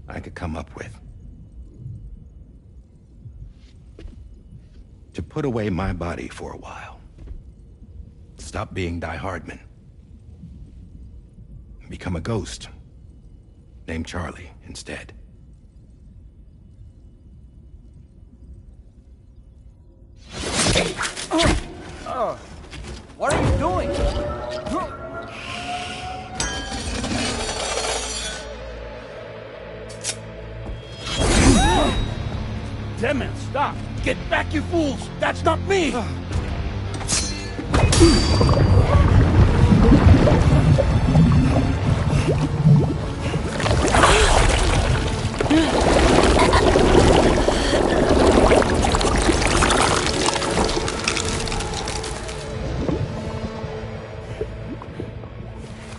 I could come up with. To put away my body for a while. Stop being Die Hardman. Become a ghost. Named Charlie instead. What are you doing? Damn it, stop! Get back, you fools! That's not me!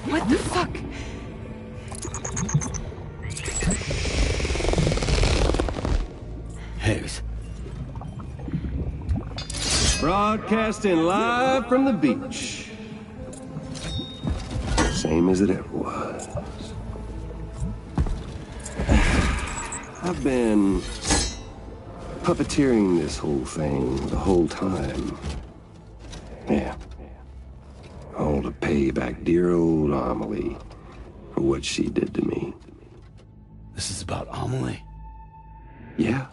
What the fuck? Hayes. Broadcasting live from the beach. Same as it ever was. I've been puppeteering this whole thing the whole time. Yeah. All to pay back dear old Amelie for what she did to me. This is about Amelie? Yeah.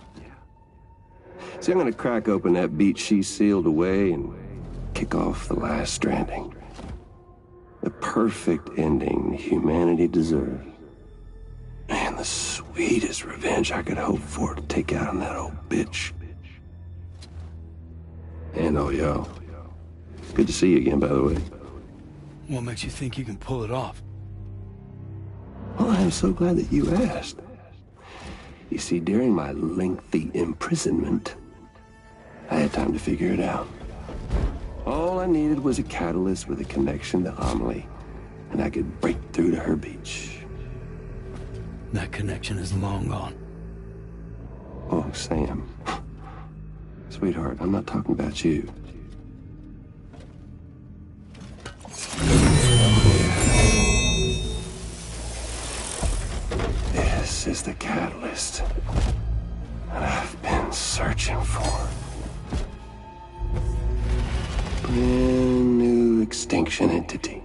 See, I'm gonna crack open that beach she sealed away and kick off the last stranding. The perfect ending humanity deserves. And the sweetest revenge I could hope for to take out on that old bitch. And oh, y'all. Good to see you again, by the way. What makes you think you can pull it off? Well, I'm so glad that you asked. You see, during my lengthy imprisonment, I had time to figure it out. All I needed was a catalyst with a connection to Amelie, and I could break through to her beach. That connection is long gone. Oh, Sam. Sweetheart, I'm not talking about you. This is the catalyst that I've been searching for. Brand new extinction entity.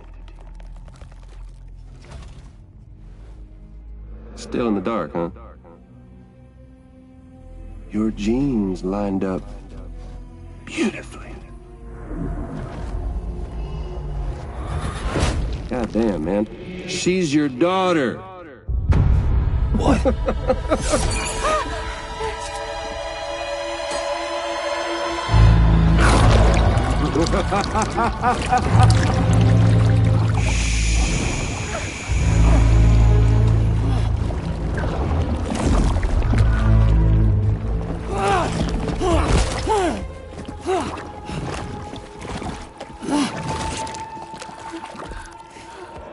It's Still in the dark, huh? Your genes lined up beautifully. God damn, man. She's your daughter. What?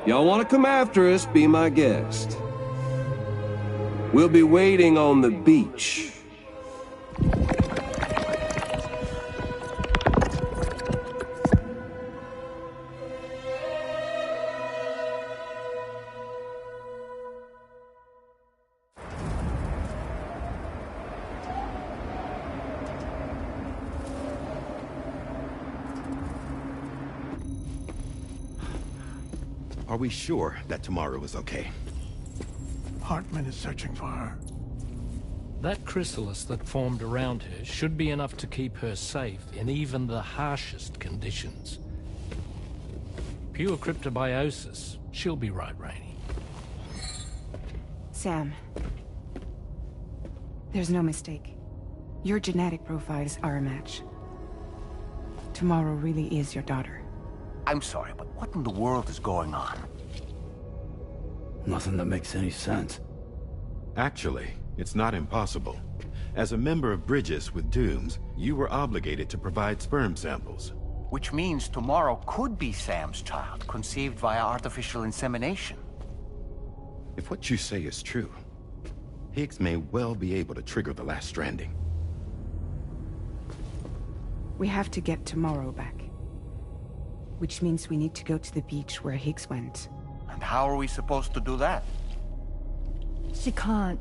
Y'all want to come after us, be my guest. We'll be waiting on the beach. Are we sure that tomorrow is okay? Hartman is searching for her. That chrysalis that formed around her should be enough to keep her safe in even the harshest conditions. Pure cryptobiosis. She'll be right, Rainey. Sam. There's no mistake. Your genetic profiles are a match. Tomorrow really is your daughter. I'm sorry, but what in the world is going on? Nothing that makes any sense. Actually, it's not impossible. As a member of Bridges with Dooms, you were obligated to provide sperm samples. Which means tomorrow could be Sam's child, conceived via artificial insemination. If what you say is true, Higgs may well be able to trigger the last stranding. We have to get tomorrow back. Which means we need to go to the beach where Higgs went. And how are we supposed to do that? She can't.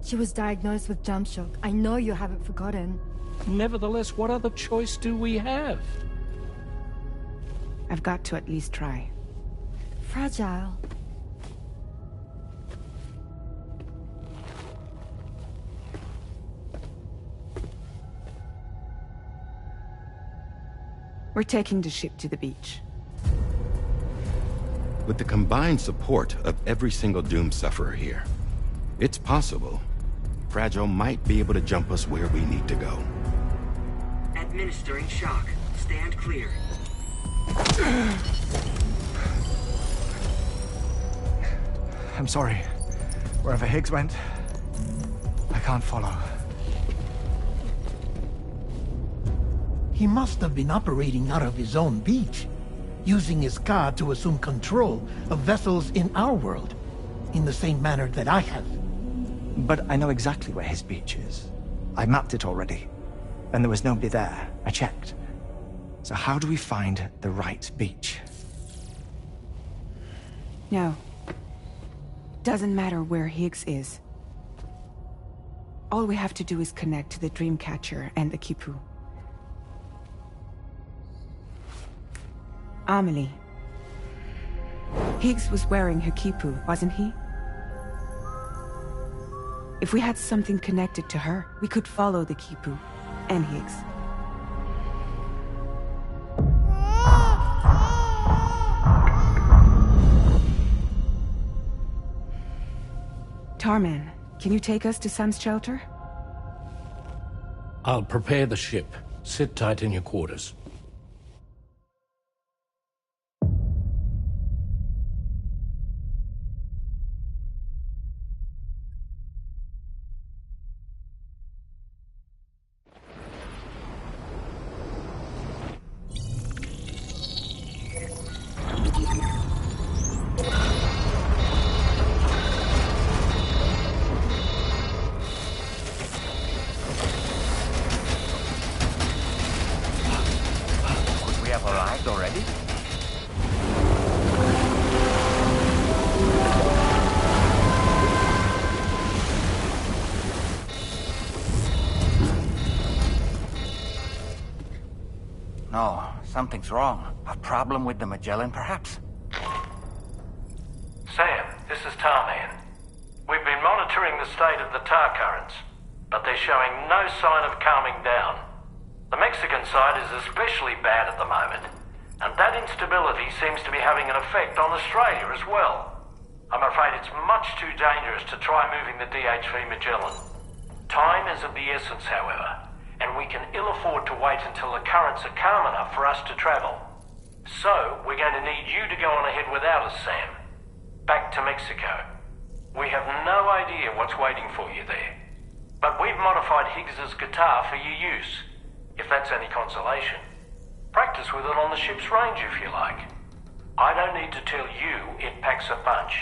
She was diagnosed with jump shock. I know you haven't forgotten. Nevertheless, what other choice do we have? I've got to at least try. Fragile. We're taking the ship to the beach. With the combined support of every single Doom sufferer here, it's possible Fragile might be able to jump us where we need to go. Administering shock. Stand clear. I'm sorry. Wherever Higgs went, I can't follow. He must have been operating out of his own beach, using his car to assume control of vessels in our world, in the same manner that I have. But I know exactly where his beach is. I mapped it already, and there was nobody there. I checked. So how do we find the right beach? No. Doesn't matter where Higgs is. All we have to do is connect to the Dreamcatcher and the Kipu. Amelie. Higgs was wearing her Kipu, wasn't he? If we had something connected to her, we could follow the Kipu and Higgs. Tarman, can you take us to Sam's shelter? I'll prepare the ship. Sit tight in your quarters. No, something's wrong. A problem with the Magellan, perhaps? Sam, this is Tarman. state of the tar currents, but they're showing no sign of calming down. The Mexican side is especially bad at the moment, and that instability seems to be having an effect on Australia as well. I'm afraid it's much too dangerous to try moving the DHV Magellan. Time is of the essence, however, and we can ill afford to wait until the currents are calm enough for us to travel. So, we're going to need you to go on ahead without us, Sam. Back to Mexico. We have no idea what's waiting for you there. But we've modified Higgs's guitar for your use, if that's any consolation. Practice with it on the ship's range if you like. I don't need to tell you it packs a punch.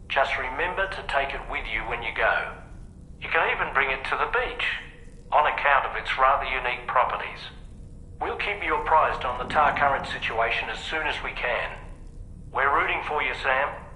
Just remember to take it with you when you go. You can even bring it to the beach, on account of its rather unique properties. We'll keep you apprised on the tar current situation as soon as we can. We're rooting for you, Sam.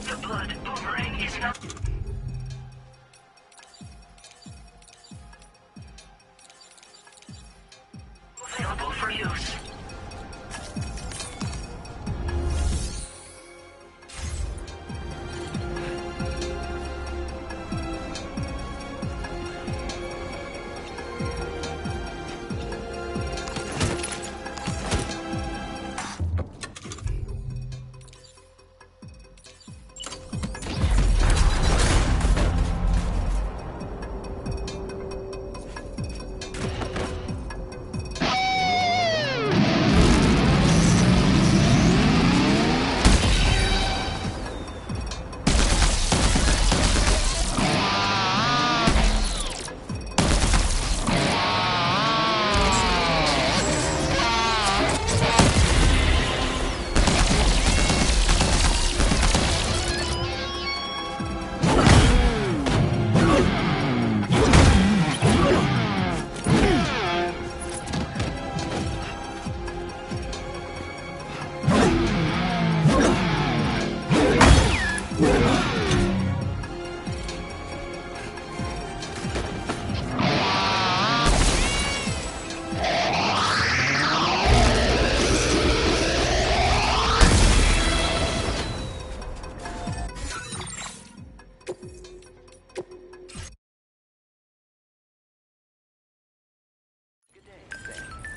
The blood boomerang is not available for use.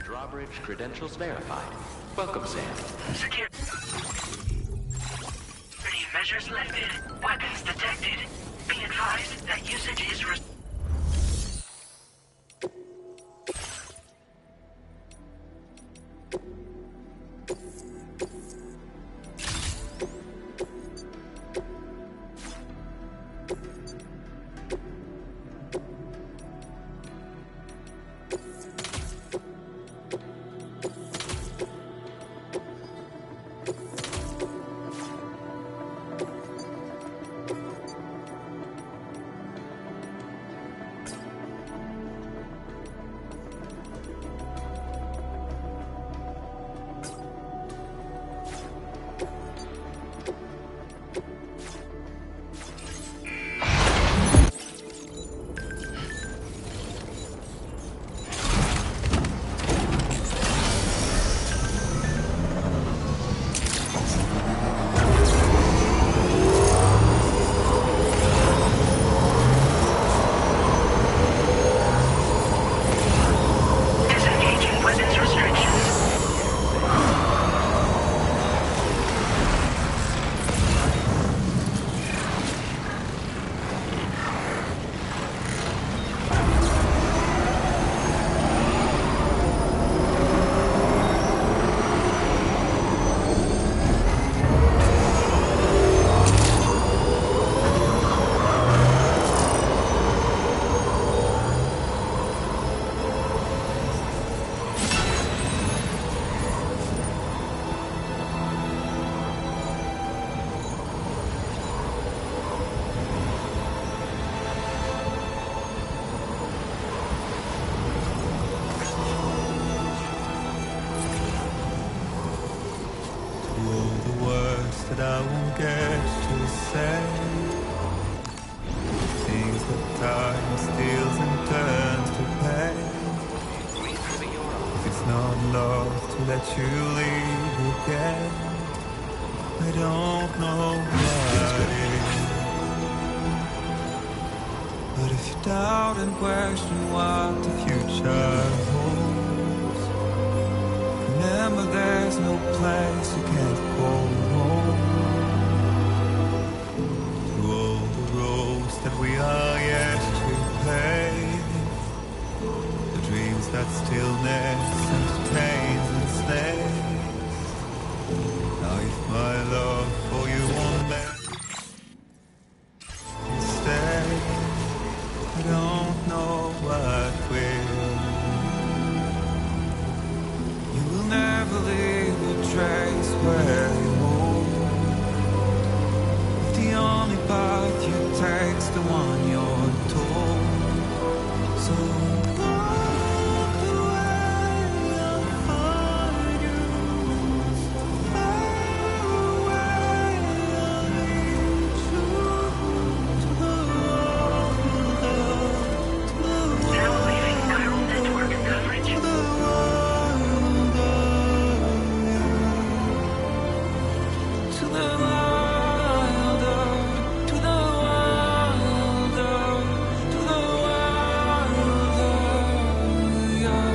Drawbridge credentials verified. Welcome, Sam. Security measures lifted. Weapons detected. Be advised that usage is that I won't get to say. Things that time steals and turns to pain. If it's not love to let you leave again, I don't know what is. But if you doubt and question what the future holds, remember there's no place you can't go home. Through all the roads that we are yet to pave, the dreams that stillness entertains and stays. Now if my love for you won't make you stay, I don't know what will. You will never leave a trace where you hold. If the only path you take's the one you're told, so walk the way I'll find you. Far away I'll lead you to the Now leaving chiral network coverage. to the wilder, to the wilder, to the wilder, yeah.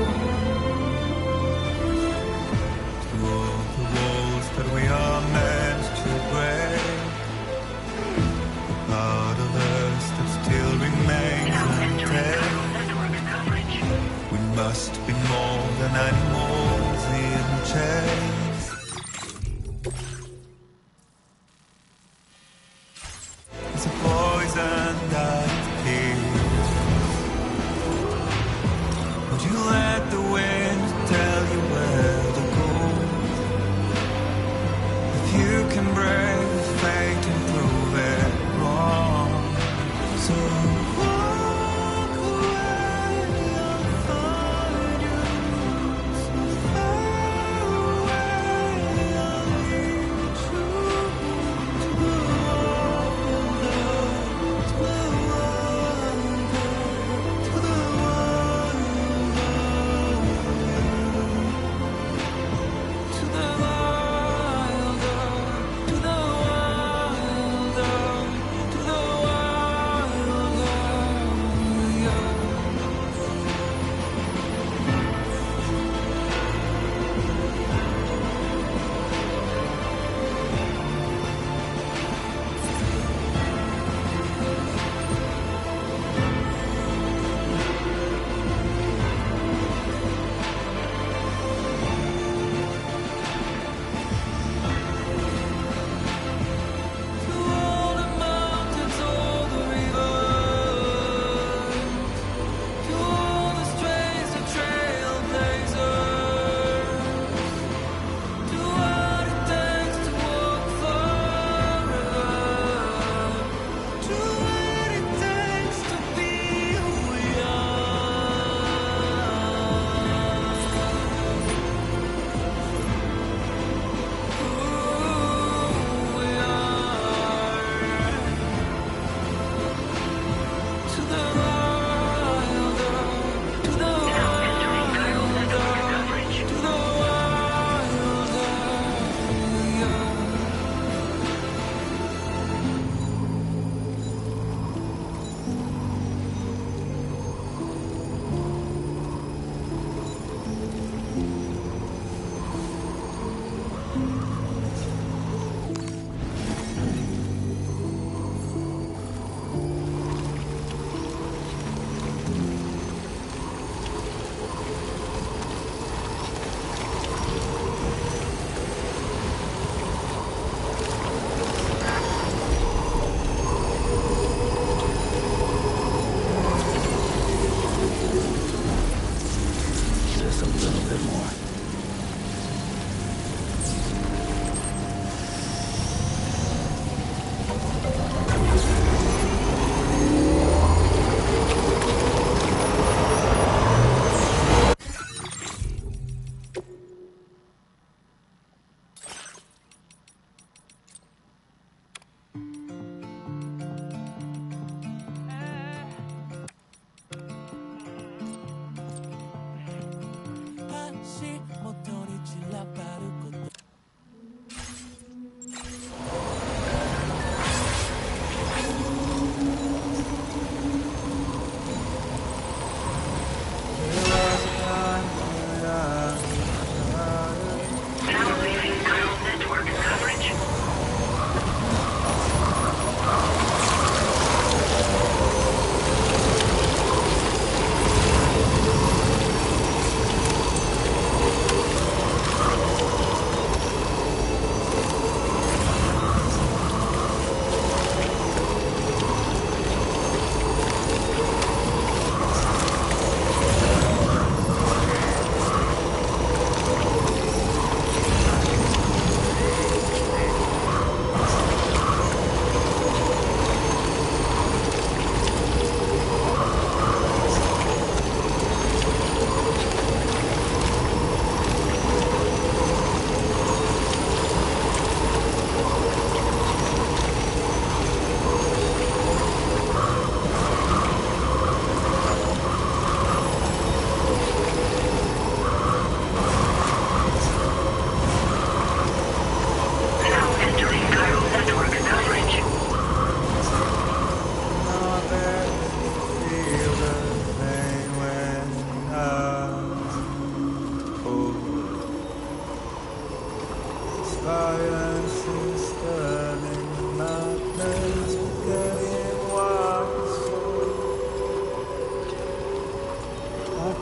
Through all the walls that we are meant to break, the part of us that still remains untamed. We must be more than animals in chains. It's a poison that kills. Would you let the wind tell you where to go? If you can brave fate and prove it wrong, so walk away, I'll find you. So far away, I'll lead you to the wilder, to the wilder.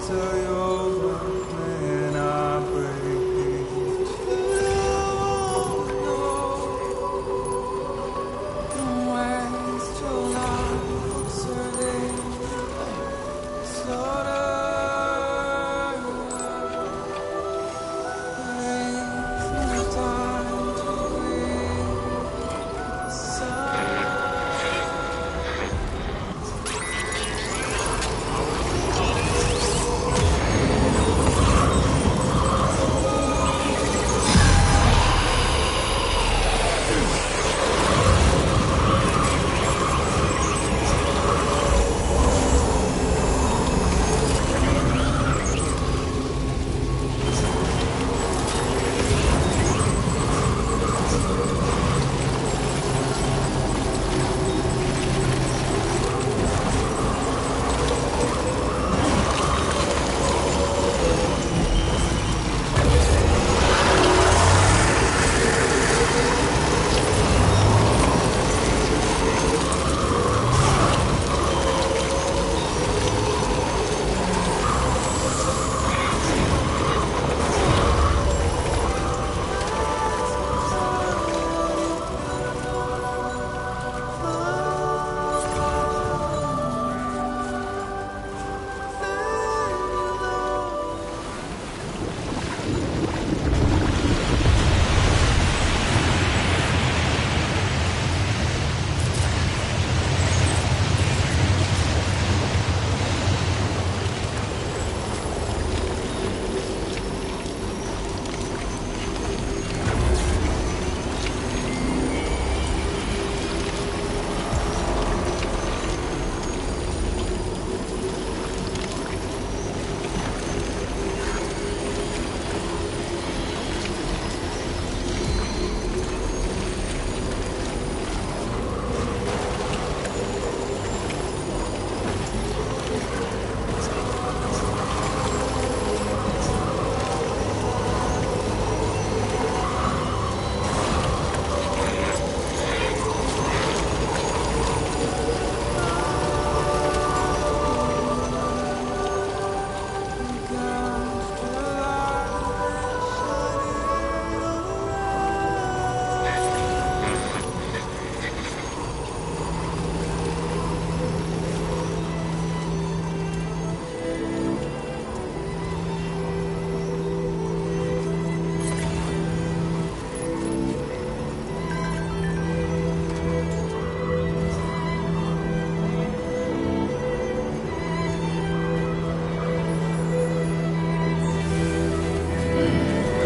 Tell you over, playing our bridge. Don't waste your life observing slaughter. There's no time to grieve.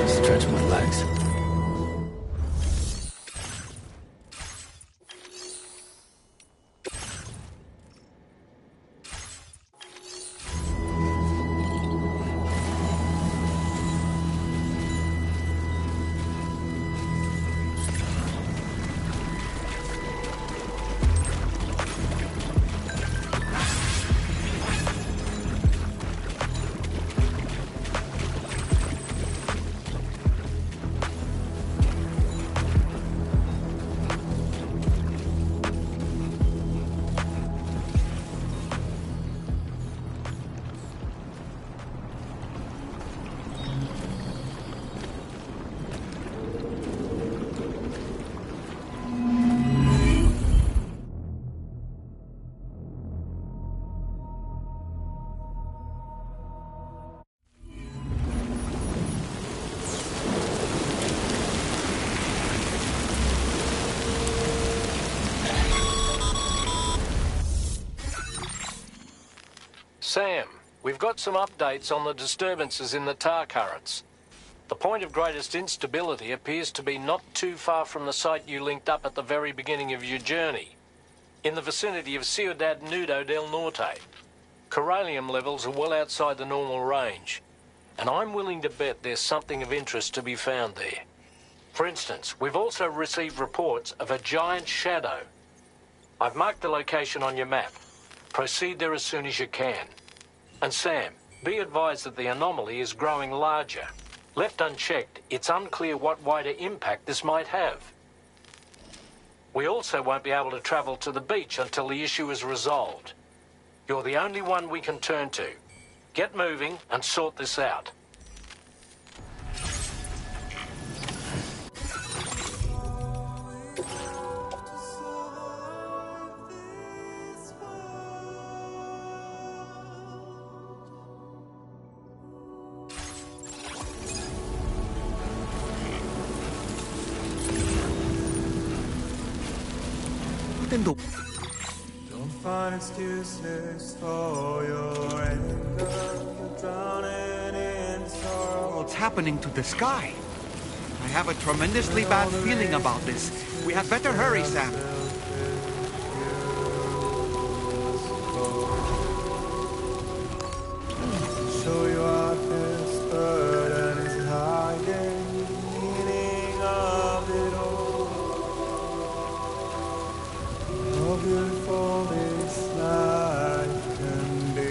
Stretch my legs. Sam, we've got some updates on the disturbances in the tar currents. The point of greatest instability appears to be not too far from the site you linked up at the very beginning of your journey, in the vicinity of Ciudad Nudo del Norte. Corallium levels are well outside the normal range, and I'm willing to bet there's something of interest to be found there. For instance, we've also received reports of a giant shadow. I've marked the location on your map. Proceed there as soon as you can. And Sam, be advised that the anomaly is growing larger. Left unchecked, it's unclear what wider impact this might have. We also won't be able to travel to the beach until the issue is resolved. You're the only one we can turn to. Get moving and sort this out. Don't find excuses for your anger. You're drowning in sorrow. What's happening to the sky? I have a tremendously bad feeling about this. We had better hurry, Sam. Show you out this burden is hiding the meaning of it all. How beautiful this life can be.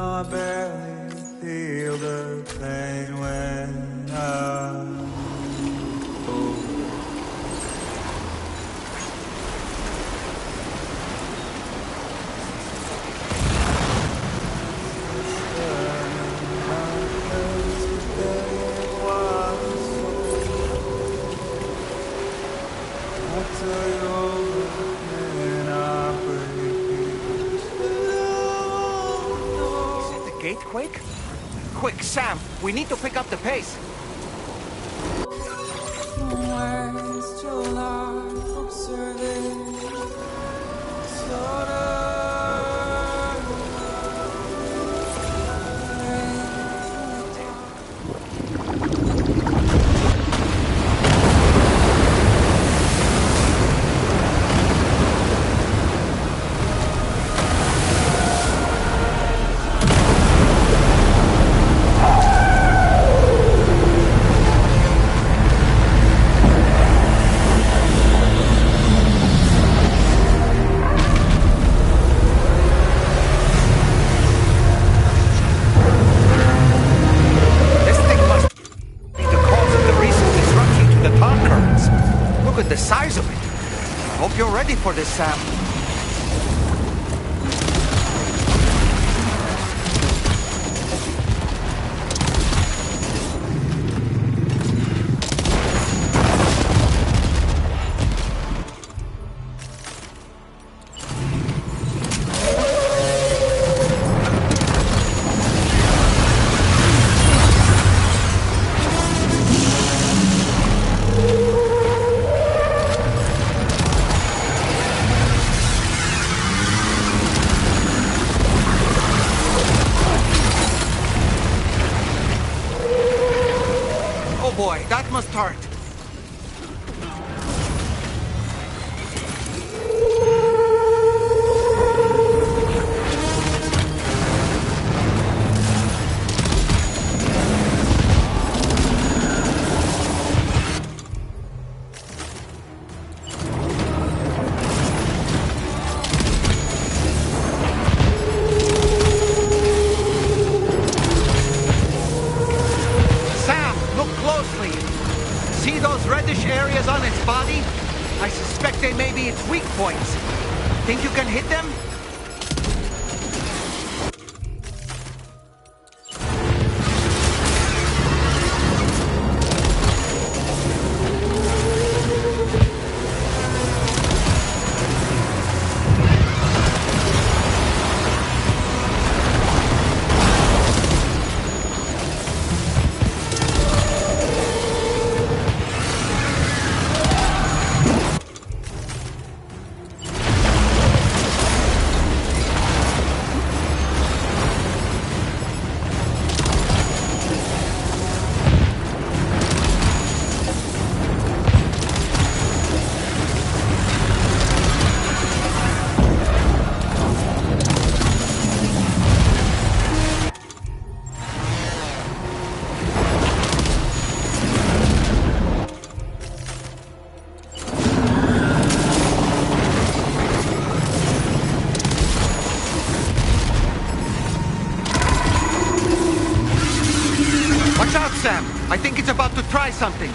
I barely feel the pain when I Quick? Quick, Sam! We need to pick up the pace! Waste your life observing slaughter. The size of it. I hope you're ready for this, Sam. Boy, that must hurt. See those reddish areas on its body? I suspect they may be its weak points. Think you can hit them? Watch out, Sam! I think it's about to try something.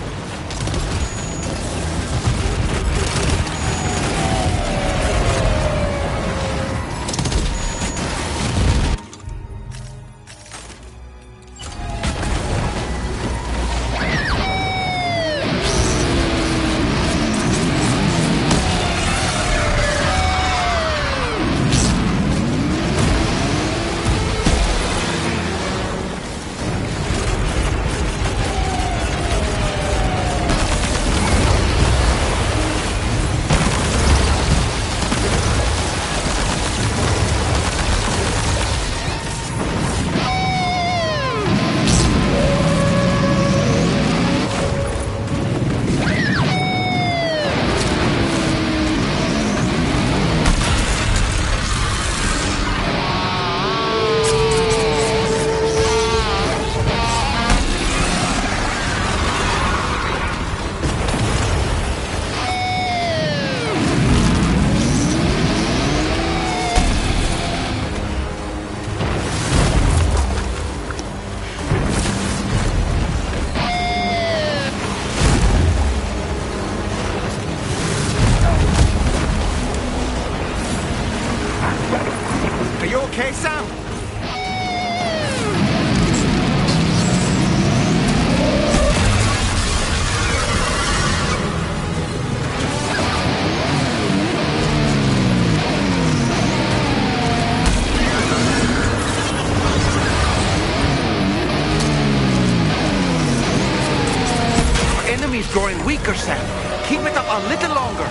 weaker, Sam. Keep it up a little longer.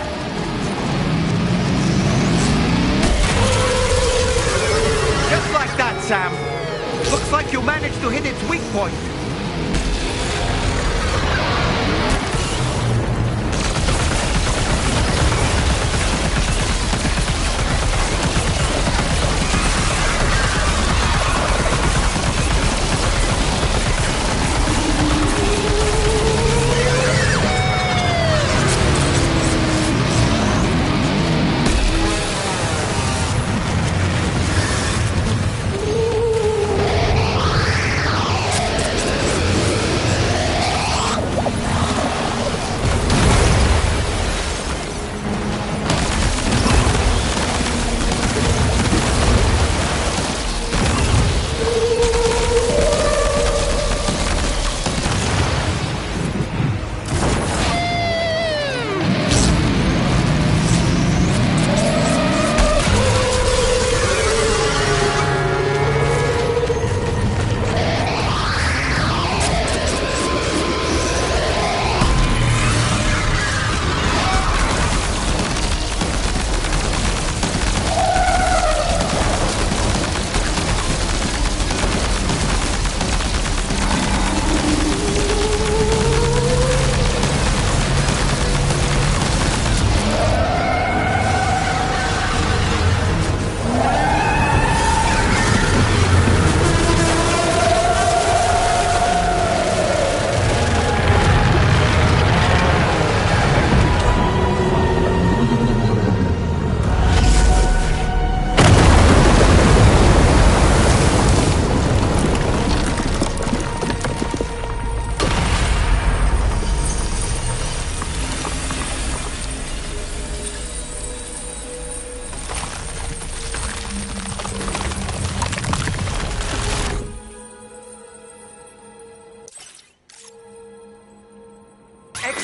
Just like that, Sam. Looks like you managed to hit its weak point.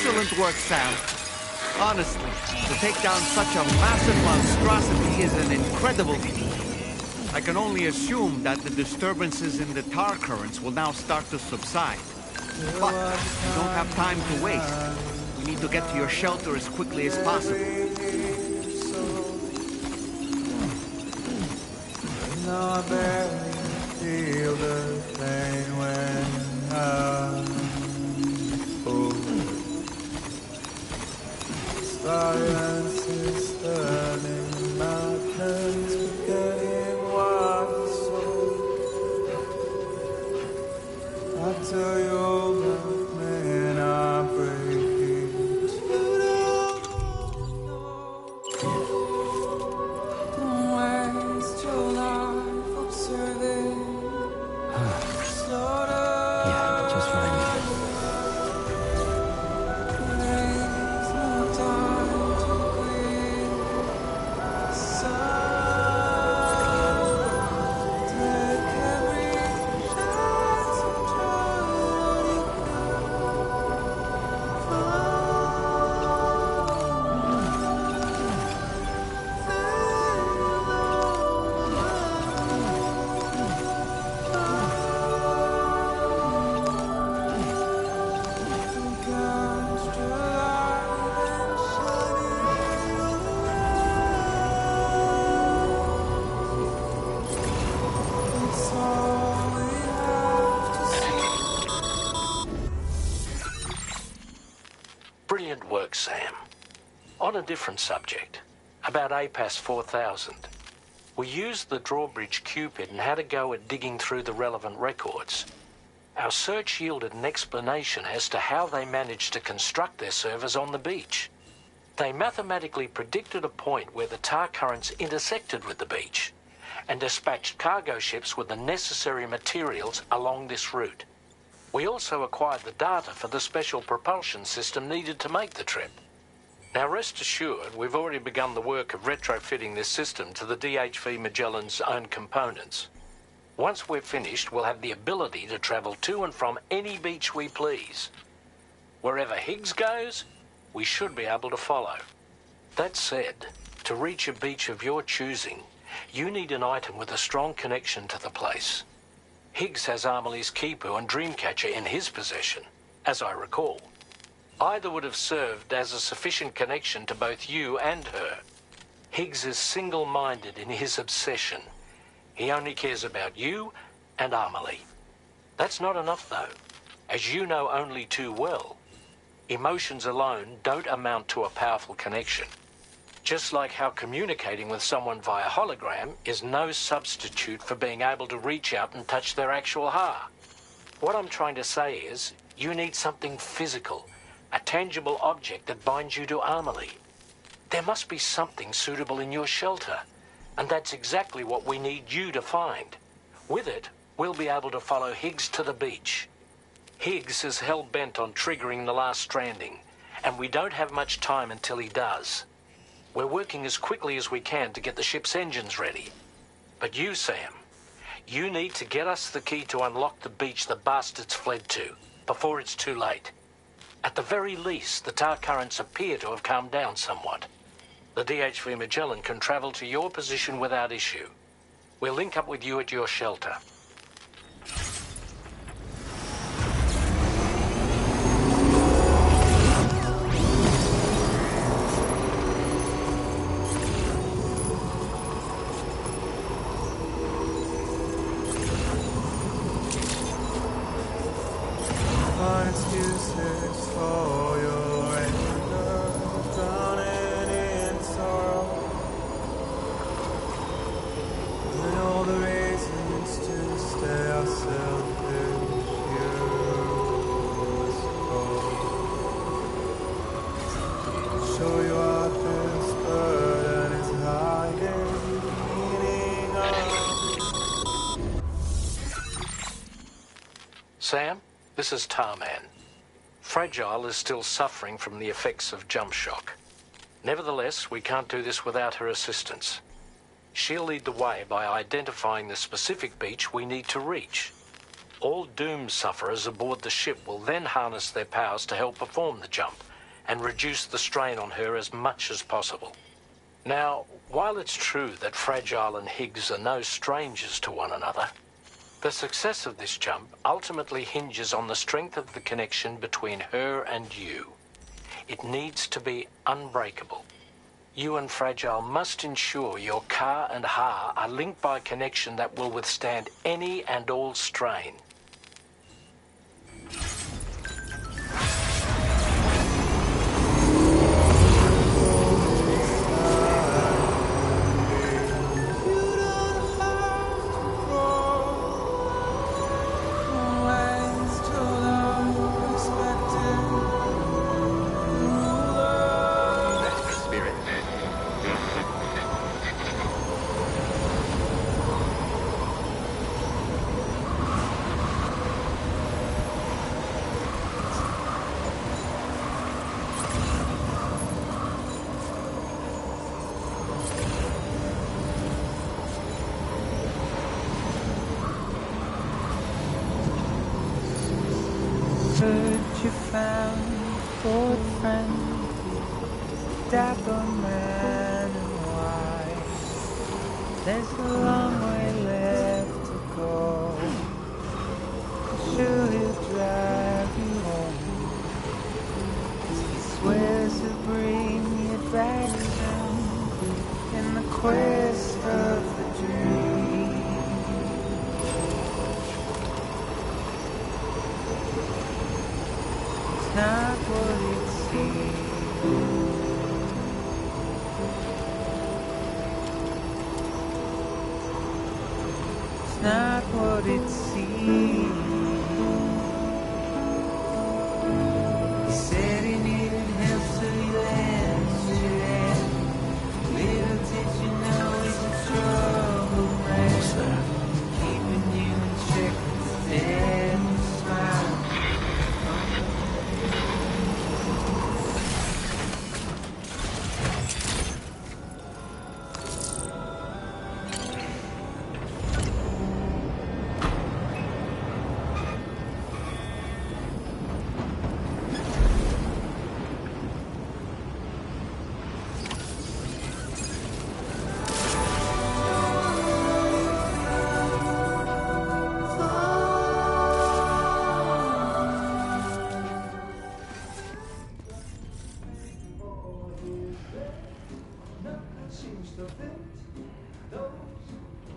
Excellent work, Sam. Honestly, to take down such a massive monstrosity is an incredible feat. I can only assume that the disturbances in the tar currents will now start to subside. But we don't have time to waste. We need to get to your shelter as quickly as possible. No, I barely feel the pain when I'm silence is turning madness, forgetting what's so. I tell you that men are breaking. You don't waste your life observing. Yeah, just what I need. Brilliant work, Sam. On a different subject, about APAS 4000. We used the drawbridge Cupid and had a go at digging through the relevant records. Our search yielded an explanation as to how they managed to construct their servers on the beach. They mathematically predicted a point where the tar currents intersected with the beach and dispatched cargo ships with the necessary materials along this route. We also acquired the data for the special propulsion system needed to make the trip. Now rest assured, we've already begun the work of retrofitting this system to the DHV Magellan's own components. Once we're finished, we'll have the ability to travel to and from any beach we please. Wherever Higgs goes, we should be able to follow. That said, to reach a beach of your choosing, you need an item with a strong connection to the place. Higgs has Amelie's Kipu and Dreamcatcher in his possession, as I recall. Either would have served as a sufficient connection to both you and her. Higgs is single-minded in his obsession. He only cares about you and Amelie. That's not enough, though. As you know only too well, emotions alone don't amount to a powerful connection. Just like how communicating with someone via hologram is no substitute for being able to reach out and touch their actual heart. What I'm trying to say is, you need something physical, a tangible object that binds you to Amelie. There must be something suitable in your shelter, and that's exactly what we need you to find. With it, we'll be able to follow Higgs to the beach. Higgs is hell-bent on triggering the last stranding, and we don't have much time until he does. We're working as quickly as we can to get the ship's engines ready. But you, Sam, you need to get us the key to unlock the beach the bastards fled to, before it's too late. At the very least, the tar currents appear to have calmed down somewhat. The DHV Magellan can travel to your position without issue. We'll link up with you at your shelter. Find excuses for your anger, drowning in sorrow. And all the reasons to stay are selfish, you suppose. Show you are desperate and it's hiding the meaning of. Sam, this is Tarman. Fragile is still suffering from the effects of jump shock. Nevertheless, we can't do this without her assistance. She'll lead the way by identifying the specific beach we need to reach. All doom sufferers aboard the ship will then harness their powers to help perform the jump and reduce the strain on her as much as possible. Now, while it's true that Fragile and Higgs are no strangers to one another, the success of this jump ultimately hinges on the strength of the connection between her and you. It needs to be unbreakable. You and Fragile must ensure your Ka and Ha are linked by a connection that will withstand any and all strain. You found good friend, dapper man and wife. There's a long way left to go. Sure he'll drive you home. He swears to bring you back soon in the quest of the dream. Not what it seems. It's not what it seems. He said he needed help, so he lent you that. Little did you know he's a trouble man. Keeping you in check with every smile. to fit. Those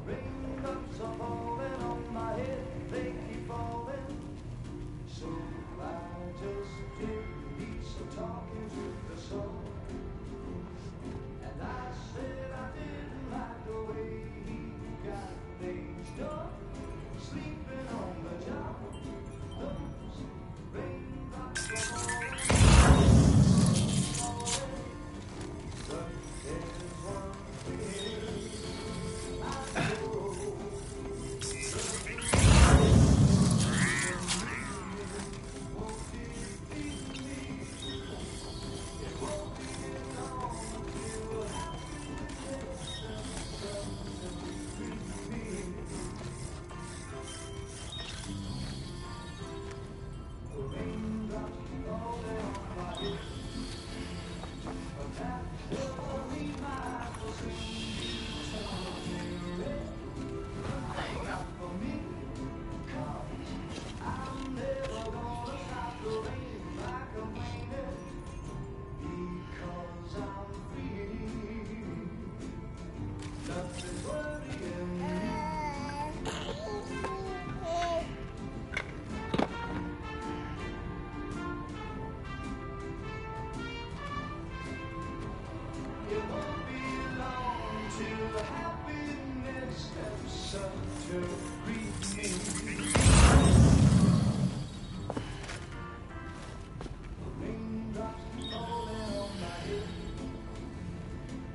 raindrops are falling on my head, they keep falling. So I just did some talking to the sun. And I said I didn't like the way he got things done. Sleeping on the job, those raindrops are falling.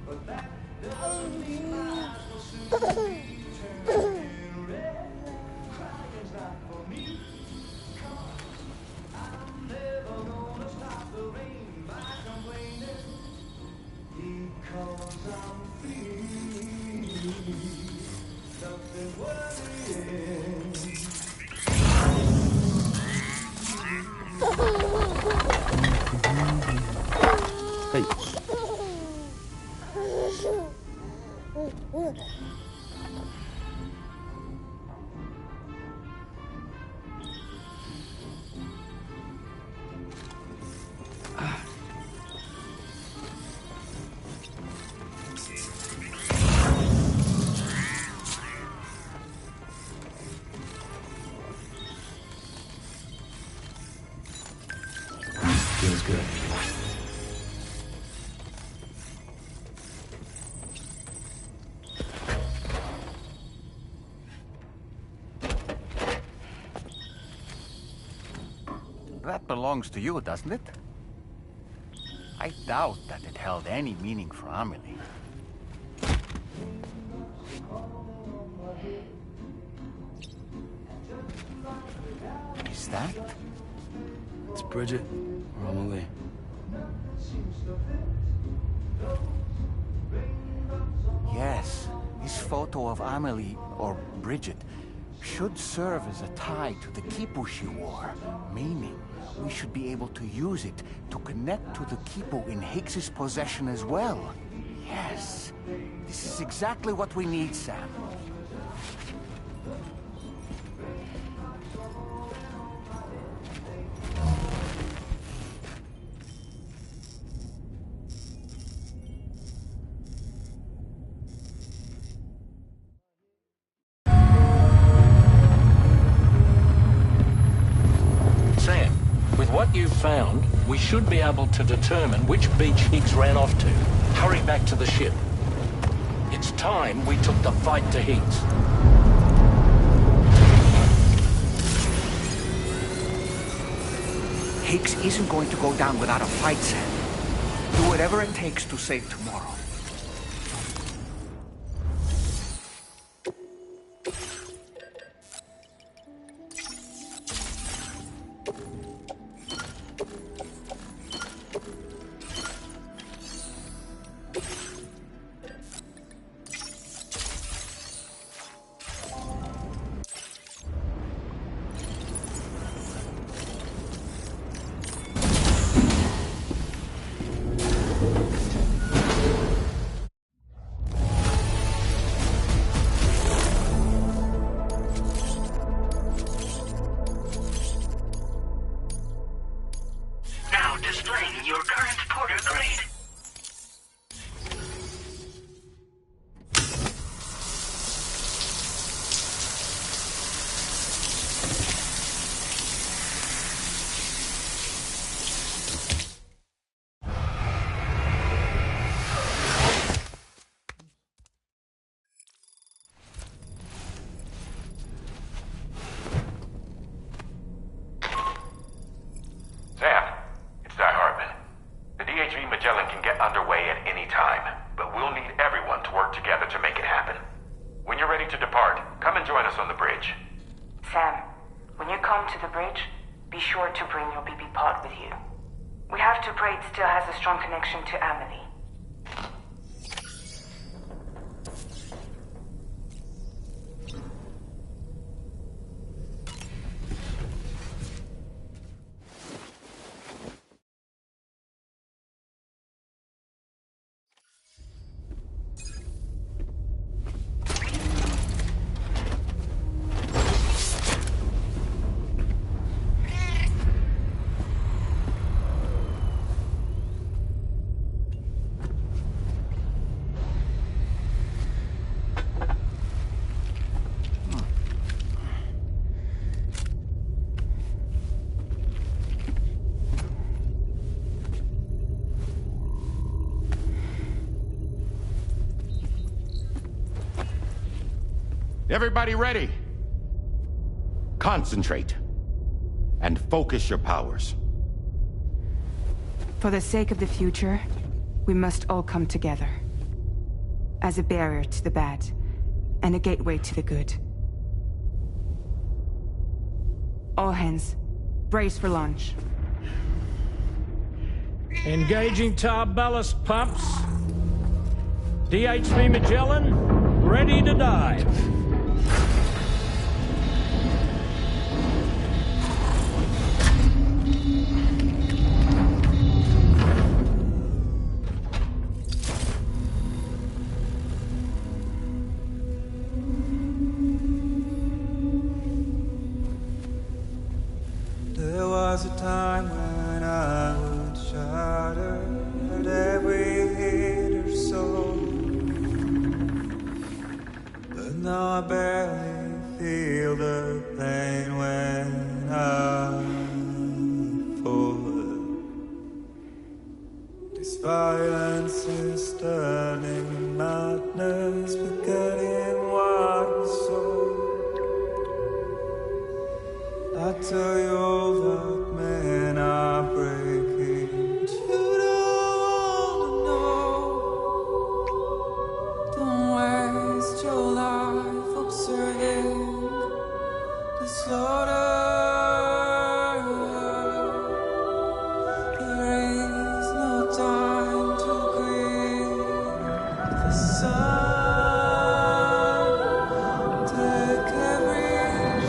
But there's one thing I know. Feels good. That belongs to you, doesn't it? I doubt that it held any meaning for Amelie. Is that? It's Bridget or Amelie. Yes, this photo of Amelie, or Bridget, should serve as a tie to the quipu she wore, meaning we should be able to use it to connect to the quipu in Higgs's possession as well. Yes, this is exactly what we need, Sam. Sam, with what you've found, we should be able to determine which beach Higgs ran off to. Hurry back to the ship. It's time we took the fight to Higgs. Higgs isn't going to go down without a fight, Sam. Do whatever it takes to save tomorrow. a strong connection to Amelie. Everybody ready? Concentrate. And focus your powers. For the sake of the future, we must all come together. As a barrier to the bad, and a gateway to the good. All hands, brace for launch. Engaging tar ballast pumps. DHV Magellan, ready to dive. There was a time when I would shudder at every hit or soul, but now I barely feel the pain when I fall. This violence is turning madness, forgetting what was sold. I tell you all that men are breaking, but you don't know. Don't waste your life observing the slaughter. There is no time to grieve the sun. Take every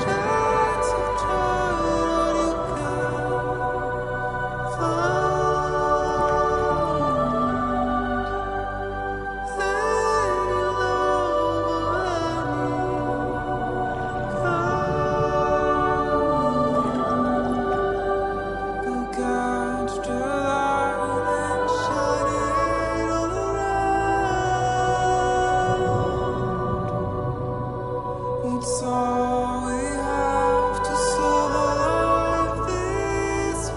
chance of trying all you can It's all we have to survive this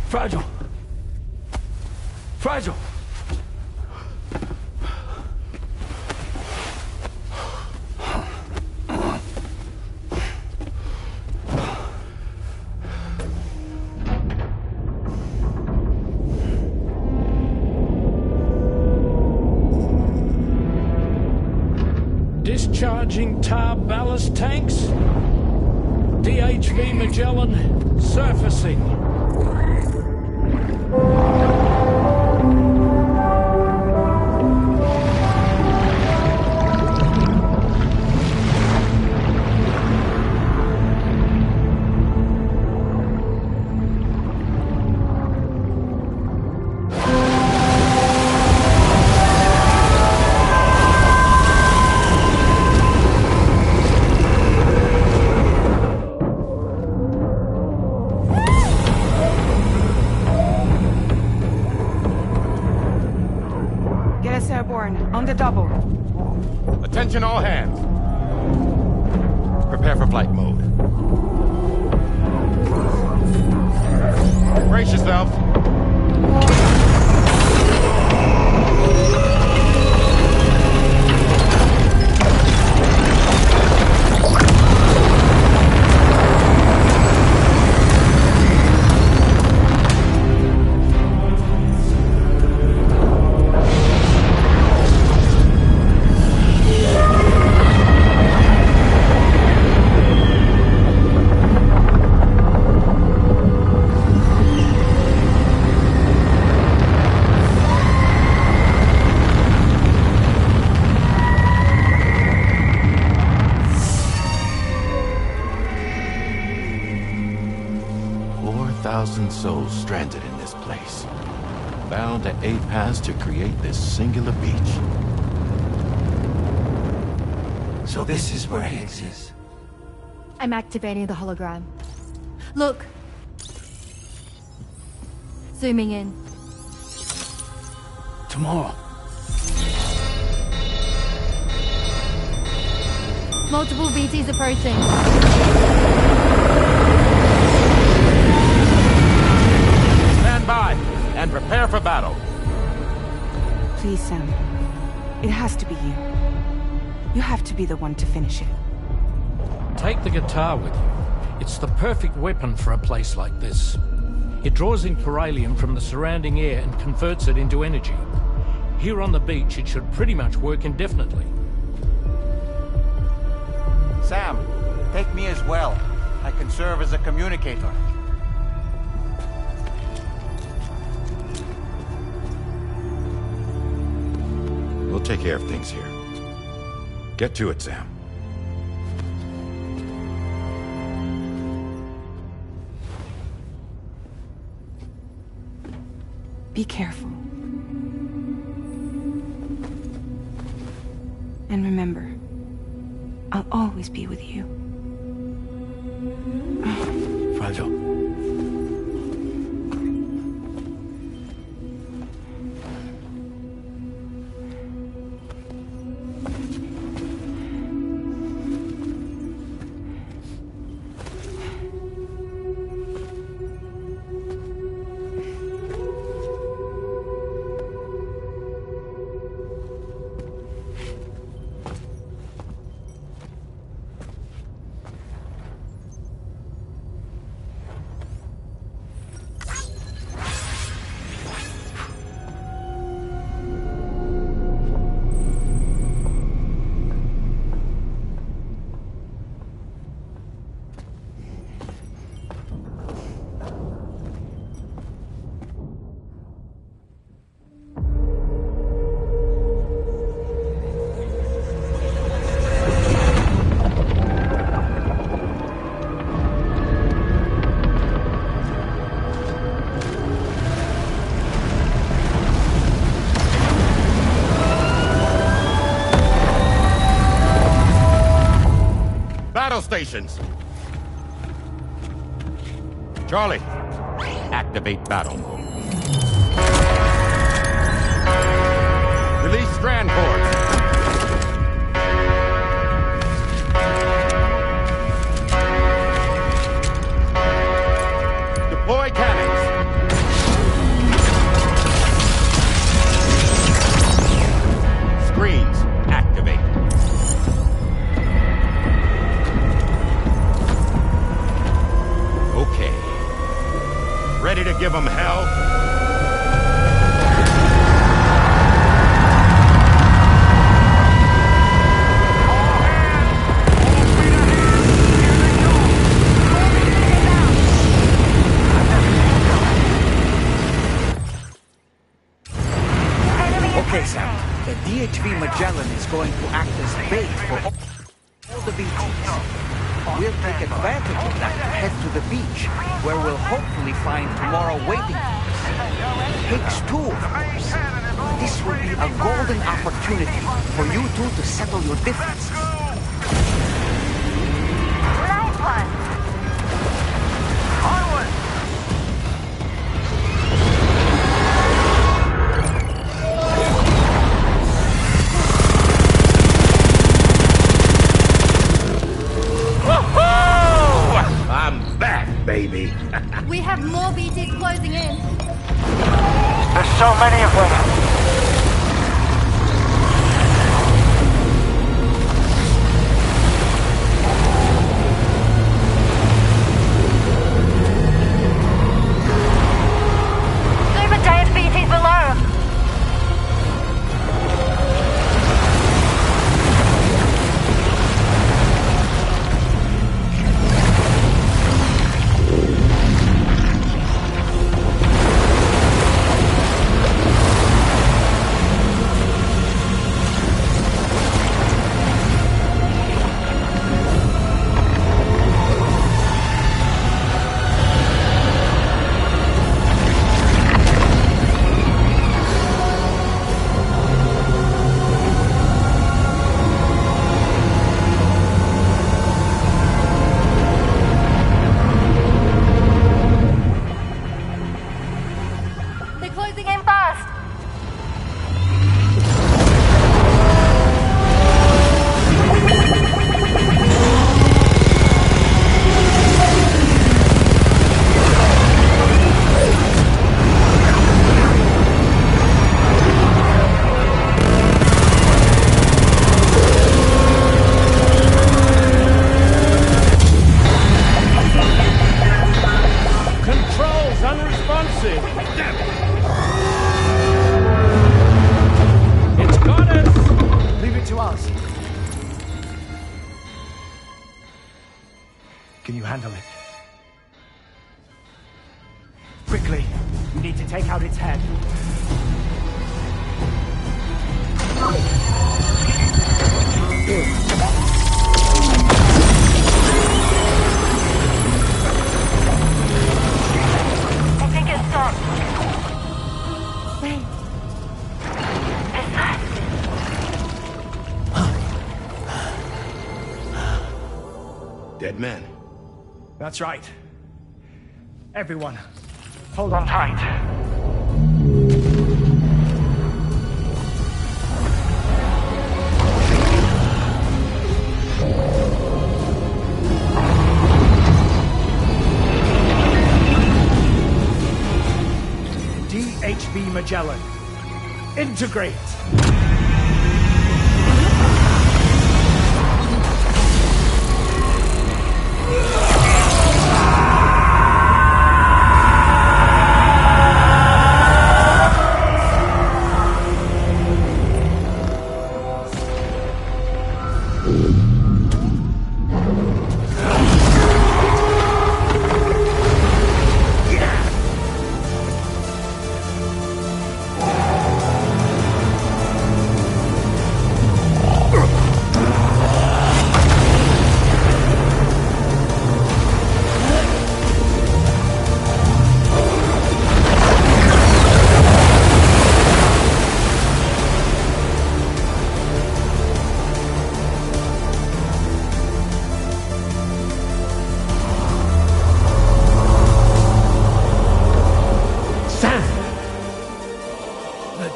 Fragile! Fragile! Discharging tar ballast tanks. DHV Magellan surfacing. Airborne, on the double. Attention all hands. Prepare for flight mode. Brace yourselves. Souls stranded in this place, bound to 8 paths to create this singular beach. So this is where Higgs is. I'm activating the hologram. Look. Zooming in. Tomorrow. Multiple BTs approaching. By and prepare for battle. Please, Sam. It has to be you. You have to be the one to finish it. Take the guitar with you. It's the perfect weapon for a place like this. It draws in beryllium from the surrounding air and converts it into energy. Here on the beach, it should pretty much work indefinitely. Sam, take me as well. I can serve as a communicator. We'll take care of things here. Get to it, Sam. Be careful. And remember, I'll always be with you. Fragile. Stations. Charlie, activate battle mode. Release strand cords. Deploy cannons. Screens, activate. Okay. Ready to give them hell? Okay, Sam. The DHV Magellan is going to act as bait for all the BTs. We'll take advantage of that to head to the beach, where we'll hopefully find tomorrow waiting for us. Higgs too, of course. This will be a golden opportunity for you two to settle your differences. Nice one. Onward. She's closing in. There's so many of them. Super giant species below. They're closing in fast. Controls unresponsive. Damn it. It's got us. Leave it to us. Can you handle it? Quickly, you need to take out its head. I think it's stopped. Wait. Is that? Dead man. That's right. Everyone, hold on tight. DHV Magellan, integrate.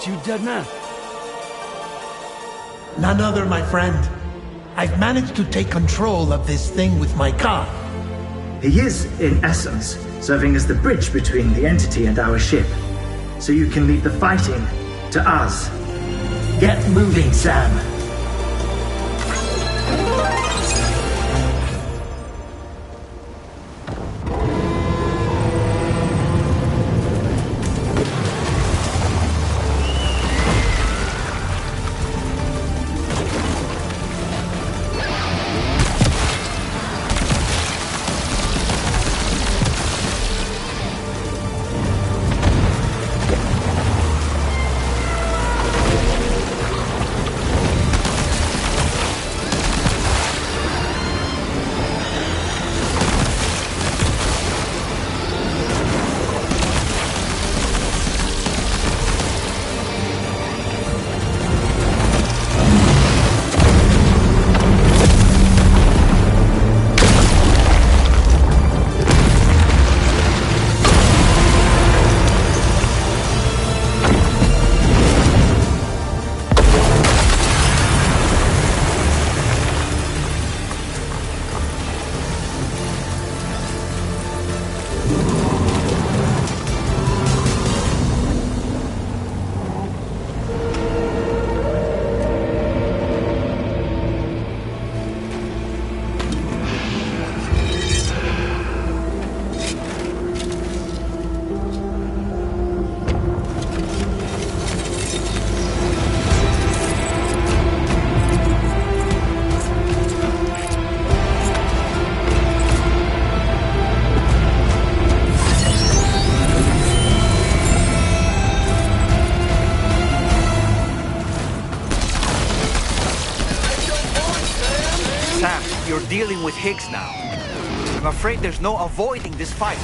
You dead man? None other, my friend. I've managed to take control of this thing with my car. He is, in essence, serving as the bridge between the entity and our ship. So you can leave the fighting to us. Get moving, Sam. dealing with Higgs now. I'm afraid there's no avoiding this fight.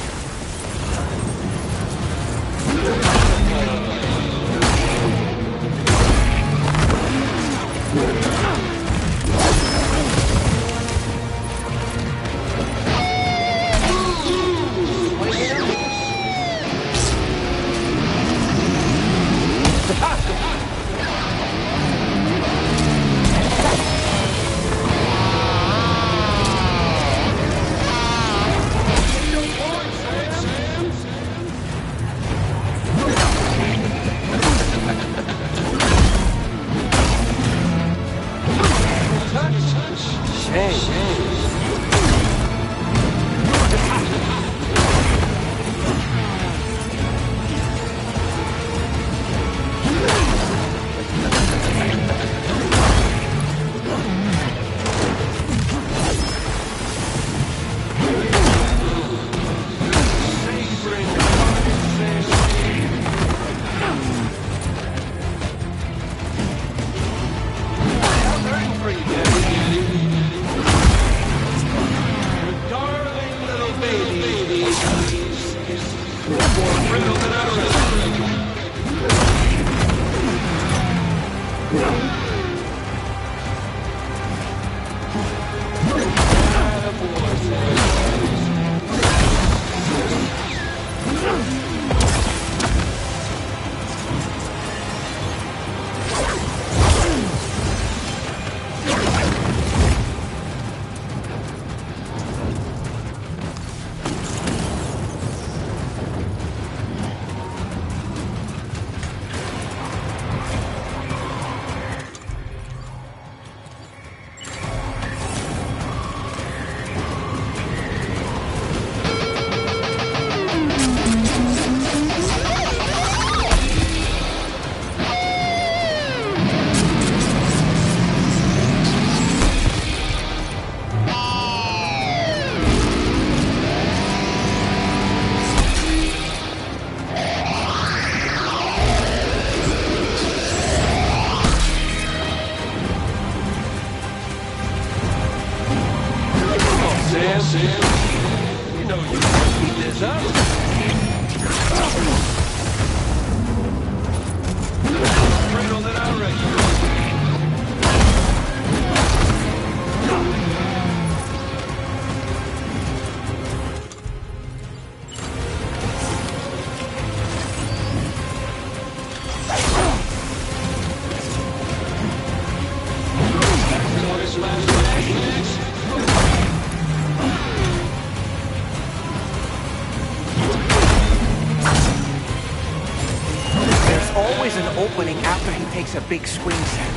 A big swing set.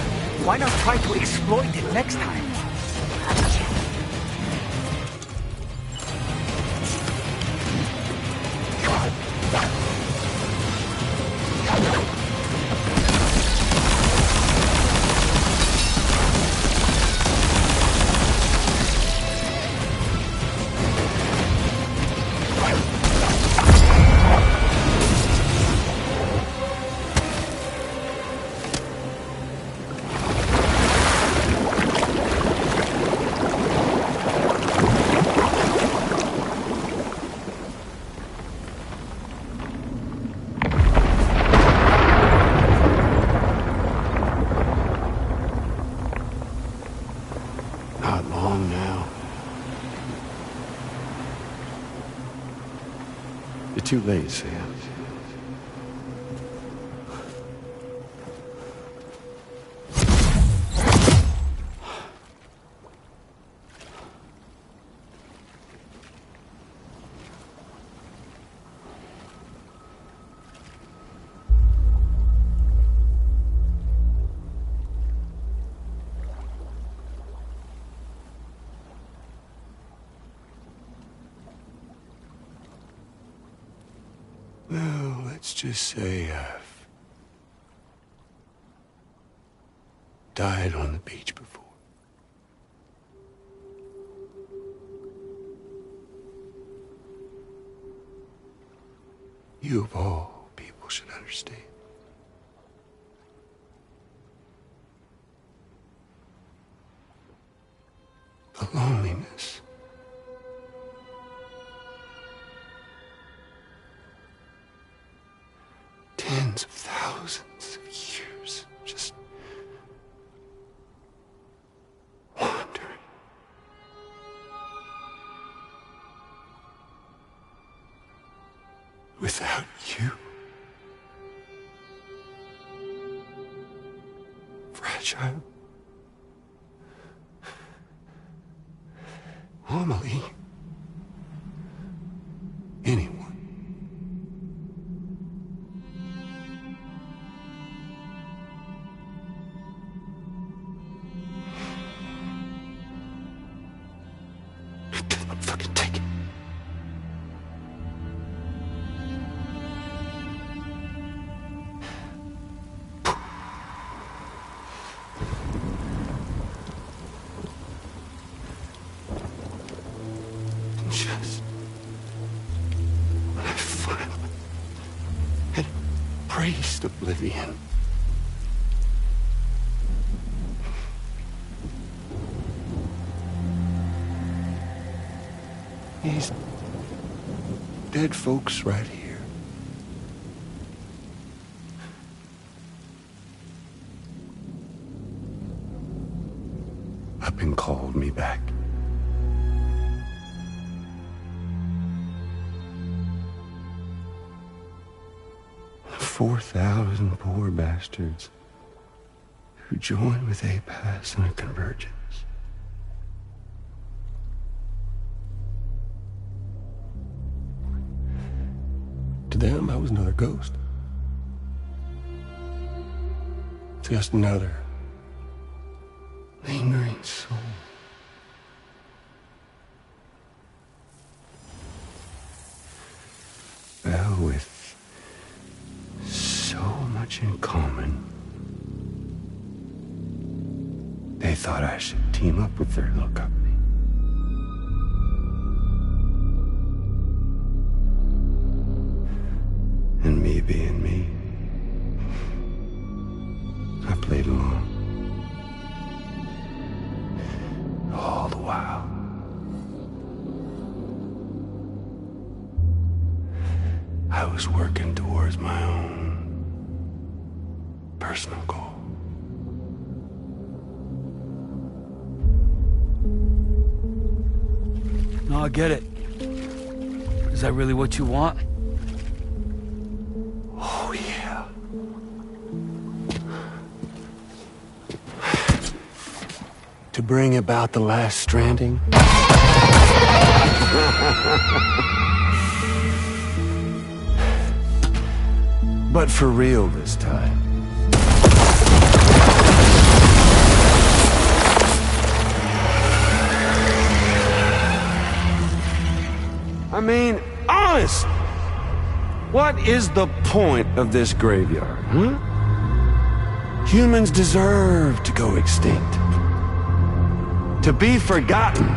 Why not try to exploit it next time? Too late, Sam. Well, let's just say I've died on the beach before. You of all people should understand. The loneliness tens of thousands of years just wandering. Without you. Fragile. Amelie. Anyone. I cannot fucking take it. Just when I finally had embraced oblivion, these dead folks right here. Up and called me back. 4,000 poor bastards who joined with APAS in a convergence. To them, I was another ghost. Just another lingering soul. Well, with so much in common, they thought I should team up with their little company. And me being me, I played along. All the while. I was working towards my own personal goal. No, I get it. Is that really what you want? Oh, yeah. To bring about the last stranding. But for real this time. I mean, honest! What is the point of this graveyard, huh? Humans deserve to go extinct. To be forgotten.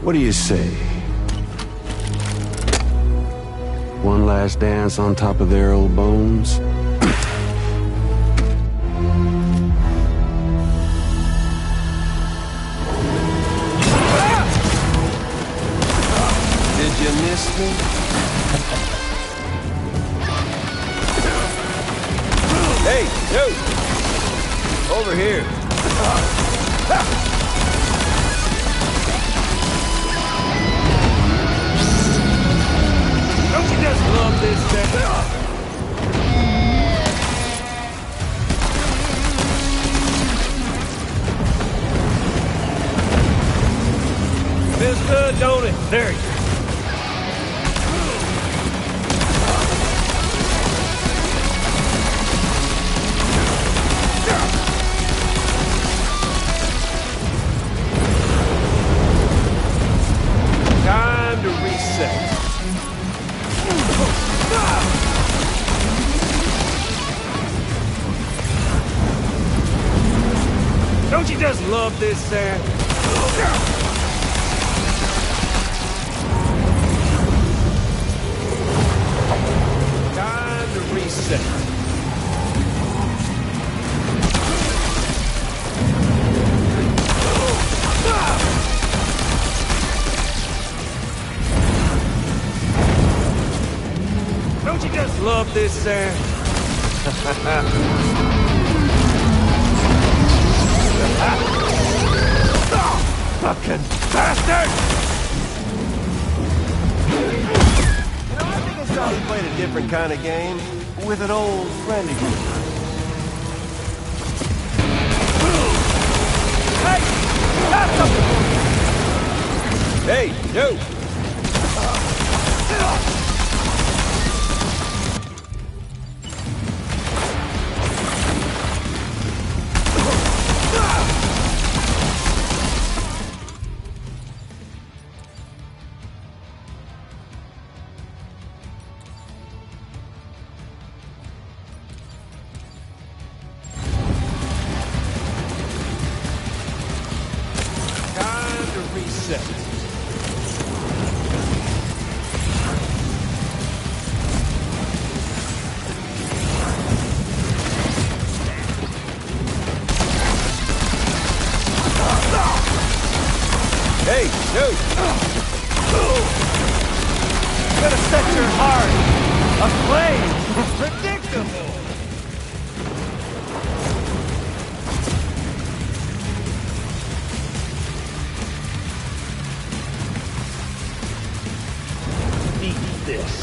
What do you say? One last dance on top of their old bones? Did you miss me? Hey, dude! Over here. Don't you just love this thing? Feels good, don't it? There you go. Time to reset. Don't you just love this, Sam? Time to reset. Love this, Sam. Fucking bastard! I think it's time we played a different kind of game with an old friend of yours. Hey! Hey, yo! Reset. Hey, yo! You gotta set your heart aflame. Predictable. Eat this.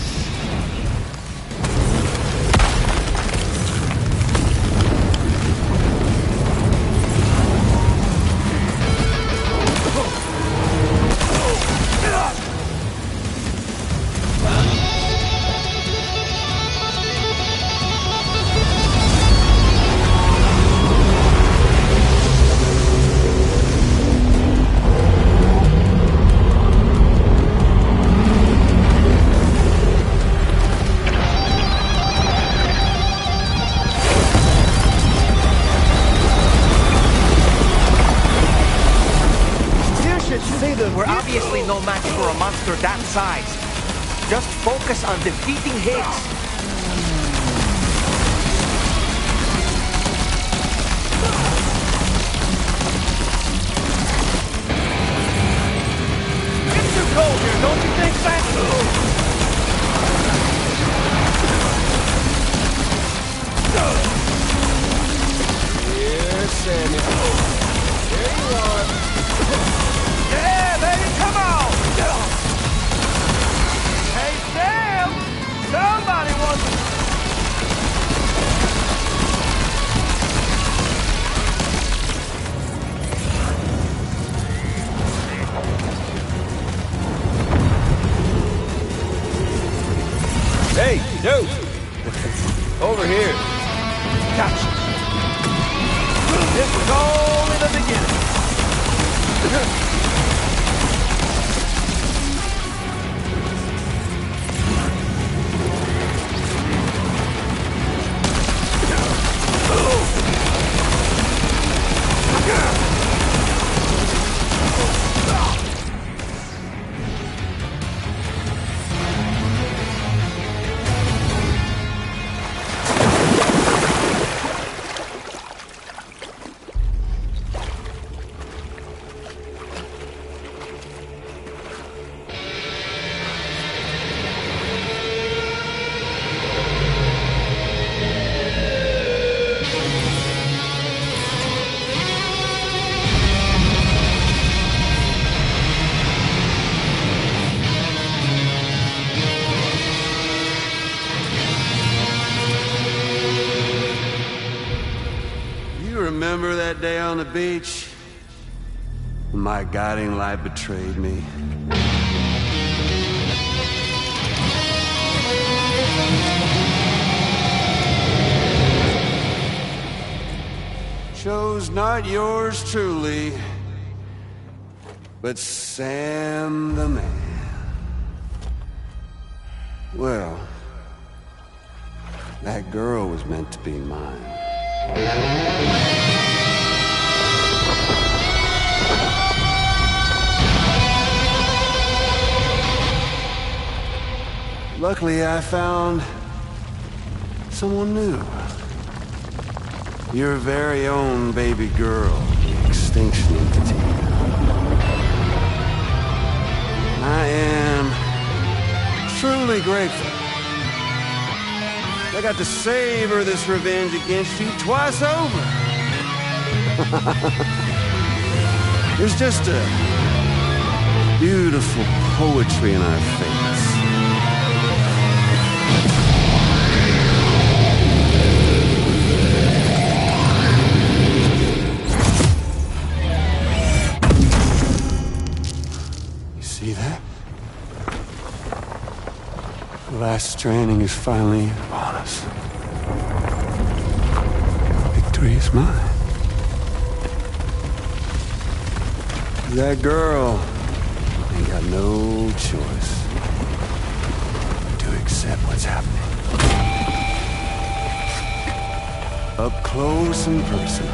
We're obviously no match for a monster that size. Just focus on defeating Higgs. It's too cold here, don't you think, Sam? Here's Sammy. There you are. Yeah, baby, come on! Hey, Sam! Somebody wants to... Hey, dude! Over here. Gotcha. This was only the beginning. Remember that day on the beach? When my guiding light betrayed me? Chose not yours truly, but Sam the man. Well, that girl was meant to be mine. Luckily, I found someone new. Your very own baby girl, the Extinction Entity. I am truly grateful. I got to savor this revenge against you twice over. There's just a beautiful poetry in our fates. You see that? The last stranding is finally upon us. Victory is mine. That girl ain't got no choice to accept what's happening. Up close and personal.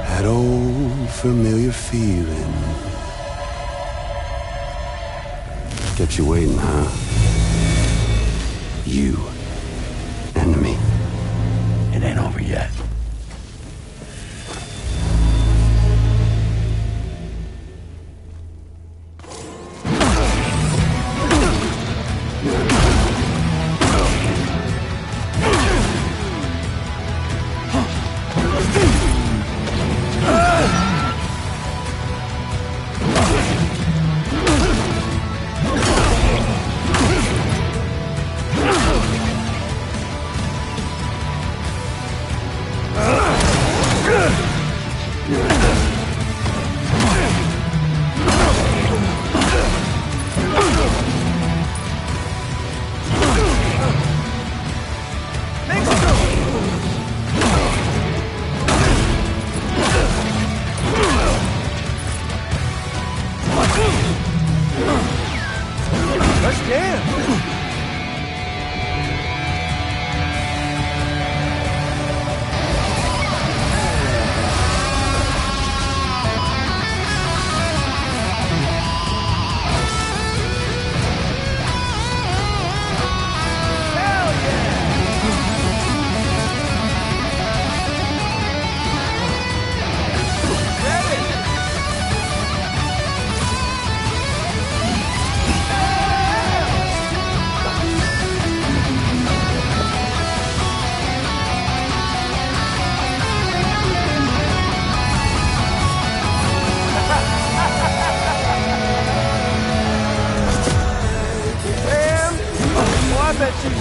That old familiar feeling. Kept you waiting, huh? You and me. It ain't over yet.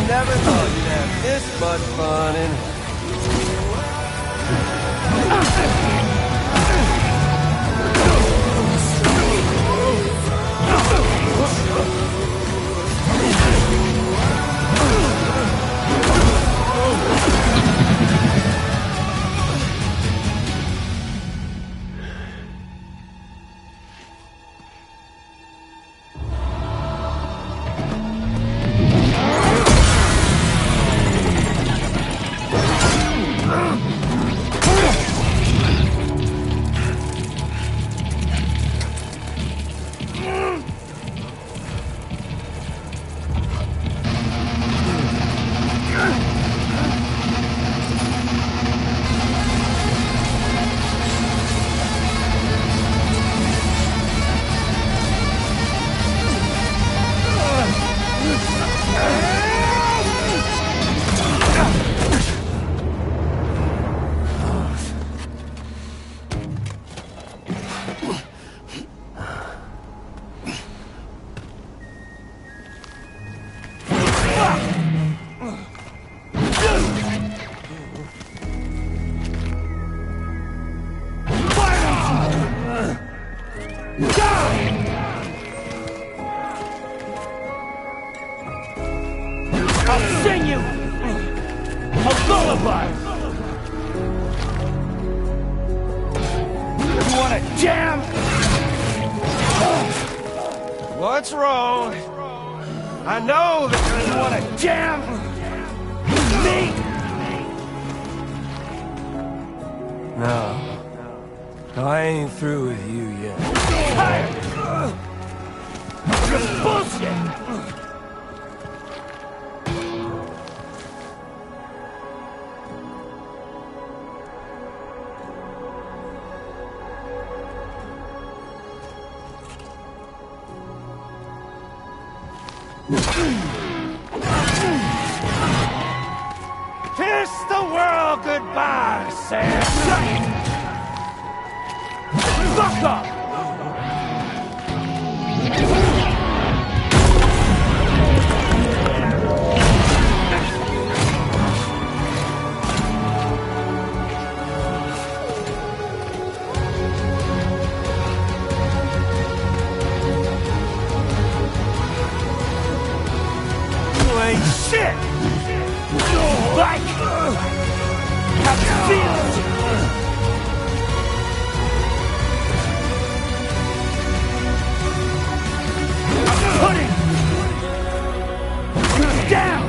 Never thought you'd have this much fun in I'll sing you a lullaby. You want a jam? What's wrong? I know that you want a jam. Me? No, I ain't through with you yet. You're bullshit. your goodbye, Sam. Fuck off! Shit! Like, have feelings. I'm putting you down.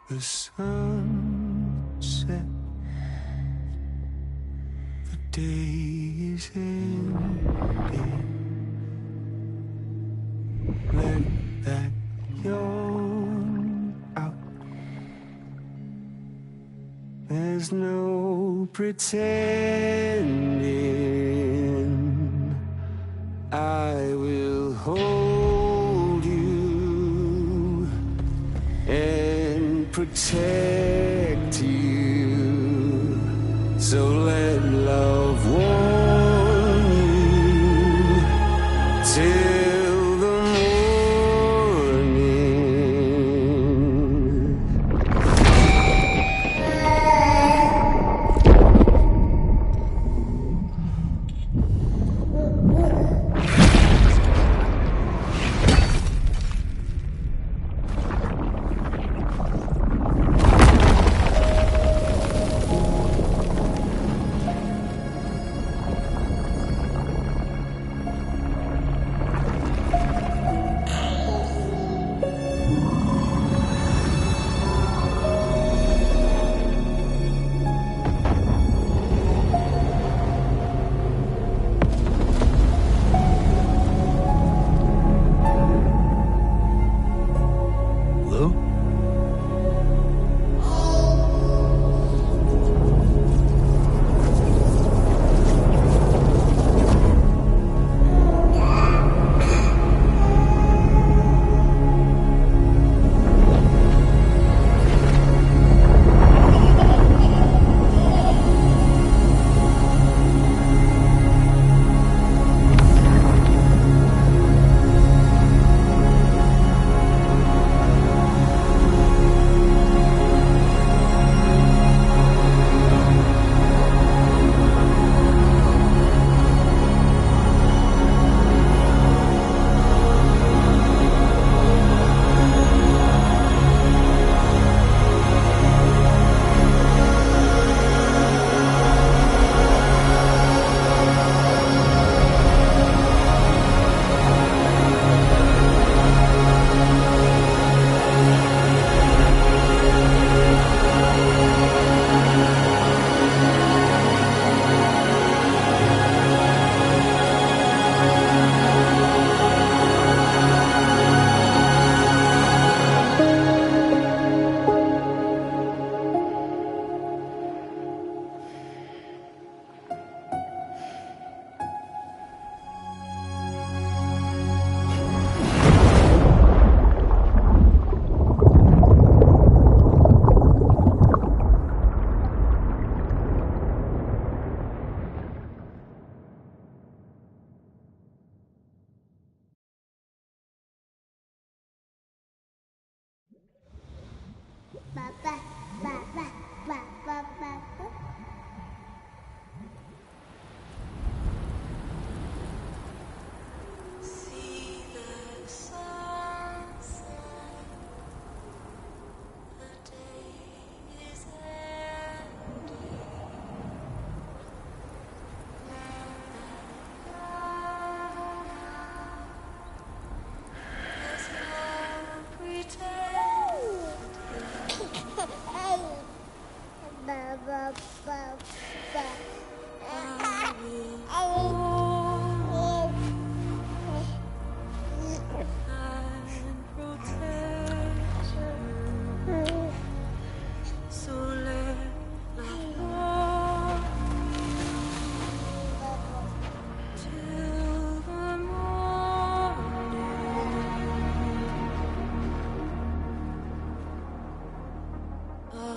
The sun set, the day is ending. Let that yawn out. There's no pretending. I will hold you and protect you. So let love warm you till the morning.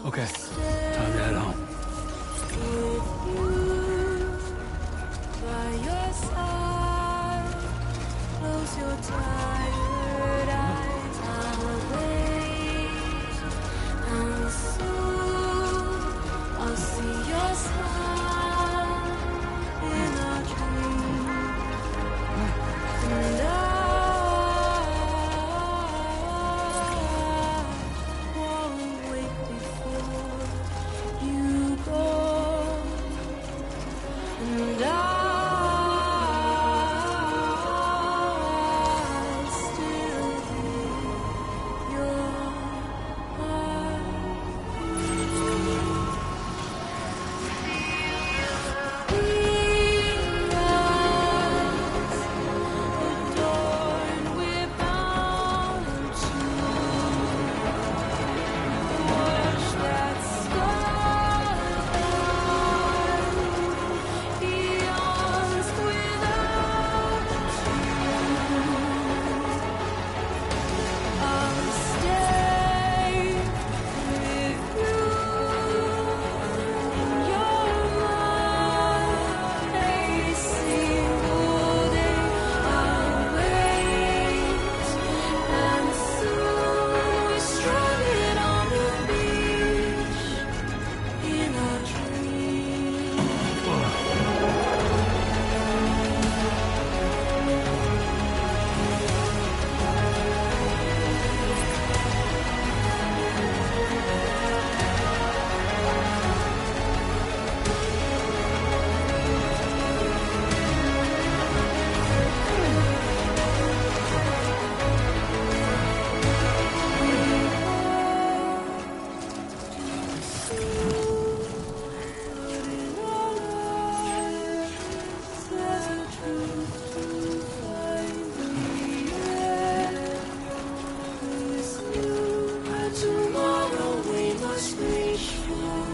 Okay, time to head home. By your side, close your tired eyes. I'll wait, and soon I'll see your smile in a dream, and I won't wake before you go. And I'll still hear your adorned with bounty, watch that skyline. Eons without you, I'll stay with you in your mind. A single day I'll wait, and soon we're stranded on the beach in our dreams. Tomorrow we must reach for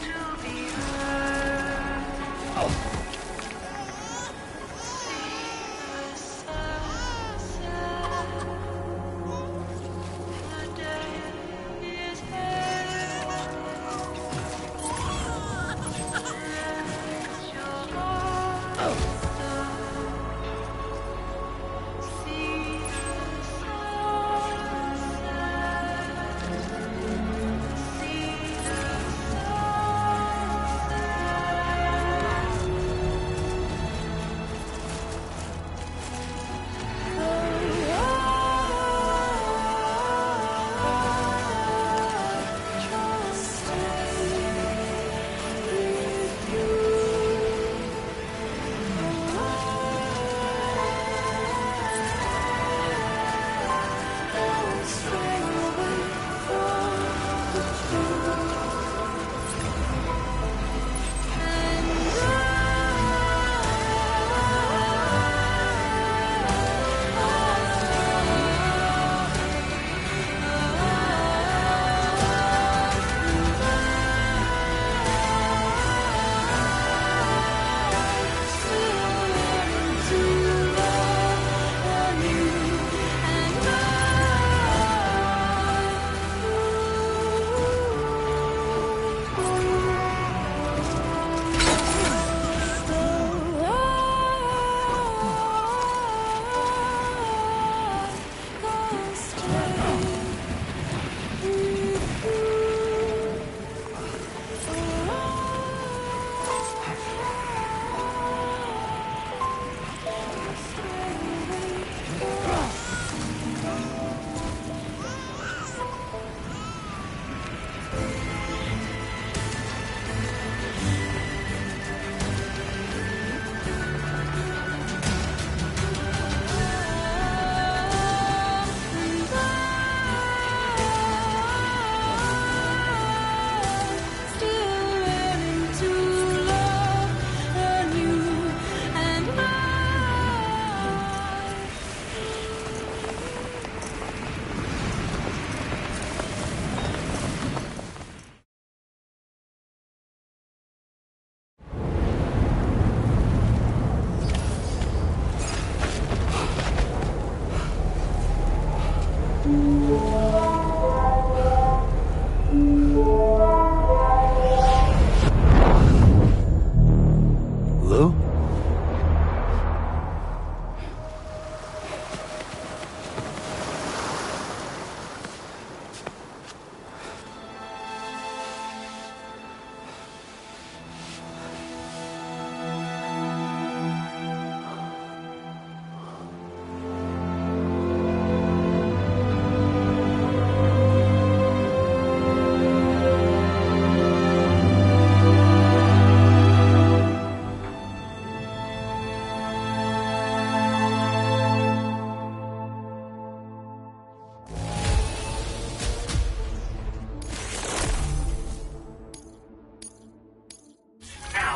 to be heard. See the sunset. The day is here. Let your heart see the sunset. See the sunset.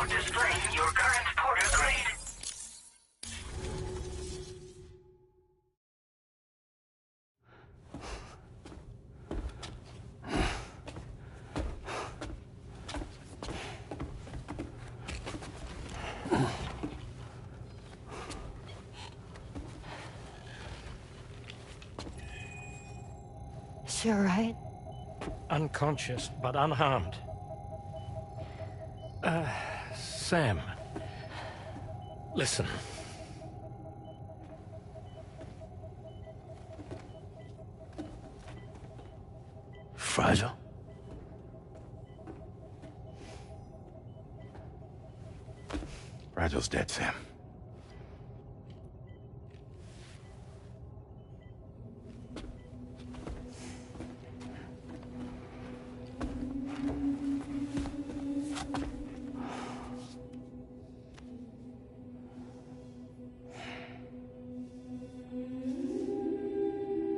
now displaying your current porter grade. She all right? Unconscious, but unharmed. Sam. Listen. Fragile? Fragile's dead, Sam.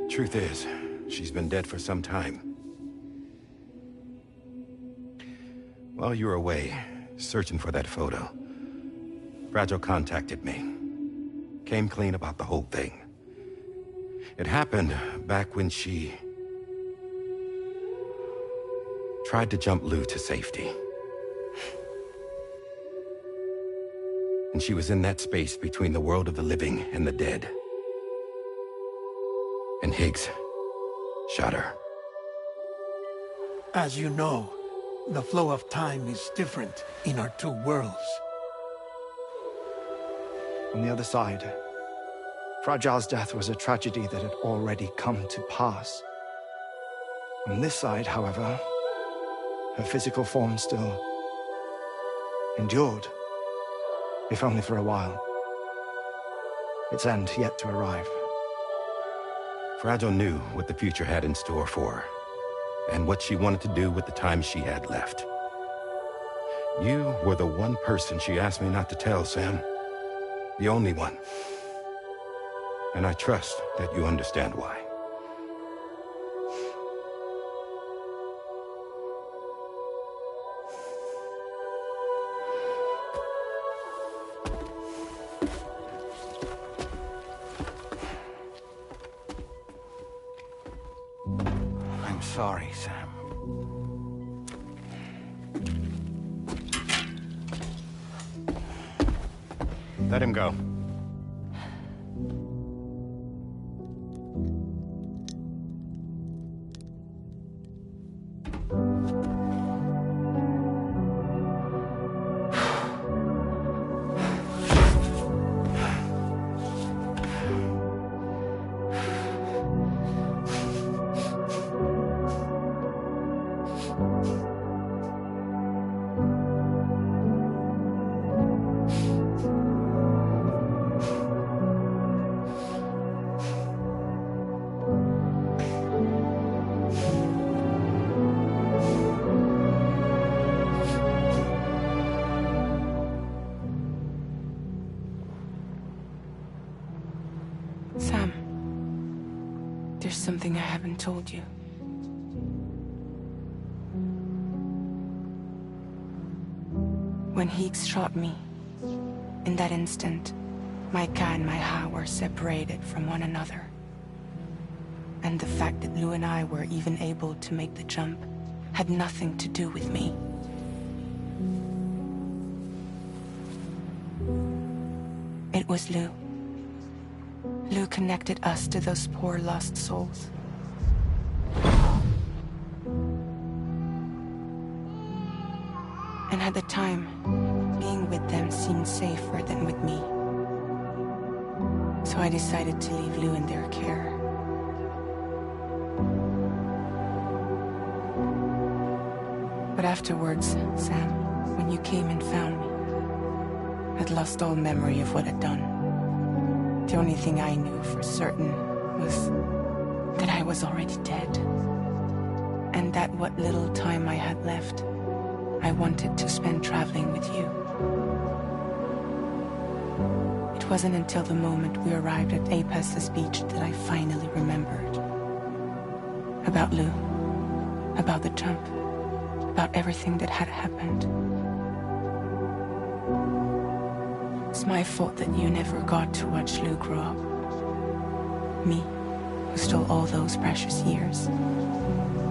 Truth is, she's been dead for some time. While you were away, searching for that photo, Fragile contacted me. Came clean about the whole thing. It happened back when she tried to jump Lou to safety. And she was in that space between the world of the living and the dead. And Higgs shot her. As you know, the flow of time is different in our two worlds. On the other side, Fragile's death was a tragedy that had already come to pass. On this side, however, her physical form still endured, if only for a while. Its end yet to arrive. Fragile knew what the future had in store for her, and what she wanted to do with the time she had left. You were the one person she asked me not to tell, Sam. The only one. And I trust that you understand why. I'm sorry, Sam. Let him go. Sam, there's something I haven't told you. When Higgs shot me, in that instant, my Ka and my Ha were separated from one another. And the fact that Lou and I were even able to make the jump had nothing to do with me. It was Lou. Lou connected us to those poor lost souls. And at the time, being with them seemed safer than with me. So I decided to leave Lou in their care. But afterwards, Sam, when you came and found me, I'd lost all memory of what I'd done. The only thing I knew for certain was that I was already dead. And that what little time I had left, I wanted to spend traveling with you. It wasn't until the moment we arrived at Apes's beach that I finally remembered. About Lou, about the jump, about everything that had happened. It's my fault that you never got to watch Lou grow up. Me, who stole all those precious years.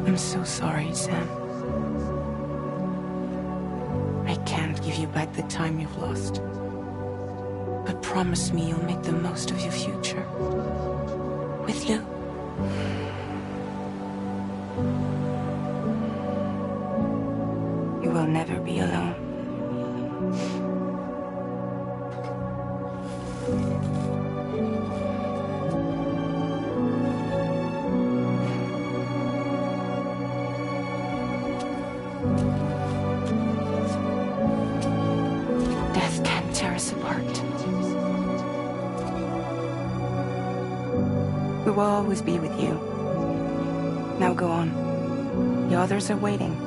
I'm so sorry, Sam. I can't give you back the time you've lost. But promise me you'll make the most of your future. With Lou. You will never be alone. Death can't tear us apart. We will always be with you. Now go on. The others are waiting.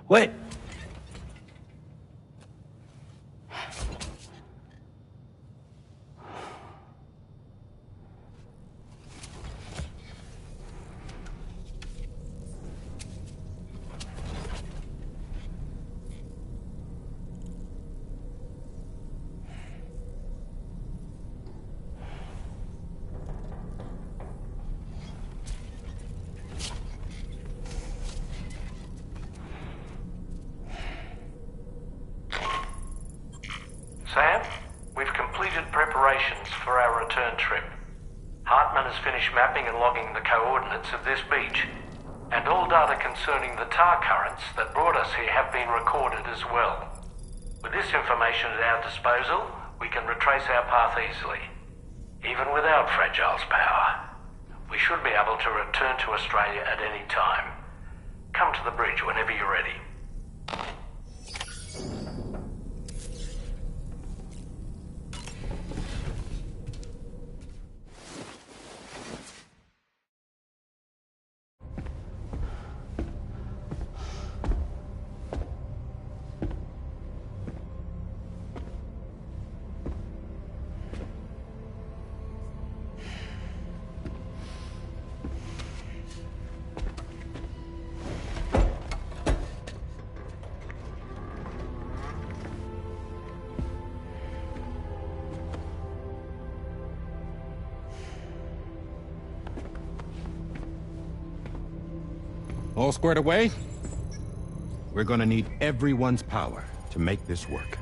Wait! Sam, we've completed preparations for our return trip. Hartman has finished mapping and logging the coordinates of this beach, and all data concerning the tar currents that brought us here have been recorded as well. With this information at our disposal, we can retrace our path easily. Even without Fragile's power, we should be able to return to Australia at any time. Come to the bridge whenever you're ready. All squared away? We're gonna need everyone's power to make this work.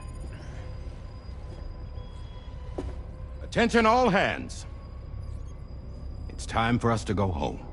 Attention all hands. It's time for us to go home.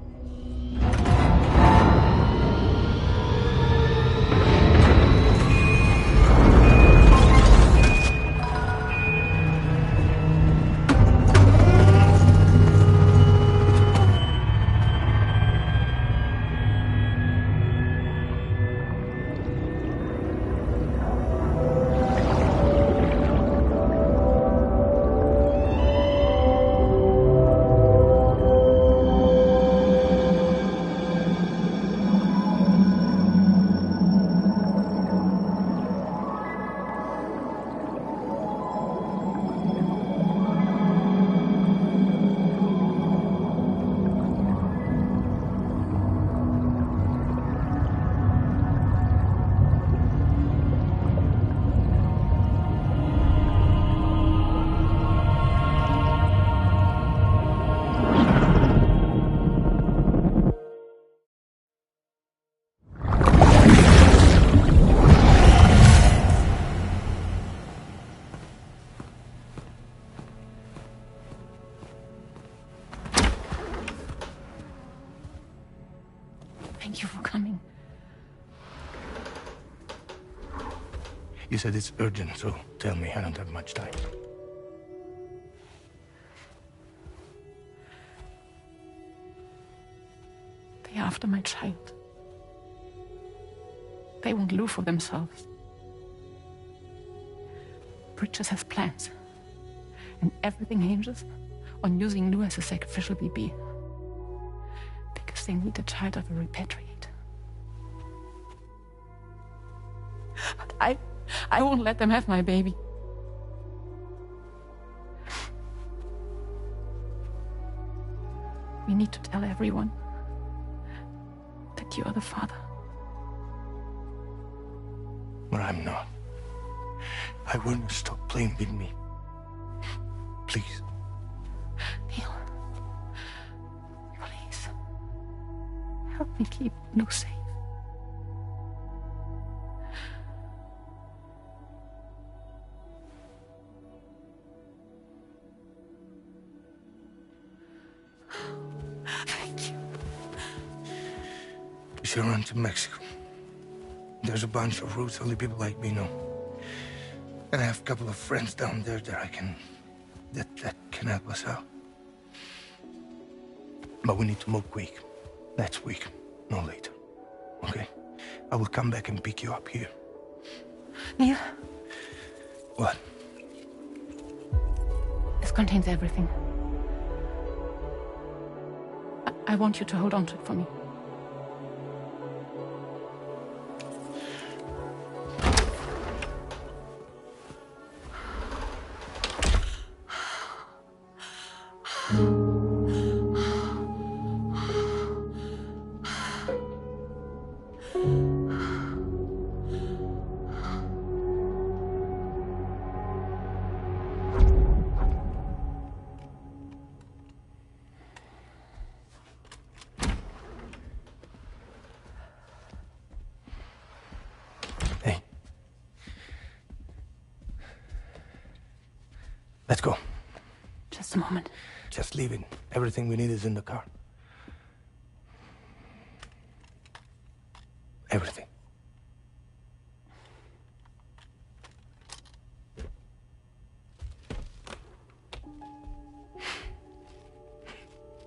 Thank you for coming. You said it's urgent, so tell me. I don't have much time. They're after my child. They want Lou for themselves. Bridges has plans. And everything hinges on using Lou as a sacrificial BB. Because they need the child of a repatriate. But I won't let them have my baby. We need to tell everyone that you are the father. But I'm not. I want you to stop playing with me. Please. Neil. Please. Help me keep Lou safe. Thank you. We should run to Mexico. There's a bunch of routes only people like me know. And I have a couple of friends down there that that can help us out. But we need to move quick. Next week, no later. Okay? I will come back and pick you up here. Neil. What? This contains everything. I want you to hold on to it for me. Let's go. Just a moment. Just leave it. Everything we need is in the car. Everything.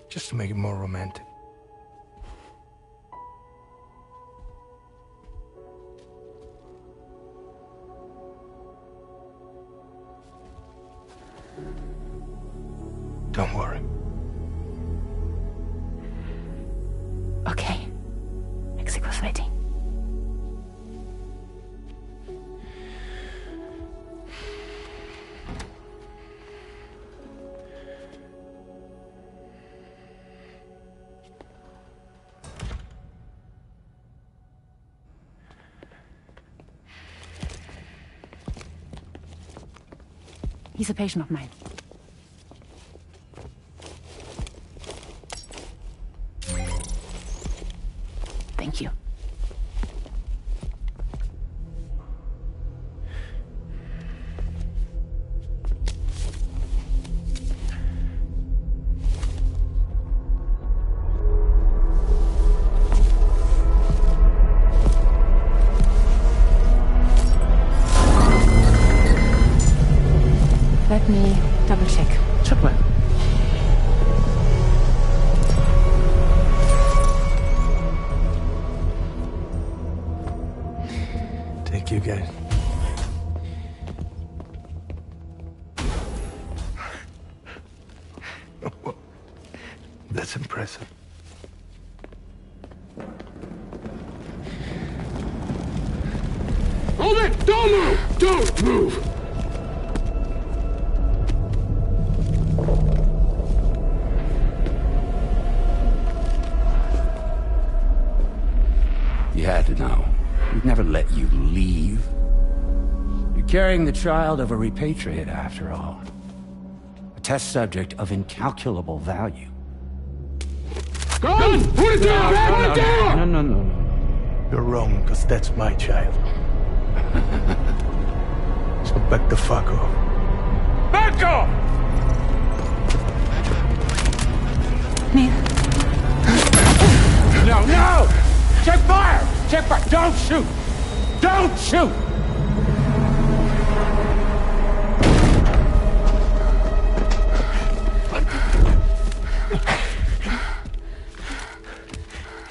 Just to make it more romantic. Don't worry. Okay. Mexico's waiting. He's a patient of mine. Thank you. Let me double check. Should work. Thank you, guys. That's impressive. Hold it! Don't move! Don't move! You had to know. We'd never let you leave. You're carrying the child of a repatriate, after all. A test subject of incalculable value. Gun! Put it down! Put it down! No. You're wrong, because that's my child. So back the fuck off. Back off! Neil. No! Check fire! Check fire! Don't shoot! Don't shoot!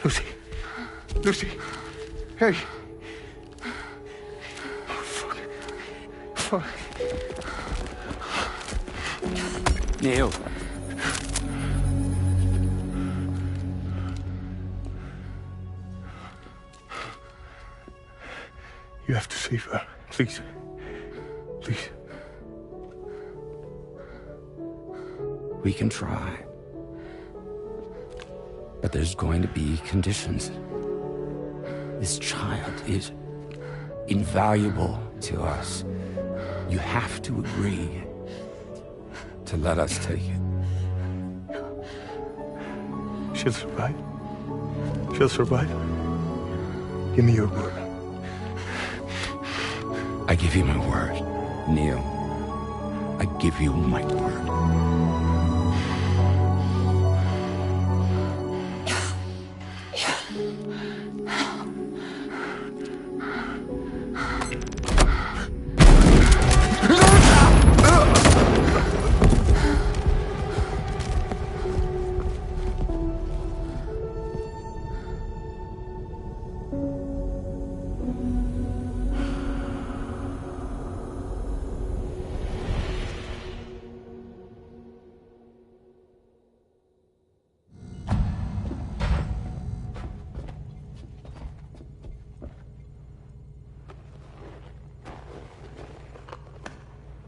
Lucy. Lucy. Hey. Oh, fuck. Fuck. Neil. You have to save her. Please. Please. We can try. But there's going to be conditions. This child is invaluable to us. You have to agree to let us take it. She'll survive. She'll survive. Give me your word. I give you my word, Neil. I give you my word.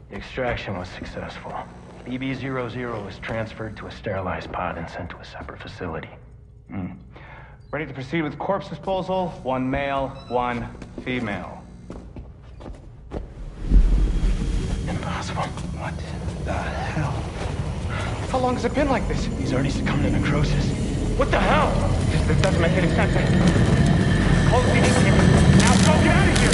The extraction was successful. BB-00 was transferred to a sterilized pod and sent to a separate facility. Ready to proceed with corpse disposal. 1 male, 1 female. Impossible. What the hell? How long has it been like this? He's already succumbed to necrosis. What the hell? This doesn't make any sense. Close the incubator. Now go get out of here!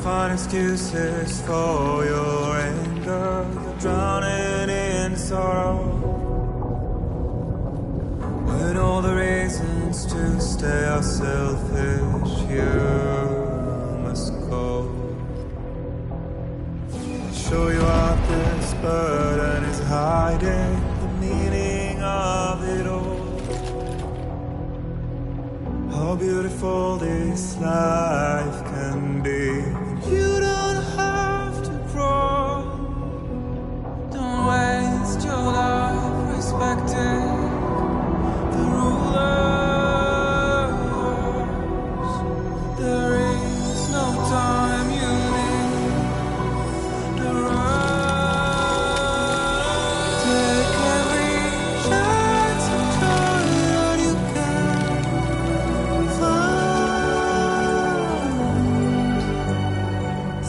find excuses for your anger. You're drowning in sorrow, when all the reasons to stay are selfish. You must go. I'll show you out this burden is hiding the meaning of it all. How beautiful this life can be. You don't have to grow. Don't waste your life respecting the rulers. There is no time you need to run. Take every chance and try what you can find.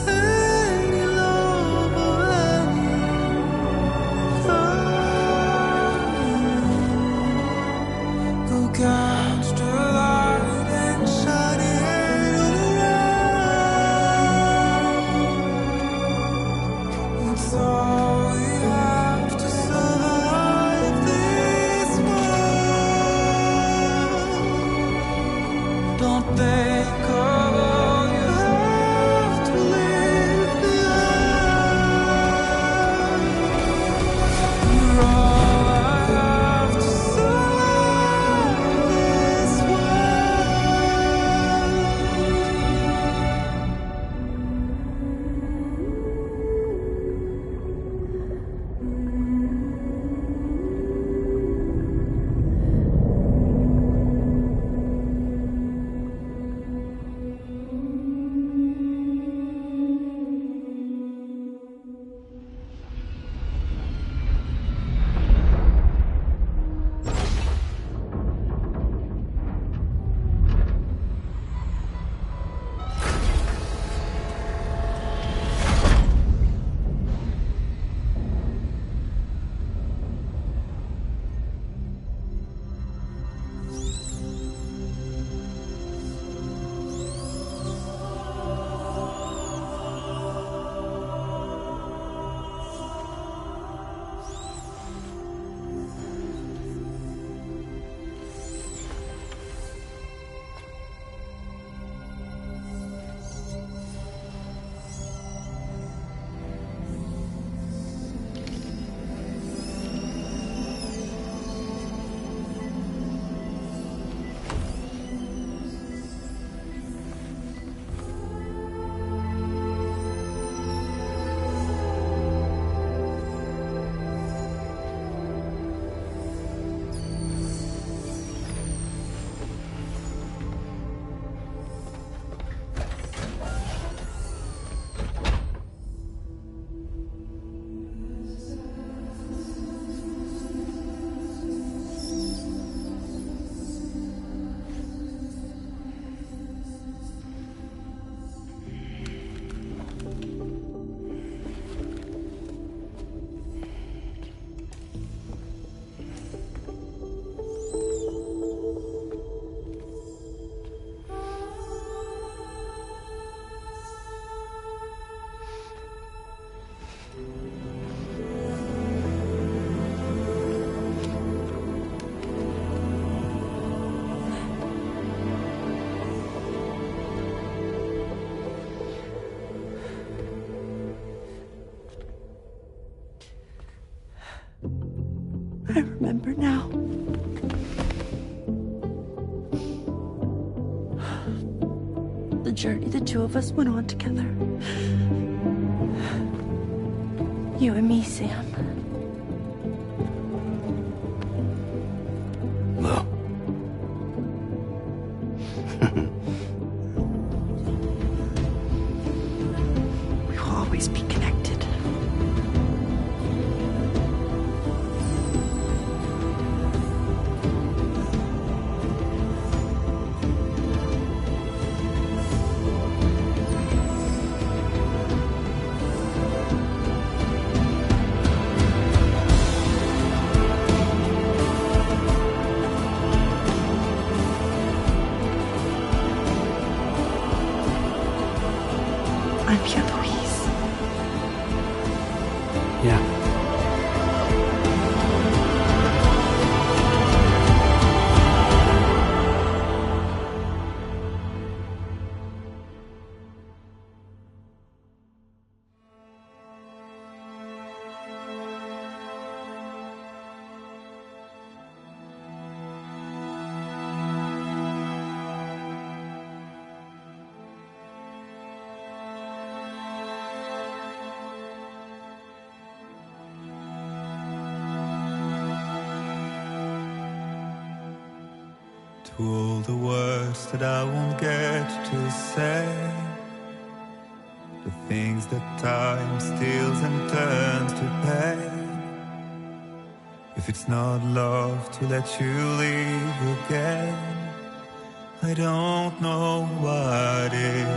Any love or any find. Go catch the light and shine it all around. It's all we have to survive this world. Don't think of all you have to leave behind. You're all I have to survive this I remember now. The journey the two of us went on together. You and me, Sam. No. We will always be connected. Yeah. To all the words that I won't get to say, the things that time steals and turns to pain. If it's not love to let you leave again, I don't know what is.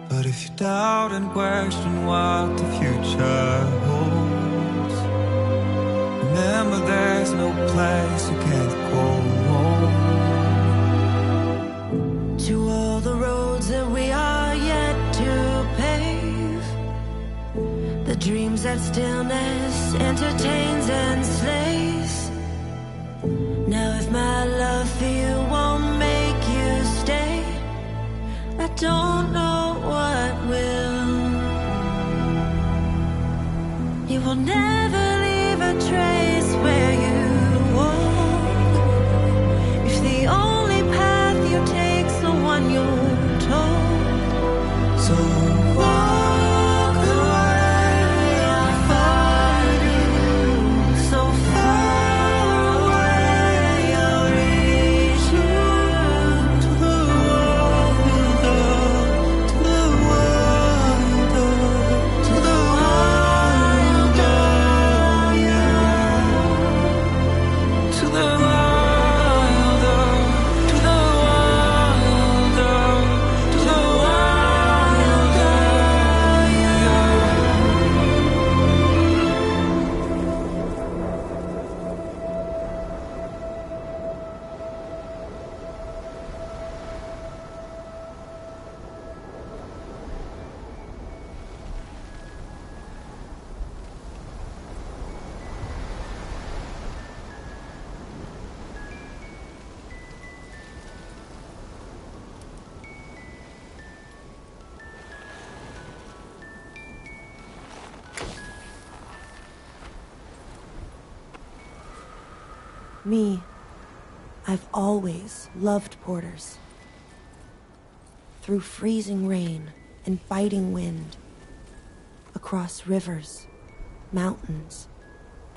But if you doubt and question what the future holds, remember there's no place you can't go home. To all the roads that we are yet to pave, the dreams that stillness entertains and slays. Now if my love for you won't make you stay, I don't know what will. You will never leave a trace where you walk, if the only path you take's the one you're told. So walk the way I'll find you, so far away I'll reach you, to the wild, to the wild, to the wild, yeah. To the wild, to the wild, to the wild, yeah. Me, I've always loved porters. Through freezing rain and biting wind, across rivers, mountains,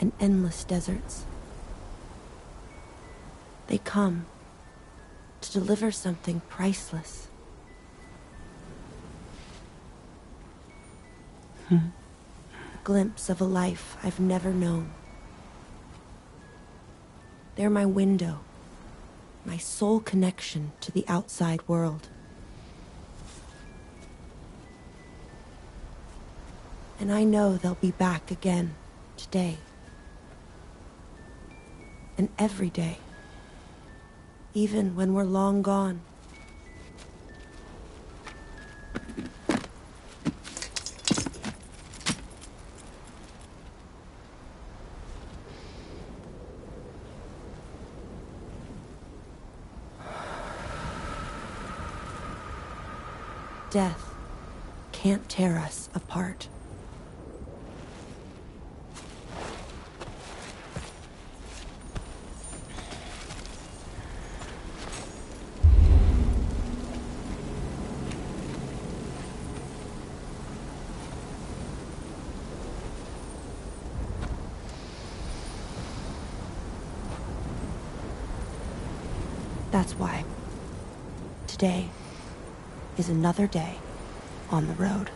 and endless deserts. They come to deliver something priceless. A glimpse of a life I've never known. They're my window, my sole connection to the outside world. And I know they'll be back again today. And every day. Even when we're long gone. Death can't tear us apart. That's why today is another day on the road.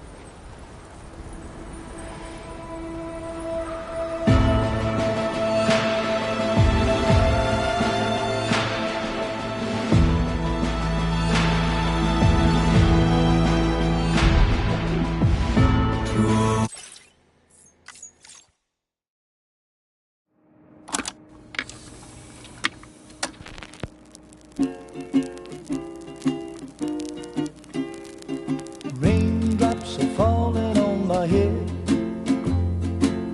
Raindrops my head.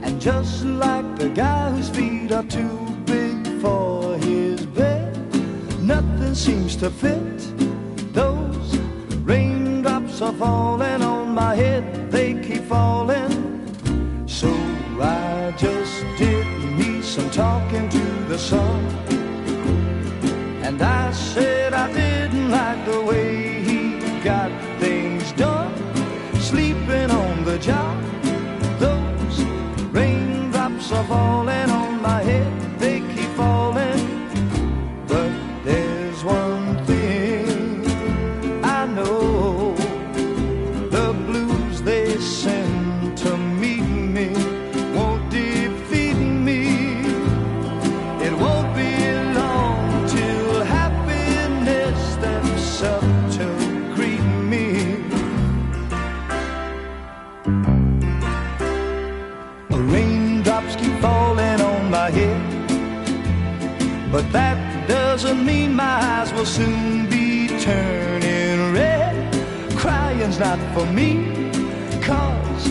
And just like the guy whose feet are too big for his bed, nothing seems to fit. Those raindrops are falling on my head, they keep falling. So I just did me some talking to the sun. And I said I didn't like the way he got things done, sleeping on the job. Those raindrops are falling on my head, they keep falling. But there's one thing I know, the blues they send to meet me won't defeat me. It won't be long till happiness steps up to greet me. Raindrops keep falling on my head, but that doesn't mean my eyes will soon be turning red. Crying's not for me, 'cause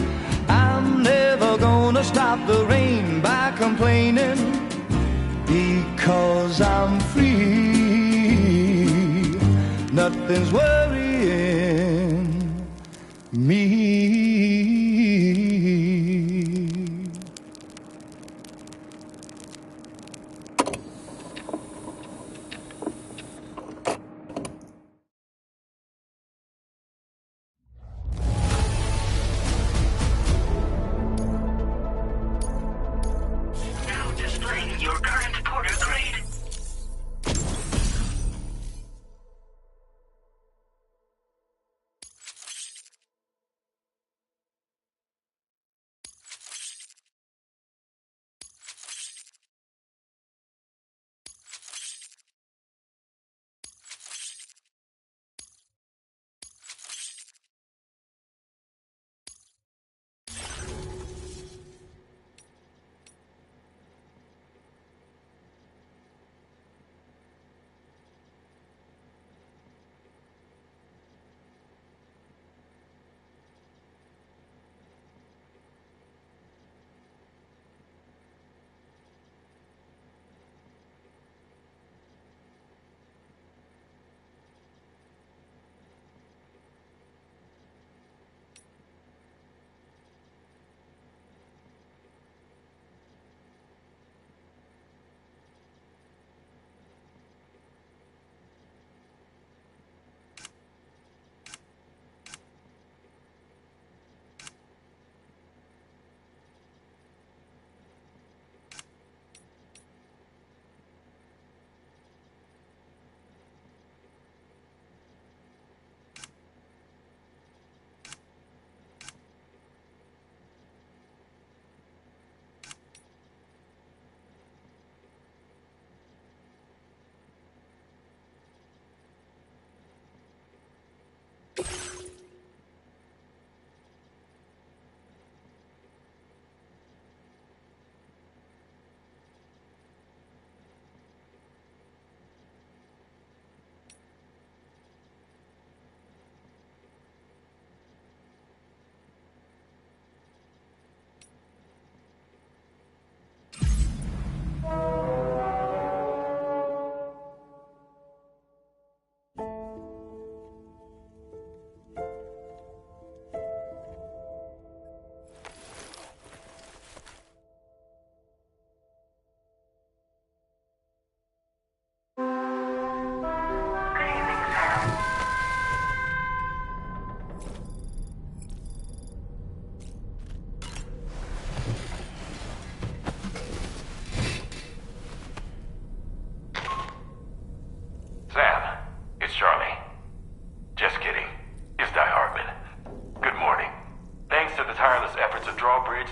I'm never gonna stop the rain by complaining, because I'm free. Nothing's worrying me. Now displaying your current porter grade.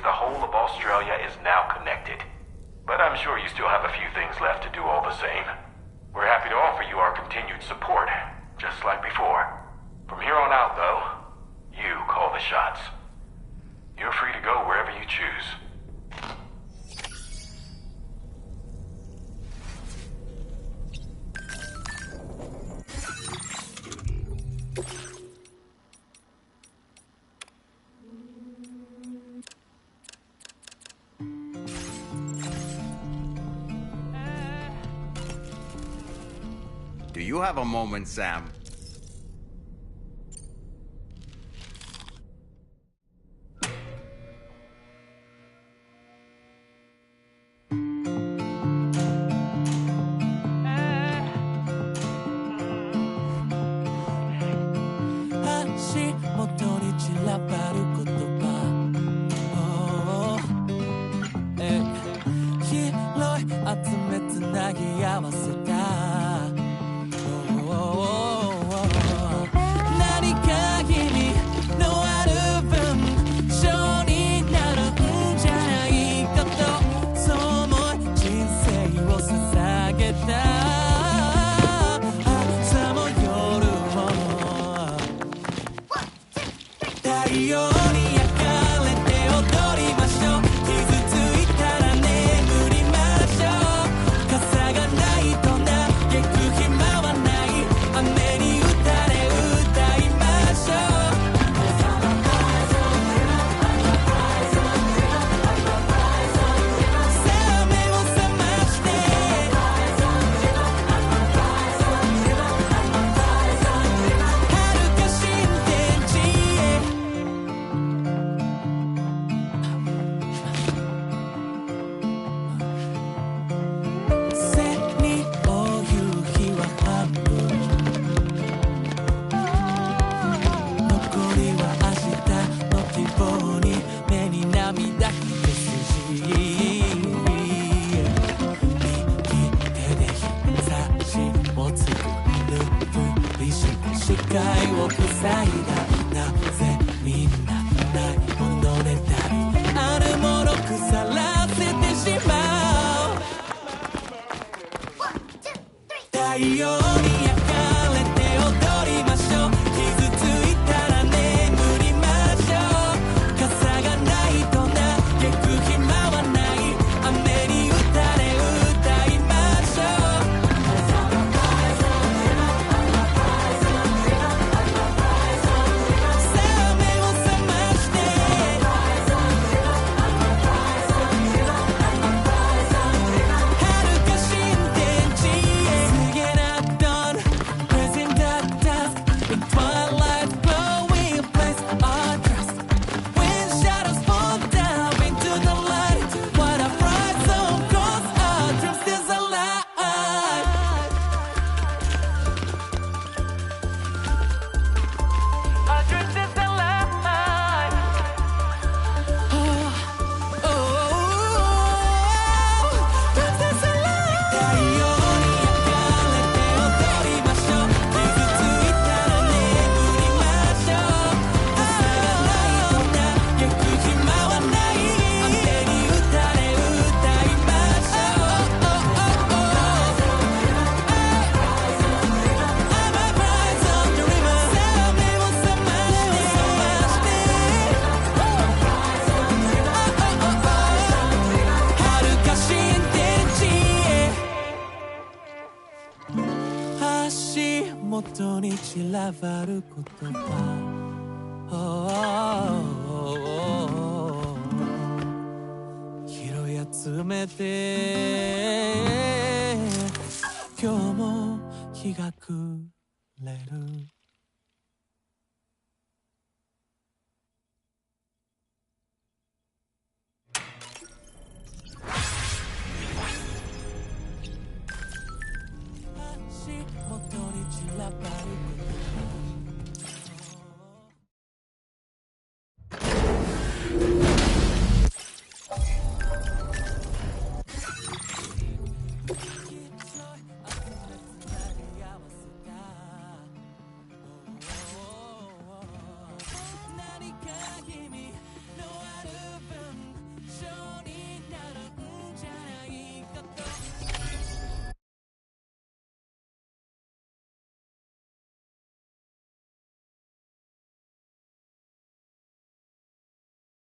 the whole of Australia is now connected. But I'm sure you still have a few things left to do all the same. We're happy to offer you our continued support, just like before. From here on out, though, you call the shots. You're free to go wherever you choose. you have a moment, Sam.